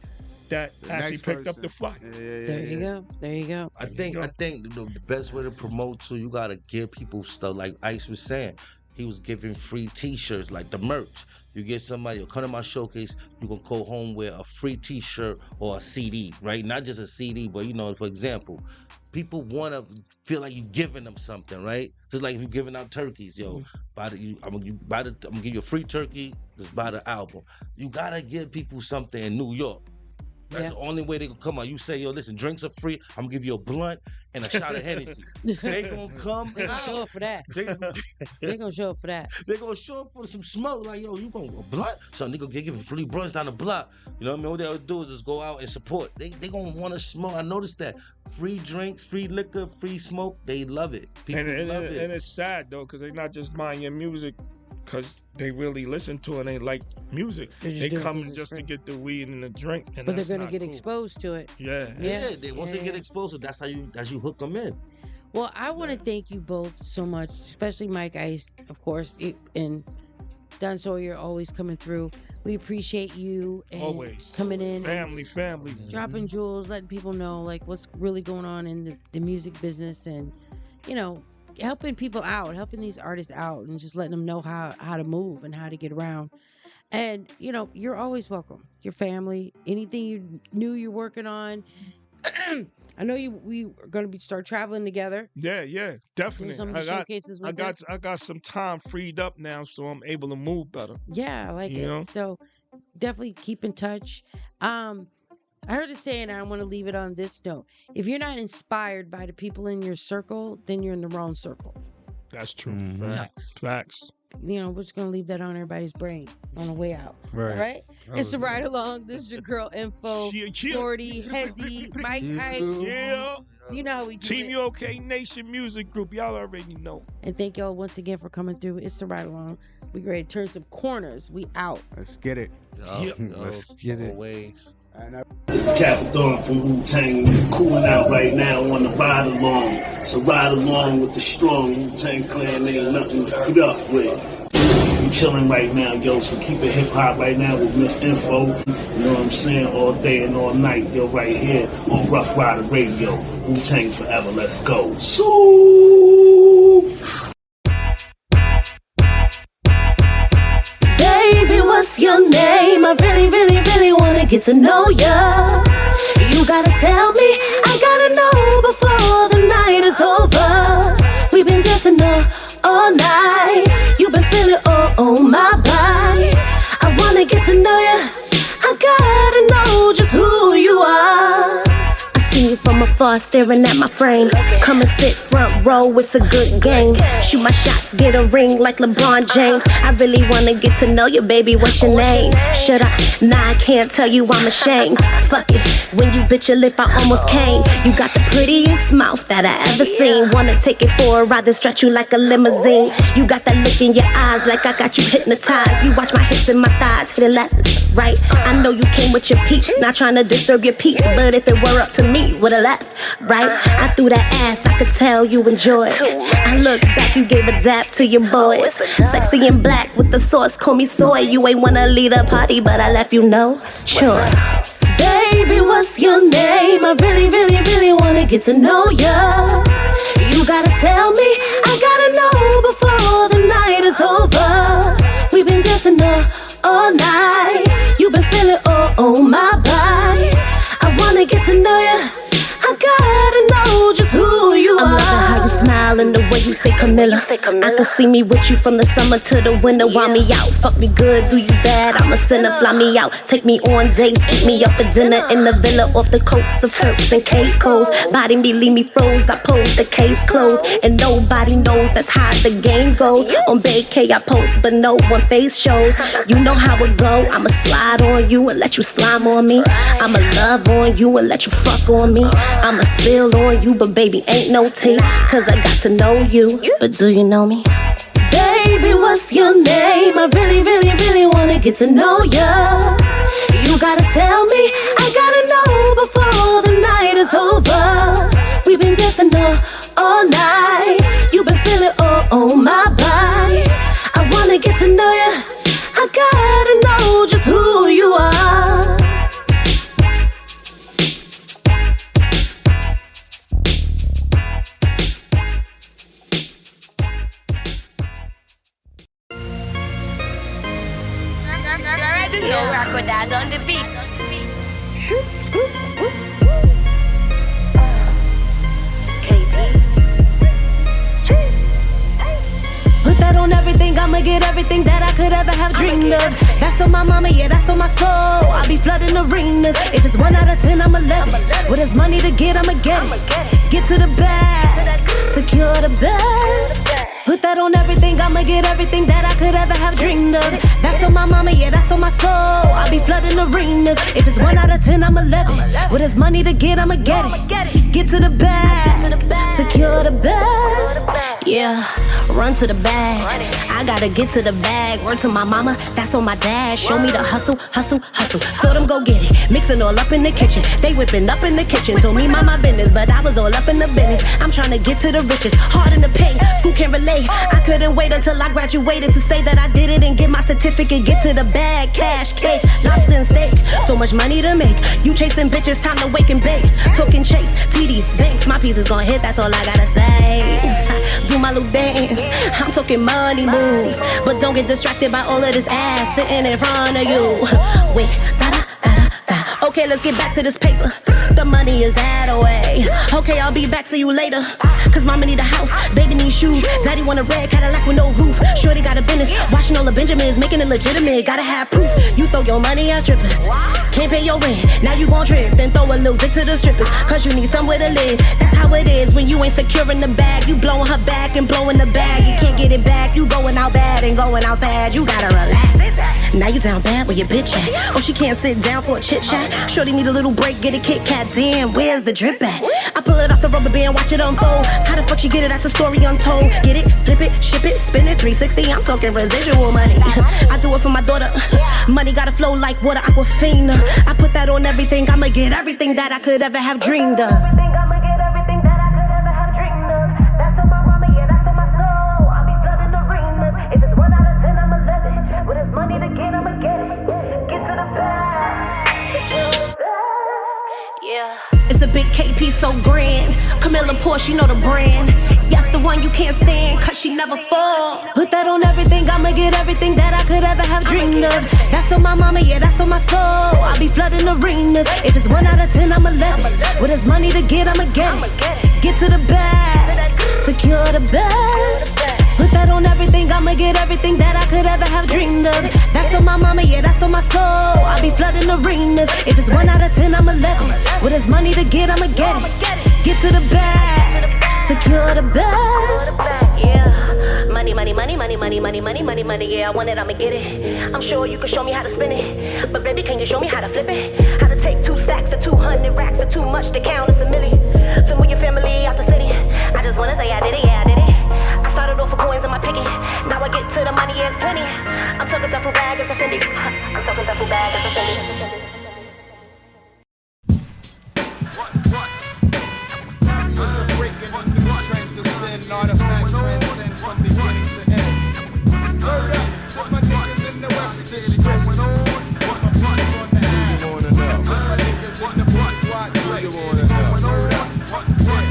[SPEAKER 4] that actually picked up the flyer.
[SPEAKER 3] There you go. There you go.
[SPEAKER 13] I think the best way to promote too, you gotta give people stuff. Like Ice was saying, he was giving free T-shirts, like the merch. You get somebody, come to my showcase, you can go home with a free T-shirt or a CD, right? Not just a CD, but you know, for example, people want to feel like you're giving them something, right? Just like if you're giving out turkeys, yo, I'm gonna give you a free turkey. Just buy the album. You gotta give people something in New York. That's the only way they can come out. You say, yo, listen, drinks are free. I'm gonna give you a blunt and a shot of Hennessy. They gonna come
[SPEAKER 3] They gonna show up for that. They gonna show up for that.
[SPEAKER 13] They gonna show up for some smoke. Like, yo, you going a blunt? So they gonna give free blunts down the block. You know what I mean? What they'll do is just go out and support. They gonna want to smoke. I noticed that. Free drinks, free liquor, free smoke. They love it. People love it.
[SPEAKER 4] And it's sad though, because they're not just buying your music because they really listen to it and they like music. They come just to get the weed and the drink. And
[SPEAKER 3] but they're going to get exposed to it.
[SPEAKER 4] Yeah.
[SPEAKER 13] Once they get exposed, that's how you hook them in.
[SPEAKER 3] Well, I want to thank you both so much, especially Mike Ice, of course, and Don Sawyer always coming through. We appreciate you and
[SPEAKER 4] always
[SPEAKER 3] coming in.
[SPEAKER 4] Family.
[SPEAKER 3] Dropping jewels, letting people know like what's really going on in the music business and, you know, helping people out, helping these artists out and just letting them know how to move and how to get around. And, you know, you're always welcome. Your family, anything you knew you're working on. I know we are going to start traveling together.
[SPEAKER 4] Yeah, definitely.
[SPEAKER 3] Some of the showcases with
[SPEAKER 4] I got some time freed up now, so I'm able to move better.
[SPEAKER 3] Yeah, I like it.
[SPEAKER 4] Know?
[SPEAKER 3] So definitely keep in touch. I heard it saying, and I want to leave it on this note. If you're not inspired by the people in your circle, then you're in the wrong circle.
[SPEAKER 4] That's true. Facts.
[SPEAKER 3] You know, we're just going to leave that on everybody's brain on the way out.
[SPEAKER 6] Right.
[SPEAKER 3] All right? It's the Ride Along. This is your girl, Info, 40, Hezzy, Mike Ice.
[SPEAKER 4] Yeah.
[SPEAKER 3] You know how we do
[SPEAKER 4] Team
[SPEAKER 3] it.
[SPEAKER 4] UK Nation Music Group. Y'all already know.
[SPEAKER 3] And thank y'all once again for coming through. It's the Ride Along. We ready to turn some corners. We out.
[SPEAKER 5] Let's get it.
[SPEAKER 6] Let's get it.
[SPEAKER 13] Always.
[SPEAKER 20] This is Capadon from Wu-Tang, cooling out right now on the ride along. So ride along with the strong Wu-Tang Clan, ain't nothing to put up with. I'm chilling right now, yo, so keep it hip-hop right now with Miss Info. You know what I'm saying? All day and all night, yo, right here on Rough Rider Radio. Wu-Tang forever, let's go. So
[SPEAKER 21] Baby, what's your name? I really, really, really wanna get to know ya. You gotta tell me, I gotta know before the night is over. We've been dancing all night. You've been feeling all on my body. I wanna get to know ya. I gotta know just who you are. See you from afar, staring at my frame. Come and sit front row, it's a good game. Shoot my shots, get a ring like LeBron James. I really wanna get to know you, baby, what's your name? Should I? Nah, I can't tell you, I'm ashamed. Fuck it, when you bit your lip, I almost came. You got the prettiest mouth that I ever seen. Wanna take it for a ride, then stretch you like a limousine. You got that look in your eyes like I got you hypnotized. You watch my hips and my thighs, hit it left, right. I know you came with your peeps, not trying to disturb your peace, but if it were up to me, would've left, right? I threw that ass, I could tell you enjoyed. I look back, you gave a dap to your boys. Sexy and black with the sauce, call me soy. You ain't wanna lead a party, but I left you no choice. Baby, what's your name? I really, really, really wanna get to know ya. You gotta tell me, I gotta know before the night is over. We've been dancing all night. You've been feeling all on my body. I wanna get to know ya. I gotta know just who you are. I'm loving how you smile and the way you say Camilla. I can see me with you from the summer to the winter. Wind me out, fuck me good, do you bad? I'm a sinner, fly me out, take me on dates, eat me up for dinner in the villa off the coast of Turks and Caicos. Body me, leave me froze, I pose, the case closed, and nobody knows that's how the game goes. On vacay I post, but no one face shows. You know how it go, I'ma slide on you and let you slime on me. I'ma love on you and let you fuck on me. I'ma spill on you, but baby, ain't no tea, cause I got to know you. But do you know me? Baby, what's your name? I really, really, really wanna get to know ya. You gotta tell me, I gotta know before the night is over. We've been dancing all night. You've been feeling all on my body. I wanna get to know ya. I gotta know just who you are.
[SPEAKER 2] No crocodiles on the beat.
[SPEAKER 21] Put that on everything, I'ma get everything that I could ever have dreamed of. That's on my mama, yeah, that's on my soul. I'll be flooding arenas. If it's 1 out of 10, I'm 11. Well, there's money to get, I'ma get it. Get to the bag, secure the bag. Put that on everything, I'ma get everything that I could ever have dreamed of. That's on my mama, yeah, that's on my soul. I'll be flooding arenas. If it's 1 out of 10, I'm 11. With this money to get, I'ma get it. Get to the bag, secure the bag. Yeah, run to the bag. I gotta get to the bag. Word to my mama, that's on my dad. Show me the hustle, hustle, hustle. So them go get it. Mixing all up in the kitchen. They whipping up in the kitchen. Told me mind my business, but I was all up in the business. I'm trying to get to the riches. Hard in the pain, school can't relate. I couldn't wait until I graduated to say that I did it and get my certificate. Get to the bag, cash, cake, lobster and steak. So much money to make. You chasing bitches, time to wake and bake. Talking chase, TD, banks. My piece is gonna hit, that's all I gotta say. Do my little dance. I'm talking money moves, but don't get distracted by all of this ass sitting in front of you. Wait, da-da-da-da-da. Okay, let's get back to this paper. The money is that away. Okay, I'll be back, see you later. Cause mama need a house, baby need shoes. Daddy want a red Cadillac with no roof. Shorty got a business, washing all the Benjamins, making it legitimate. Gotta have proof. You throw your money at strippers. Can't pay your rent, now you gon' trip. Then throw a little dick to the strippers. Cause you need somewhere to live. That's how it is when you ain't securing the bag. You blowing her back and blowing the bag. You can't get it back, you going out bad and going out sad. You gotta relax. Now you down bad where your bitch at. Oh, she can't sit down for a chit chat. Shorty need a little break, get a Kit Kat. Damn, where's the drip at? I pull it off the rubber band, watch it unfold. How the fuck she get it? That's a story untold. Get it, flip it, ship it, spin it, 360. I'm talking residual money. I do it for my daughter. Money gotta flow like water, Aquafina. I put that on everything. I'ma get everything that I could ever have dreamed of. It's a big KP so grand. Camilla Porsche, you know the brand. Yes, the one you can't stand, cause she never fall. Put that on everything, I'ma get everything that I could ever have dreamed of. That's on my mama, yeah, that's on my soul. I'll be flooding arenas. If it's 1 out of 10, I'm 11. With this money to get, I'ma get it. Get to the bag, secure the bag. Put that on everything, I'ma get everything that I could ever have dreamed of. That's on my mama, yeah, that's on my soul. I'll be flooding arenas. If it's 1 out of 10, I'm 11. With this money to get, I'ma get it. Get to the bag, secure the bag. Yeah, money, money, money, money, money, money, money, money, money. Yeah, I want it, I'ma get it. I'm sure you can show me how to spin it, but baby, can you show me how to flip it? How to take 2 stacks to 200 racks or too much to count as a milli. To move your family out the city. I just wanna say I did it, yeah, I did it. I started off with coins in my piggy. Now I get to the money, yeah, it's plenty. I'm talking duffel bag, it's offended. I'm talking duffel bag, it's offended.
[SPEAKER 7] Artifacts transcend from beginning to end. Word up, put my niggas in the West District. Put my niggas on the ass. Put my niggas in the bourgeois place. Word up, once again.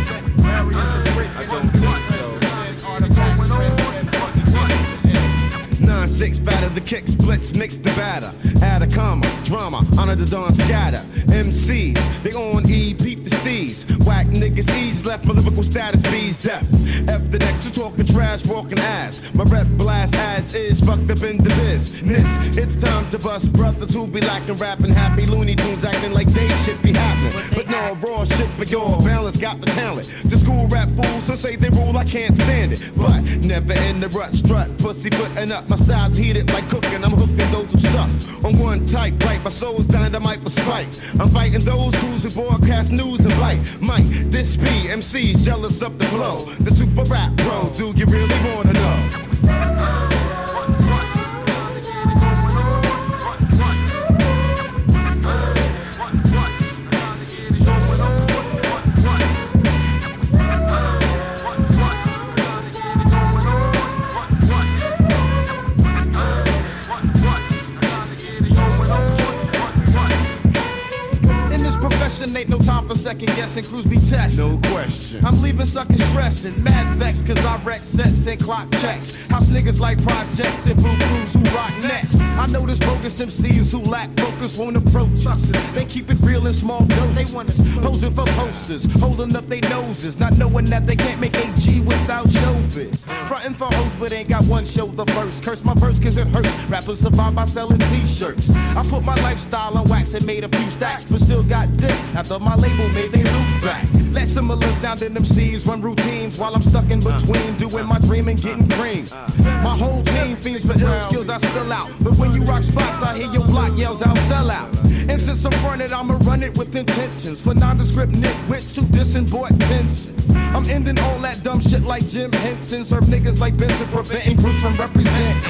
[SPEAKER 7] Set barriers and break transcend. Artifacts transcend from beginning to end.
[SPEAKER 17] 9-6 batter the kicks, blitz, mix the batter. Add a comma, drama, honor the dawn scatter. MCs, they on E, peep the steez. Whack niggas ease, left my lyrical status B's deaf. F the next to talking trash, walking ass. My rep blast as is, fucked up in the business. It's time to bust brothers who be lacking rapping happy Looney Tunes acting like they should be happening. But no, raw shit for your balance, got the talent. The school rap fools, so say they rule, I can't stand it. But never in the rut, strut, pussy footing up. My style's heated like cooking, I'm hooked in those who stuck. On one type, right, my soul's dynamite for spite. I'm fighting those crews who broadcast news and blight. Mike, this be MC's jealous of the flow. The super rap bro, do you really wanna know?
[SPEAKER 7] Ain't no time for second guessing, crews be tested.
[SPEAKER 17] No question.
[SPEAKER 7] I'm leaving suckers stressing, mad vex, cause I wreck sets and clock checks. House niggas like projects and boo crews who rock next. I know this bogus MCs who lack focus won't approach us. They keep it real in small doses. They want us posing for posters, holding up their noses, not knowing that they can't make a G without showbiz. Frontin' for hoes, but ain't got one show the verse. Curse my verse cause it hurts. Rappers survive by selling t-shirts. I put my lifestyle on wax and made a few stacks, but still got this after my label made they loop back. Let's Similar sounding MCs run routines while I'm stuck in between doing my dream and getting cream. My whole team fiends for ill skills I spill out. But when you rock spots, I hear your block yells out, sell out. And since I'm fronted, I'ma run it with intentions. For nondescript nitwits who dissing bought pensions. I'm ending all that dumb shit like Jim Henson. Serve niggas like Benson, preventing groups from representing.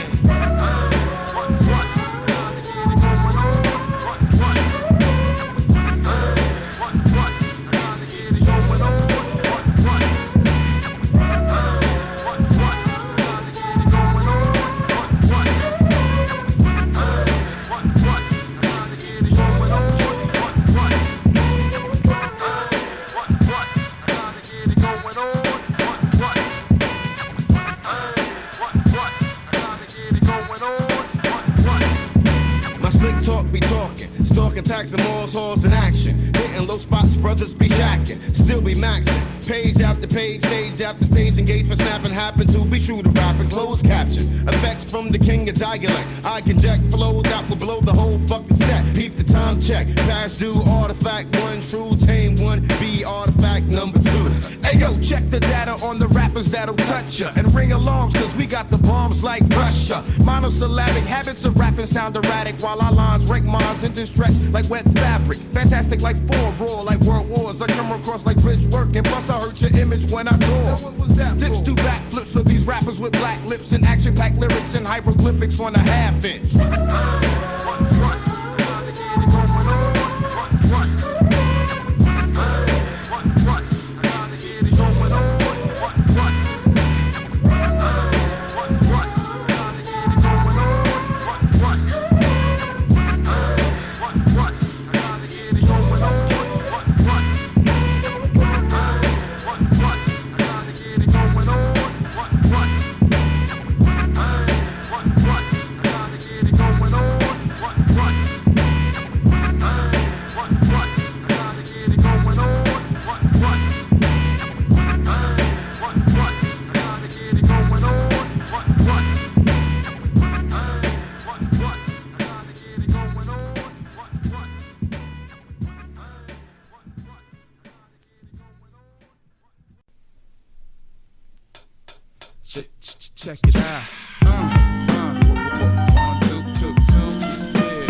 [SPEAKER 7] Taxing malls, halls in action. Hitting low spots, brothers be jacking. Still be maxing. Page after page, stage after stage. Engagement snapping. Happen to be true to rapping. Closed caption. Effects from the king of dialect. I can jack flow that will blow the whole fucking set. Peep the time check. Past due, artifact one. True, tame one. Be artifact number 2. Hey yo, check the data on the rappers that'll touch ya. And ring alarms cause we got the bombs like Russia. Monosyllabic habits of rapping sound erratic. While our lines rank minds in distress like wet fabric. Fantastic like 4 raw like world wars. I come across like bridge work and plus I hurt your image when I tour. Dips do backflips for these rappers with black lips and action-packed lyrics and hieroglyphics on a half inch.
[SPEAKER 17] Check it out. 1, 2, 2, 2. Yeah.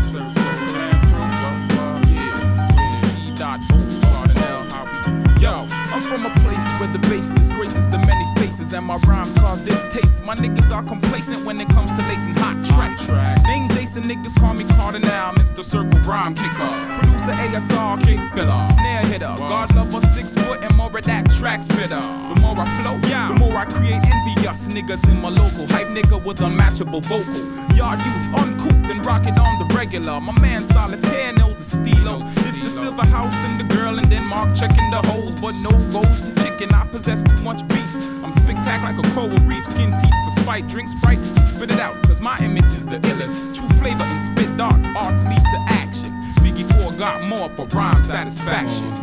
[SPEAKER 17] Circle and crew. Yeah. E.O. How we. Yo, I'm from a place where the bass disgraces the many faces, and my rhymes cause distaste. My niggas are complacent when it comes to lacing hot tracks. Name Jason, niggas call me Cardinal, Mr. Circle Rhyme Kicker. Producer ASR, kick filler, snare hitter. God lover 6 foot and more of that track spitter. The more I flow, the more I create envious niggas in my local. Hype nigga with unmatchable vocal. Yard youth, uncouth and rock it on the regular. My man Solitaire knows the stilo. It's the silver house and the girl in Denmark checking the holes, but no goes to chicken. I possess too much beef. I'm spectacular like a coral reef. Skin teeth for spite. Drink Sprite and spit it out, cause my image is the illest. True flavor and spit darts. Arts lead to action. Biggie 4 got more for rhyme satisfaction.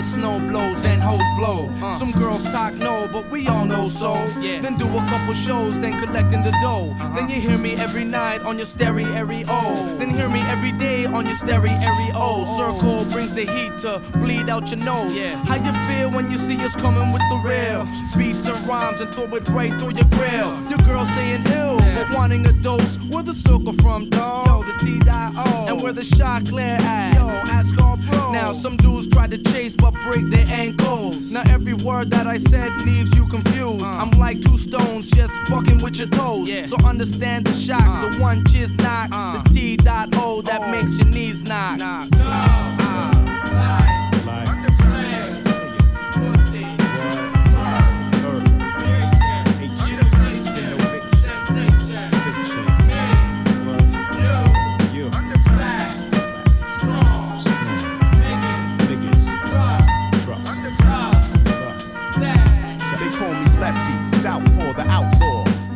[SPEAKER 11] Snow blows and hoes blow. Some girls talk no, but we all know so. Then do a couple shows, then collecting the dough. Then you hear me every night on your stereo. Then hear me every day on your stereo. Circle brings the heat to bleed out your nose. How you feel when you see us coming with the real beats and rhymes and throw it right through your grill? Your girl saying ill, but wanting a dose. Where the circle from, dawg? Yo, the D.O. And where the shot clear at? Yo, ask all bro. Now some dudes try to chase but break their ankles. Now every word that I said leaves you confused. I'm like 2 stones just fucking with your toes. So understand the shock, the one chiz knock, the T.O. that makes your knees knock.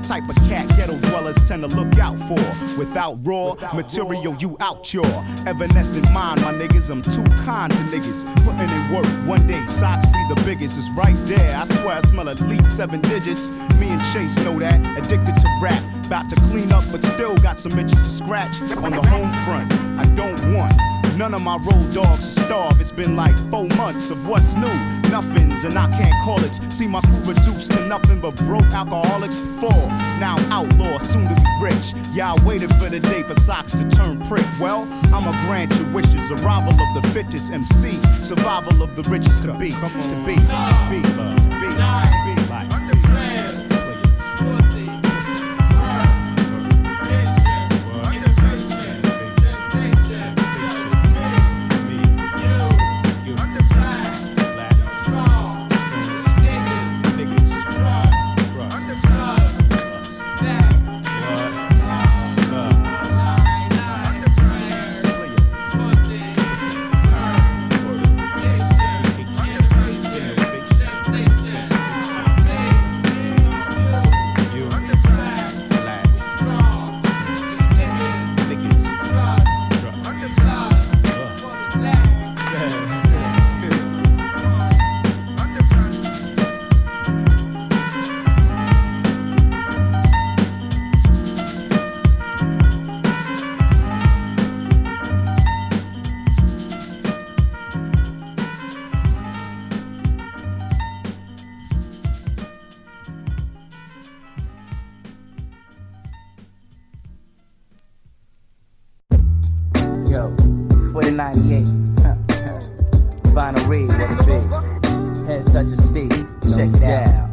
[SPEAKER 12] Type of cat ghetto dwellers tend to look out for. Without raw material, you out your evanescent mind, my niggas. I'm too kind to niggas. Putting in work, one day socks be the biggest. It's right there. I swear I smell at least 7 digits. Me and Chase know that. Addicted to rap. About to clean up, but still got some itches to scratch. On the home front, I don't want none of my road dogs to starve. It's been like 4 months of what's new. Nothings, and I can't call it. See my crew reduced to nothing but broke alcoholics before. Now outlaw, soon to be rich. Yeah, I waited for the day for socks to turn prick. Well, I'ma grant your wishes. Arrival of the fittest MC. Survival of the richest to be. To be.
[SPEAKER 22] Yo, for the 98. Vinyl read what it be. Head touch of steel. Check it out.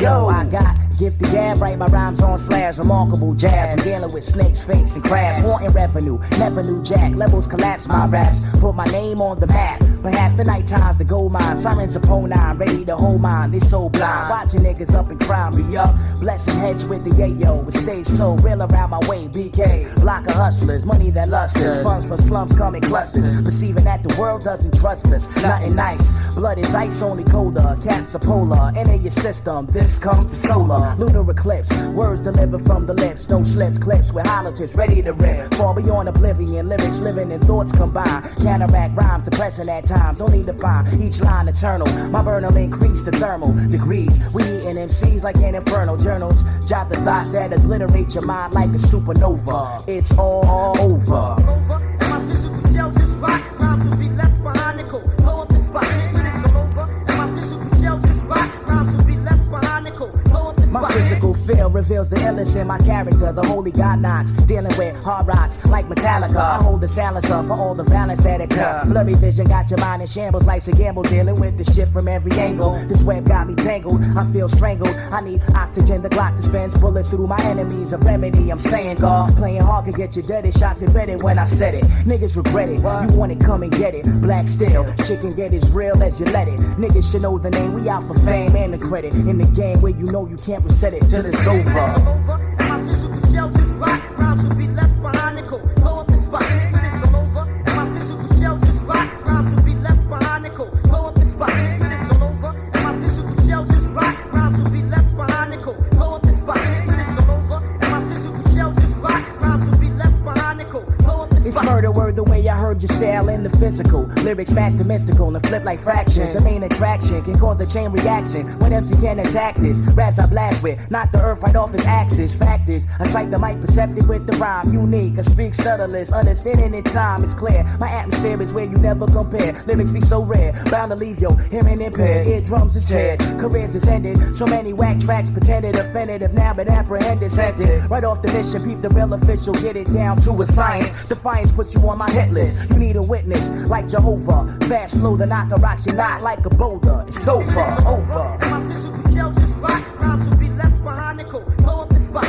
[SPEAKER 22] Yo, I got gifted gab, write my rhymes on slabs, remarkable jazz. I'm dealing with snakes, fakes, and crabs. Wanting revenue, never knew jack. Levels collapse, my raps put my name on the map. Perhaps the night times, the gold mine, sirens of Ponine, ready to hold mine. They so blind, watching niggas up in crime, be up. Blessing heads with the yayo, but stay so real around my way. BK, block of hustlers, money that lusters, funds for slums come in clusters. Perceiving that the world doesn't trust us, nothing nice. Blood is ice, only colder. Cats are polar, enter your system. This comes to solar, lunar eclipse. Words delivered from the lips, no slips, clips with hollow tips, ready to rip. Far beyond oblivion, lyrics living in thoughts combined. Counteract rhymes, depressing at times, only to find each line eternal. My burner increased to thermal degrees. We eating MCs like an infernal journals. Jot the thoughts that obliterate your mind like a supernova. It's all over.
[SPEAKER 23] And my physical shell just rock. Rhymes will be left behind nickel. Blow up the spot. When it's all over. And my physical shell just rock. Rhymes will be left behind nickel. Blow up the spot.
[SPEAKER 22] My physical feel reveals the illness in my character. The holy God knocks, dealing with hard rocks like Metallica. I hold the silencer for all the violence that occur. Blurry vision got your mind in shambles. Life's a gamble, dealing with the shit from every angle. This web got me tangled, I feel strangled. I need oxygen, the Glock dispense bullets through my enemies. A remedy, I'm saying, God. Playing hard can get your dirty shots embedded when I said it. Niggas regret it, you want it, come and get it. Black steel, shit can get as real as you let it. Niggas should know the name, we out for fame and the credit. In the game where you know you can't reset it till it's over.
[SPEAKER 23] And my physical shell just rock. Rhymes will be left behind nickel. Blow up the spot. When it's all over. And my physical shell just rock. Rhymes will be left behind nickel. Blow up the spot. When it's all over. And my physical shell just rock. Rhymes will be left behind nickel. Blow up the spot. When it's all over. And my physical shell just rock. Rhymes will be left behind nickel. Blow up the spot.
[SPEAKER 22] It's murder word the way I heard your style in the physical. Lyrics match the mystical and flip like fractions. The main attraction can cause a chain reaction when MC can attack this. Raps I blast with, knock the earth right off its axis. Fact is, I strike the mic perceptive with the rhyme. Unique, I speak subtlest, understanding in time is clear. My atmosphere is where you never compare. Lyrics be so rare, bound to leave your hearing impaired. Eardrums is teared, careers is ended. So many whack tracks pretended offended, now but apprehended, sent it. Right off the mission, peep the real official, get it down to a science. Defiance puts you on my hit list. You need a witness like Jehovah. Fast flow, the knocker rocks you not like a boulder. It's over, over.
[SPEAKER 23] And my physical shell just rock. Rhymes will be left behind nickel. Blow up the spot.